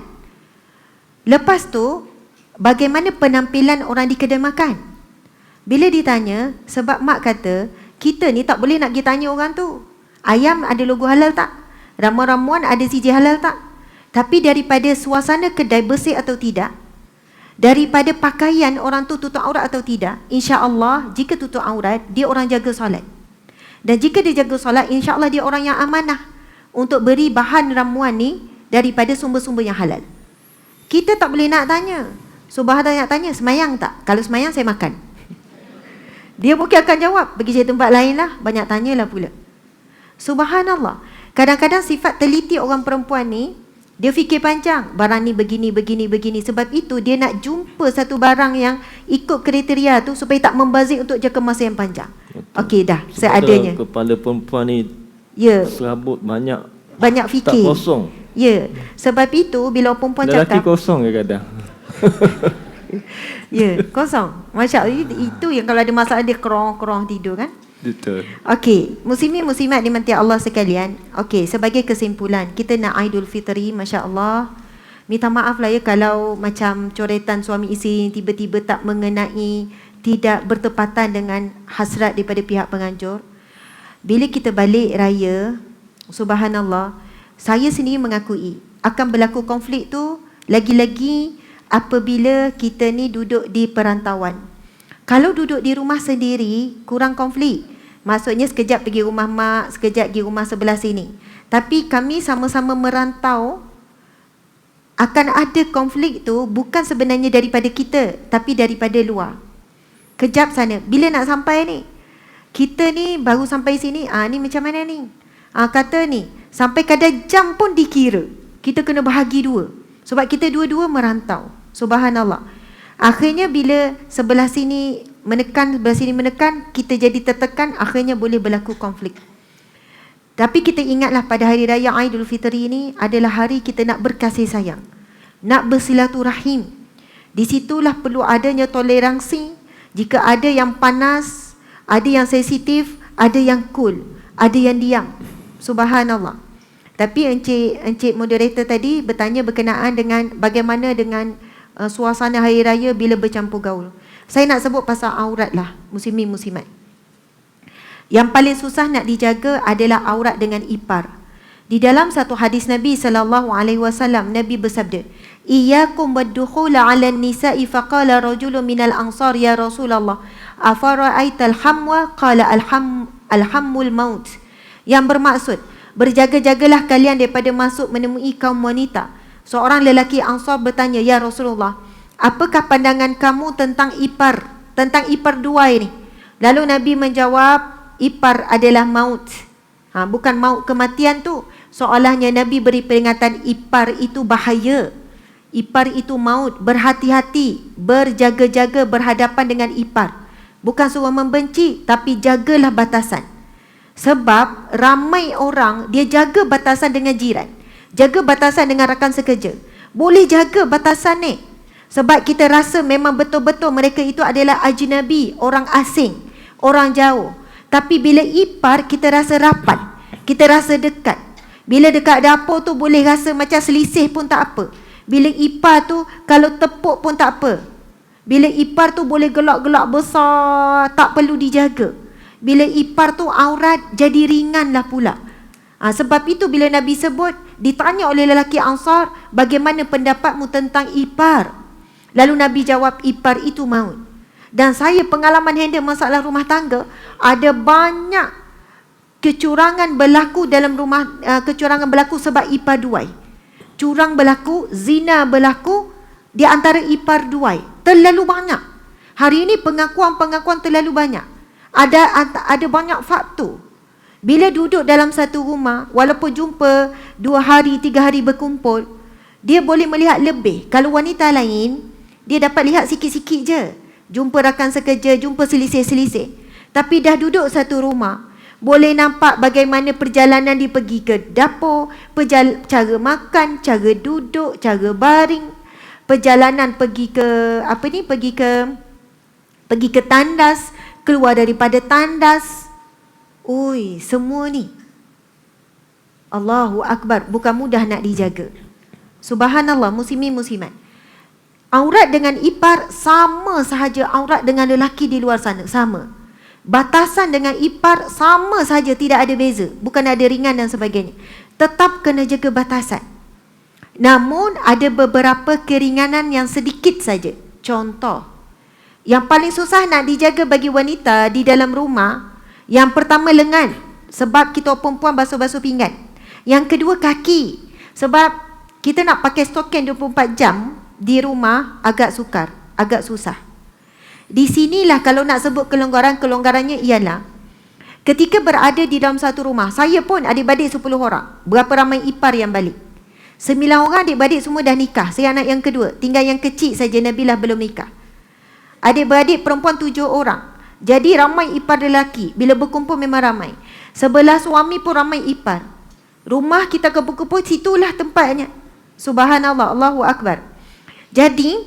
Lepas tu, bagaimana penampilan orang di kedai makan? Bila ditanya, sebab mak kata, kita ni tak boleh nak pergi tanya orang tu, ayam ada logo halal tak? Ramuan-ramuan ada CJ halal tak? Tapi daripada suasana kedai bersih atau tidak, daripada pakaian orang tu tutup aurat atau tidak, insya-Allah jika tutup aurat, dia orang jaga solat. Dan jika dia jaga solat, insya-Allah dia orang yang amanah untuk beri bahan ramuan ni daripada sumber-sumber yang halal. Kita tak boleh nak tanya. Subhanallah nak tanya, semayang tak? Kalau semayang saya makan. Dia mungkin akan jawab, pergi cari tempat lain lah. Banyak tanyalah pula. Subhanallah. Kadang-kadang sifat teliti orang perempuan ni, dia fikir panjang. Barang ni begini. Sebab itu dia nak jumpa satu barang yang ikut kriteria tu supaya tak membazir untuk jangka masa yang panjang. Okey dah, seadanya. Kepala perempuan ni serabut banyak fikir. Tak kosong. Ya, sebab itu bila orang perempuan lelaki cakap kosong kadang-kadang. Ya, kosong. Masya Allah, itu yang kalau ada masalah dia kerong-kerong tidur kan. Betul. Okey, muslimin muslimat dimati Allah sekalian. Okey, sebagai kesimpulan, kita nak Aidilfitri, masya-Allah. Minta maaf lah ya kalau macam coretan suami isteri tiba-tiba tak mengenai, tidak bertepatan dengan hasrat daripada pihak penganjur. Bila kita balik raya, subhanallah, saya sendiri mengakui akan berlaku konflik tu lagi-lagi apabila kita ni duduk di perantauan. Kalau duduk di rumah sendiri, kurang konflik. Maksudnya sekejap pergi rumah mak, sekejap pergi rumah sebelah sini. Tapi kami sama-sama merantau, akan ada konflik tu bukan sebenarnya daripada kita, tapi daripada luar. Kejap sana, bila nak sampai ni? Kita ni baru sampai sini, ni macam mana ni? Kata ni, sampai kadang jam pun dikira. Kita kena bahagi dua. Sebab kita dua-dua merantau. Subhanallah. Akhirnya bila sebelah sini menekan, sebelah sini menekan, kita jadi tertekan, akhirnya boleh berlaku konflik. Tapi kita ingatlah pada hari raya Aidilfitri ini adalah hari kita nak berkasih sayang, nak bersilaturahim. Di situlah perlu adanya toleransi. Jika ada yang panas, ada yang sensitif, ada yang cool, ada yang diam. Subhanallah. Tapi encik moderator tadi bertanya berkenaan dengan bagaimana dengan suasana hari raya bila bercampur gaul. Saya nak sebut pasal aurat lah, muslimin muslimat. Yang paling susah nak dijaga adalah aurat dengan ipar. Di dalam satu hadis Nabi SAW, Nabi bersabda, "Iyyakum wad-dukhula 'ala an-nisa'i faqala rajulun minal ansar ya Rasulullah, afara'aital hamwa?" Qala al-hammul maut. Yang bermaksud, berjaga-jagalah kalian daripada masuk menemui kaum wanita. Seorang lelaki Ansar bertanya, "Ya Rasulullah, apakah pandangan kamu tentang ipar? Tentang ipar dua ini?" Lalu Nabi menjawab, ipar adalah maut. Bukan maut kematian tu. Seolahnya Nabi beri peringatan, ipar itu bahaya. Ipar itu maut. Berhati-hati, berjaga-jaga berhadapan dengan ipar. Bukan suruh membenci, tapi jagalah batasan. Sebab ramai orang dia jaga batasan dengan jiran, jaga batasan dengan rakan sekerja. Boleh jaga batasan ni sebab kita rasa memang betul-betul mereka itu adalah ajnabi, orang asing, orang jauh. Tapi bila ipar, kita rasa rapat, kita rasa dekat. Bila dekat dapur tu boleh rasa macam selisih pun tak apa. Bila ipar tu kalau tepuk pun tak apa. Bila ipar tu boleh gelak-gelak besar, tak perlu dijaga. Bila ipar tu aurat jadi ringan lah pula. Sebab itu bila Nabi sebut, ditanya oleh lelaki Ansar, bagaimana pendapatmu tentang ipar? Lalu Nabi jawab, ipar itu maut. Dan saya pengalaman handle masalah rumah tangga, ada banyak kecurangan berlaku dalam rumah, kecurangan berlaku sebab ipar duai. Curang berlaku, zina berlaku di antara ipar duai. Terlalu banyak. Hari ini pengakuan-pengakuan terlalu banyak. Ada banyak faktor. Bila duduk dalam satu rumah, walaupun jumpa 2 hari, 3 hari berkumpul, dia boleh melihat lebih. Kalau wanita lain, dia dapat lihat sikit-sikit je. Jumpa rakan sekerja, jumpa selisih-selisih. Tapi dah duduk satu rumah, boleh nampak bagaimana perjalanan dia pergi ke dapur, cara makan, cara duduk, cara baring, perjalanan pergi ke tandas, keluar daripada tandas. Oi, semua ni Allahu Akbar, bukan mudah nak dijaga. Subhanallah, muslimin muslimat. Aurat dengan ipar sama sahaja aurat dengan lelaki di luar sana, sama. Batasan dengan ipar sama saja, tidak ada beza. Bukan ada ringan dan sebagainya. Tetap kena jaga batasan. Namun ada beberapa keringanan yang sedikit saja. Contoh, yang paling susah nak dijaga bagi wanita di dalam rumah, yang pertama lengan, sebab kita perempuan basuh-basuh pinggan. Yang kedua kaki, sebab kita nak pakai stokin 24 jam di rumah agak sukar, agak susah. Di sinilah kalau nak sebut kelonggarannya ialah ketika berada di dalam satu rumah. Saya pun adik-beradik 10 orang. Berapa ramai ipar yang balik? 9 orang adik-beradik semua dah nikah. Saya anak yang kedua. Tinggal yang kecil saja, Nabilah belum nikah. Adik-beradik perempuan 7 orang. Jadi ramai ipar lelaki. Bila berkumpul memang ramai. Sebelah suami pun ramai ipar. Rumah kita kumpul-kumpul, situlah tempatnya. Subhanallah, Allahu Akbar. Jadi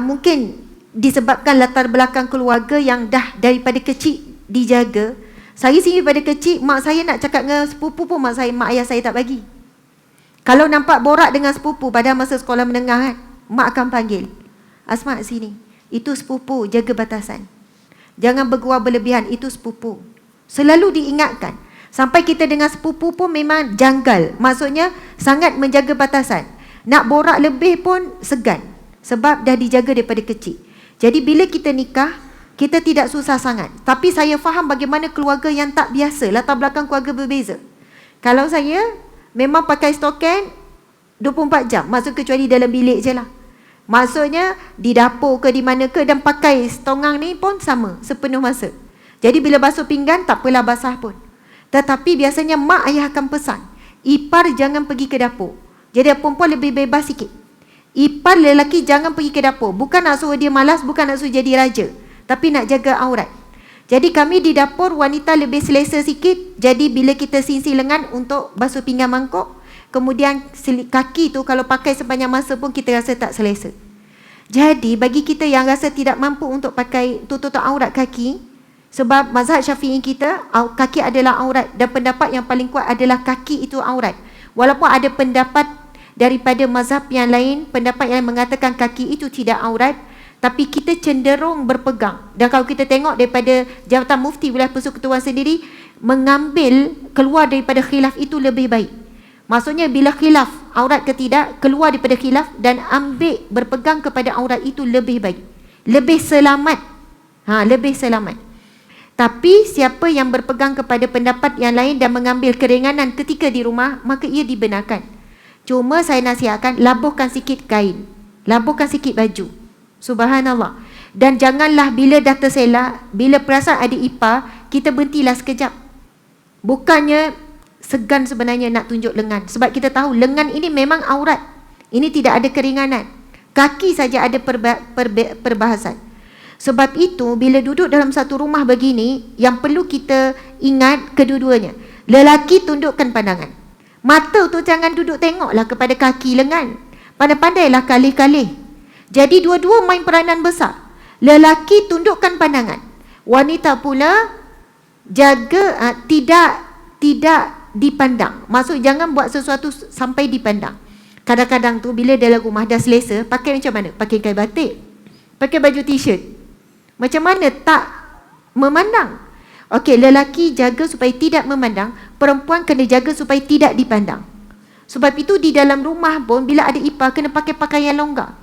mungkin disebabkan latar belakang keluarga yang dah daripada kecil dijaga. Saya sendiri pada kecil, mak saya nak cakap dengan sepupu pun mak ayah saya tak bagi. Kalau nampak borak dengan sepupu pada masa sekolah menengah kan, mak akan panggil, Asma sini, itu sepupu, jaga batasan. Jangan bergurau berlebihan, itu sepupu. Selalu diingatkan. Sampai kita dengan sepupu pun memang janggal. Maksudnya sangat menjaga batasan. Nak borak lebih pun segan. Sebab dah dijaga daripada kecil. Jadi bila kita nikah, kita tidak susah sangat. Tapi saya faham bagaimana keluarga yang tak biasa, latar belakang keluarga berbeza. Kalau saya memang pakai stokin 24 jam, maksud kecuali dalam bilik je lah. Maksudnya di dapur ke di mana ke, dan pakai stongang ni pun sama sepenuh masa. Jadi bila basuh pinggan tak apalah basah pun. Tetapi biasanya mak ayah akan pesan, ipar jangan pergi ke dapur. Jadi perempuan lebih bebas sikit. Ipar lelaki jangan pergi ke dapur. Bukan nak suruh dia malas, bukan nak suruh jadi raja, tapi nak jaga aurat. Jadi kami di dapur wanita lebih selesa sikit. Jadi bila kita sisi lengan untuk basuh pinggan mangkuk, kemudian kaki tu kalau pakai sepanjang masa pun kita rasa tak selesa. Jadi bagi kita yang rasa tidak mampu untuk pakai tutup aurat kaki, sebab mazhab Syafi'i kita, kaki adalah aurat, dan pendapat yang paling kuat adalah kaki itu aurat. Walaupun ada pendapat daripada mazhab yang lain, pendapat yang mengatakan kaki itu tidak aurat, tapi kita cenderung berpegang. Dan kalau kita tengok daripada Jabatan Mufti Wilayah Persekutuan sendiri, mengambil keluar daripada khilaf itu lebih baik. Maksudnya bila khilaf aurat ke tidak, keluar daripada khilaf dan ambil berpegang kepada aurat itu lebih baik, lebih selamat. Lebih selamat. Tapi siapa yang berpegang kepada pendapat yang lain dan mengambil keringanan ketika di rumah, maka ia dibenarkan. Cuma saya nasihatkan, labuhkan sikit kain, labuhkan sikit baju. Subhanallah. Dan janganlah bila dah terselak, bila perasan ada ipar, kita berhentilah sekejap. Bukannya segan sebenarnya nak tunjuk lengan, sebab kita tahu lengan ini memang aurat. Ini tidak ada keringanan. Kaki saja ada perbahasan. Sebab itu bila duduk dalam satu rumah begini, yang perlu kita ingat kedua-duanya. Lelaki tundukkan pandangan. Mata tu jangan duduk tengoklah kepada kaki lengan. Pandai-pandailah kalih-kalih. Jadi dua-dua main peranan besar. Lelaki tundukkan pandangan. Wanita pula jaga tidak dipandang. Maksud jangan buat sesuatu sampai dipandang. Kadang-kadang tu bila dalam rumah dah selesa, pakai macam mana? Pakai kain batik, pakai baju t-shirt. Macam mana tak memandang? Okey, lelaki jaga supaya tidak memandang, perempuan kena jaga supaya tidak dipandang. Sebab itu di dalam rumah pun bila ada ipar kena pakai pakaian longgar.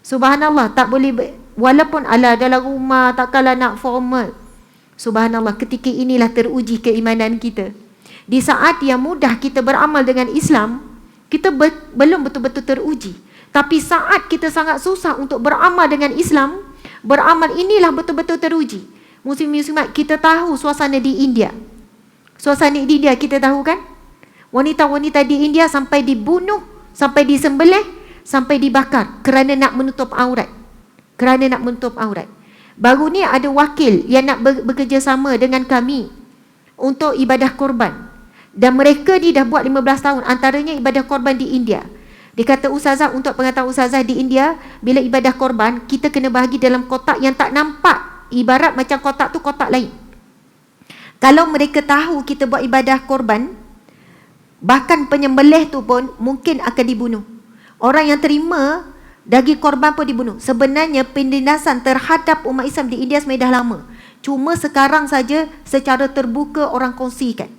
Subhanallah, tak boleh walaupun ala dalam rumah tak kalah nak formal. Subhanallah, ketika inilah teruji keimanan kita. Di saat yang mudah kita beramal dengan Islam, kita belum betul-betul teruji. Tapi saat kita sangat susah untuk beramal dengan Islam, beramal inilah betul-betul teruji. Muslim-muslimat, kita tahu suasana di India. Suasana di India kita tahu kan? Wanita-wanita di India sampai dibunuh, sampai disembelih, sampai dibakar kerana nak menutup aurat. Kerana nak menutup aurat. Baru ni ada wakil yang nak bekerjasama dengan kami untuk ibadah korban. Dan mereka ni dah buat 15 tahun, antaranya ibadah korban di India. Dia kata, ustazah, untuk pengetahuan ustazah, di India bila ibadah korban, kita kena bahagi dalam kotak yang tak nampak. Ibarat macam kotak tu kotak lain. Kalau mereka tahu kita buat ibadah korban, bahkan penyembelih tu pun mungkin akan dibunuh. Orang yang terima daging korban pun dibunuh. Sebenarnya penindasan terhadap umat Islam di India sebenarnya dah lama. Cuma sekarang saja secara terbuka orang kongsikan.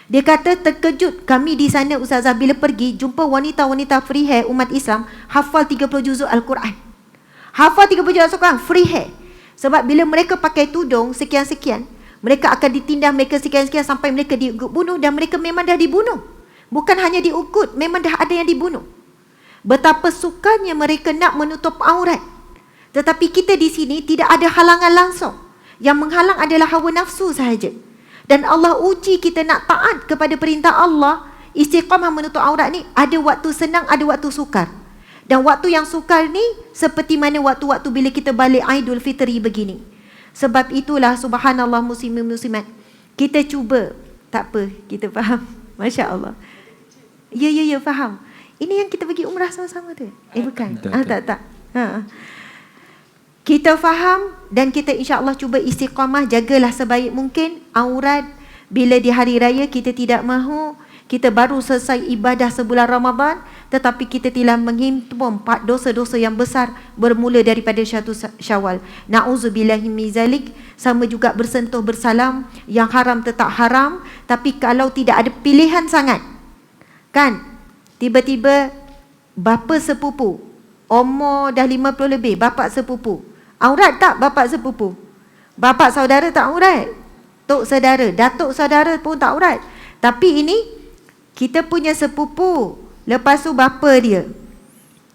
Dia kata, terkejut kami di sana ustazah bila pergi jumpa wanita-wanita free hair umat Islam hafal 30 juzuk Al-Quran. Hafal 30 juzuk Al-Quran free hair. Sebab bila mereka pakai tudung sekian-sekian, mereka akan ditindas, mereka sekian-sekian sampai mereka dibunuh, dan mereka memang dah dibunuh. Bukan hanya diukut, memang dah ada yang dibunuh. Betapa sukanya mereka nak menutup aurat. Tetapi kita di sini tidak ada halangan langsung. Yang menghalang adalah hawa nafsu sahaja. Dan Allah uji kita nak taat kepada perintah Allah. Istiqamah menutup aurat ni ada waktu senang, ada waktu sukar. Dan waktu yang sukar ni seperti mana waktu-waktu bila kita balik Aidul Fitri begini. Sebab itulah subhanallah muslimin muslimat, kita cuba, tak apa, kita faham. Masya Allah. Ya, faham. Ini yang kita pergi umrah sama-sama tu? Bukan. Tak. Kita faham dan kita insya-Allah cuba istiqamah, jagalah sebaik mungkin aurat. Bila di hari raya kita tidak mahu, kita baru selesai ibadah sebulan Ramadan, tetapi kita telah menghimpun 4 dosa-dosa yang besar bermula daripada 1 Syawal. Na'udzubillahi min zalik. Sama juga bersentuh bersalam, yang haram tetap haram. Tapi kalau tidak ada pilihan sangat, kan, tiba-tiba bapa sepupu, umur dah 50 lebih, bapa sepupu, aurat tak bapa sepupu? Bapa saudara tak aurat, tok saudara, datuk saudara pun tak aurat. Tapi ini kita punya sepupu, lepas tu bapa dia.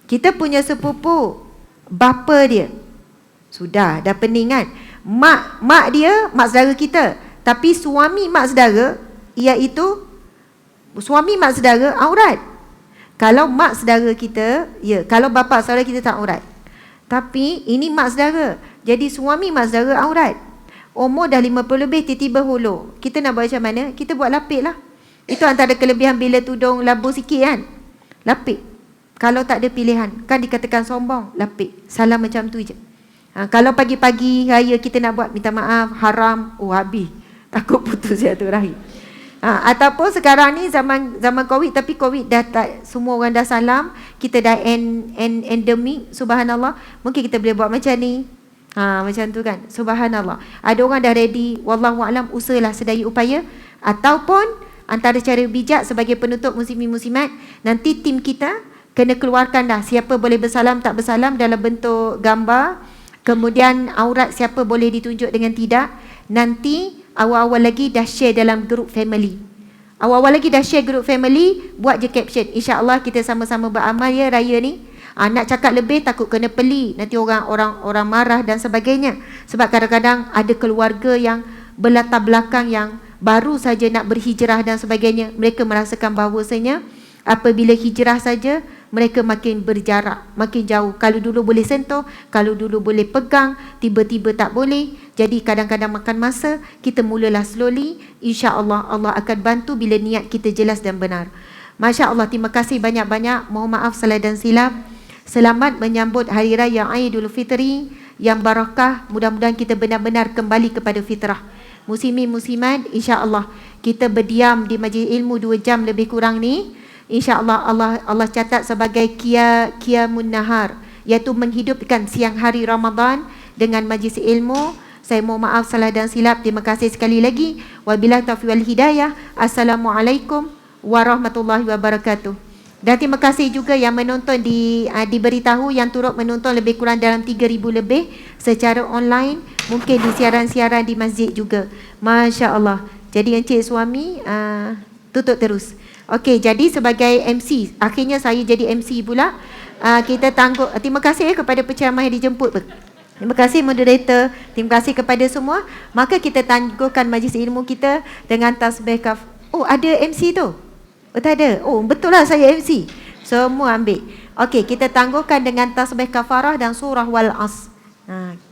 Kita punya sepupu, bapa dia. Sudah, dah pening kan? Mak dia, mak saudara kita. Tapi suami mak saudara, iaitu suami mak saudara aurat. Kalau mak saudara kita, ya, kalau bapa saudara kita tak aurat. Tapi ini mak saudara, jadi suami mak saudara aurat. Umur dah 50 lebih, tiba-tiba holo. Kita nak buat macam mana? Kita buat lapik lah. Itu antara kelebihan bila tudung labuh sikit kan, lapik. Kalau tak ada pilihan, kan dikatakan sombong, lapik. Salam macam tu je. Kalau pagi-pagi raya kita nak buat minta maaf, haram, habis. Takut putus silaturahim. Ataupun sekarang ni zaman Covid, tapi Covid dah tak, semua orang dah salam, kita dah endemik, subhanallah. Mungkin kita boleh buat macam ni. Macam tu kan, subhanallah. Ada orang dah ready, wallahu alam, usahalah sedaya upaya. Ataupun antara cara bijak sebagai penutup muslimin muslimat, nanti tim kita kena keluarkan dah siapa boleh bersalam tak bersalam dalam bentuk gambar. Kemudian aurat siapa boleh ditunjuk dengan tidak. Nanti awal-awal lagi dah share dalam grup family. Awal-awal lagi dah share grup family, buat je caption. InsyaAllah kita sama-sama beramal ya raya ni. Nak cakap lebih takut kena pelik, nanti orang marah dan sebagainya. Sebab kadang-kadang ada keluarga yang berlatar belakang yang baru saja nak berhijrah dan sebagainya. Mereka merasakan bahawasanya apabila hijrah saja, mereka makin berjarak, makin jauh. Kalau dulu boleh sentuh, kalau dulu boleh pegang, tiba-tiba tak boleh. Jadi kadang-kadang makan masa. Kita mulalah slowly. InsyaAllah Allah akan bantu bila niat kita jelas dan benar. Masya Allah, terima kasih banyak-banyak. Mohon maaf salah dan silap. Selamat menyambut Hari Raya Aidul Fitri yang barakah. Mudah-mudahan kita benar-benar kembali kepada fitrah. Muslimin muslimat, insya-Allah kita berdiam di majlis ilmu 2 jam lebih kurang ni. Insya-Allah Allah catat sebagai qiyamun nahar, iaitu menghidupkan siang hari Ramadan dengan majlis ilmu. Saya mohon maaf salah dan silap. Terima kasih sekali lagi. Wabillahi taufiq wal hidayah. Assalamualaikum warahmatullahi wabarakatuh. Dan terima kasih juga yang menonton diberitahu yang turut menonton lebih kurang dalam 3,000 lebih secara online, mungkin di siaran-siaran di masjid juga. Masya-Allah. Jadi encik suami tutup terus. Okey, jadi sebagai MC, akhirnya saya jadi MC pula. Kita tangguh. Terima kasih kepada penceramah yang dijemput. Terima kasih moderator. Terima kasih kepada semua. Maka kita tangguhkan majlis ilmu kita dengan tasbih kaf. Oh, ada MC tu? Oh, tak ada. Oh, betul lah saya MC. Semua ambil. Okey, kita tangguhkan dengan tasbih kafarah dan surah wal as.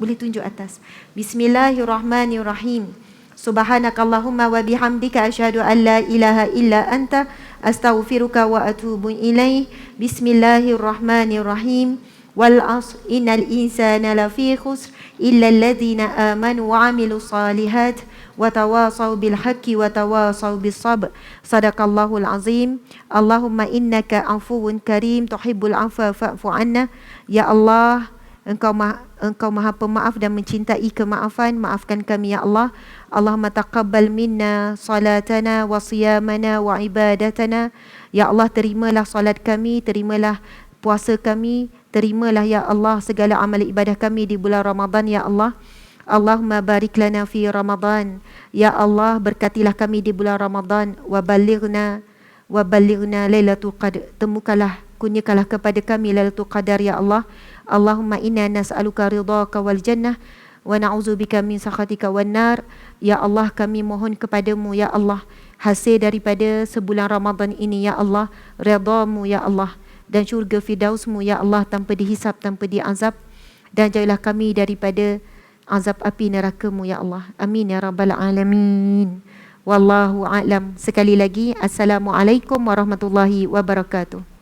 Boleh tunjuk atas. Bismillahirrahmanirrahim. Subhanakallahumma wa bihamdika asyhadu an la ilaha illa anta astaghfiruka wa atubu ilaih. Bismillahirrahmanirrahim. Wal asr innal insana lafi khusr illa alladhina amanu wa amilus salihat wa tawasaw bil haqqi wa tawasaw bis sabr. Sadaqallahul azim. Allahumma innaka afuwun karim tuhibbul afwa fa'fu anna. Ya Allah, Engkau Maha Pemaaf dan mencintai kemaafan. Maafkan kami ya Allah. Allahumma taqabbal minna salatana wa siyamana wa ibadatana. Ya Allah, terimalah salat kami, terimalah puasa kami, terimalah ya Allah segala amal ibadah kami di bulan Ramadan ya Allah. Allahumma barik lana fi Ramadan. Ya Allah, berkatilah kami di bulan Ramadan. Wa balighna lailatul qadr. Temukanlah, kurniakanlah kepada kami lailatul qadar ya Allah. Allahumma inna nas'aluka ridhaka wal jannah wa na'udzubika min sakhatika wan nar. Ya Allah, kami mohon kepadamu ya Allah hasil daripada sebulan Ramadan ini ya Allah, redha-Mu ya Allah, dan syurga firdaus-Mu ya Allah, tanpa dihisap, tanpa diazab, dan jauhlah kami daripada azab api neraka-Mu ya Allah. Amin ya rabbal alamin. Wallahu a'lam. Sekali lagi, assalamualaikum warahmatullahi wabarakatuh.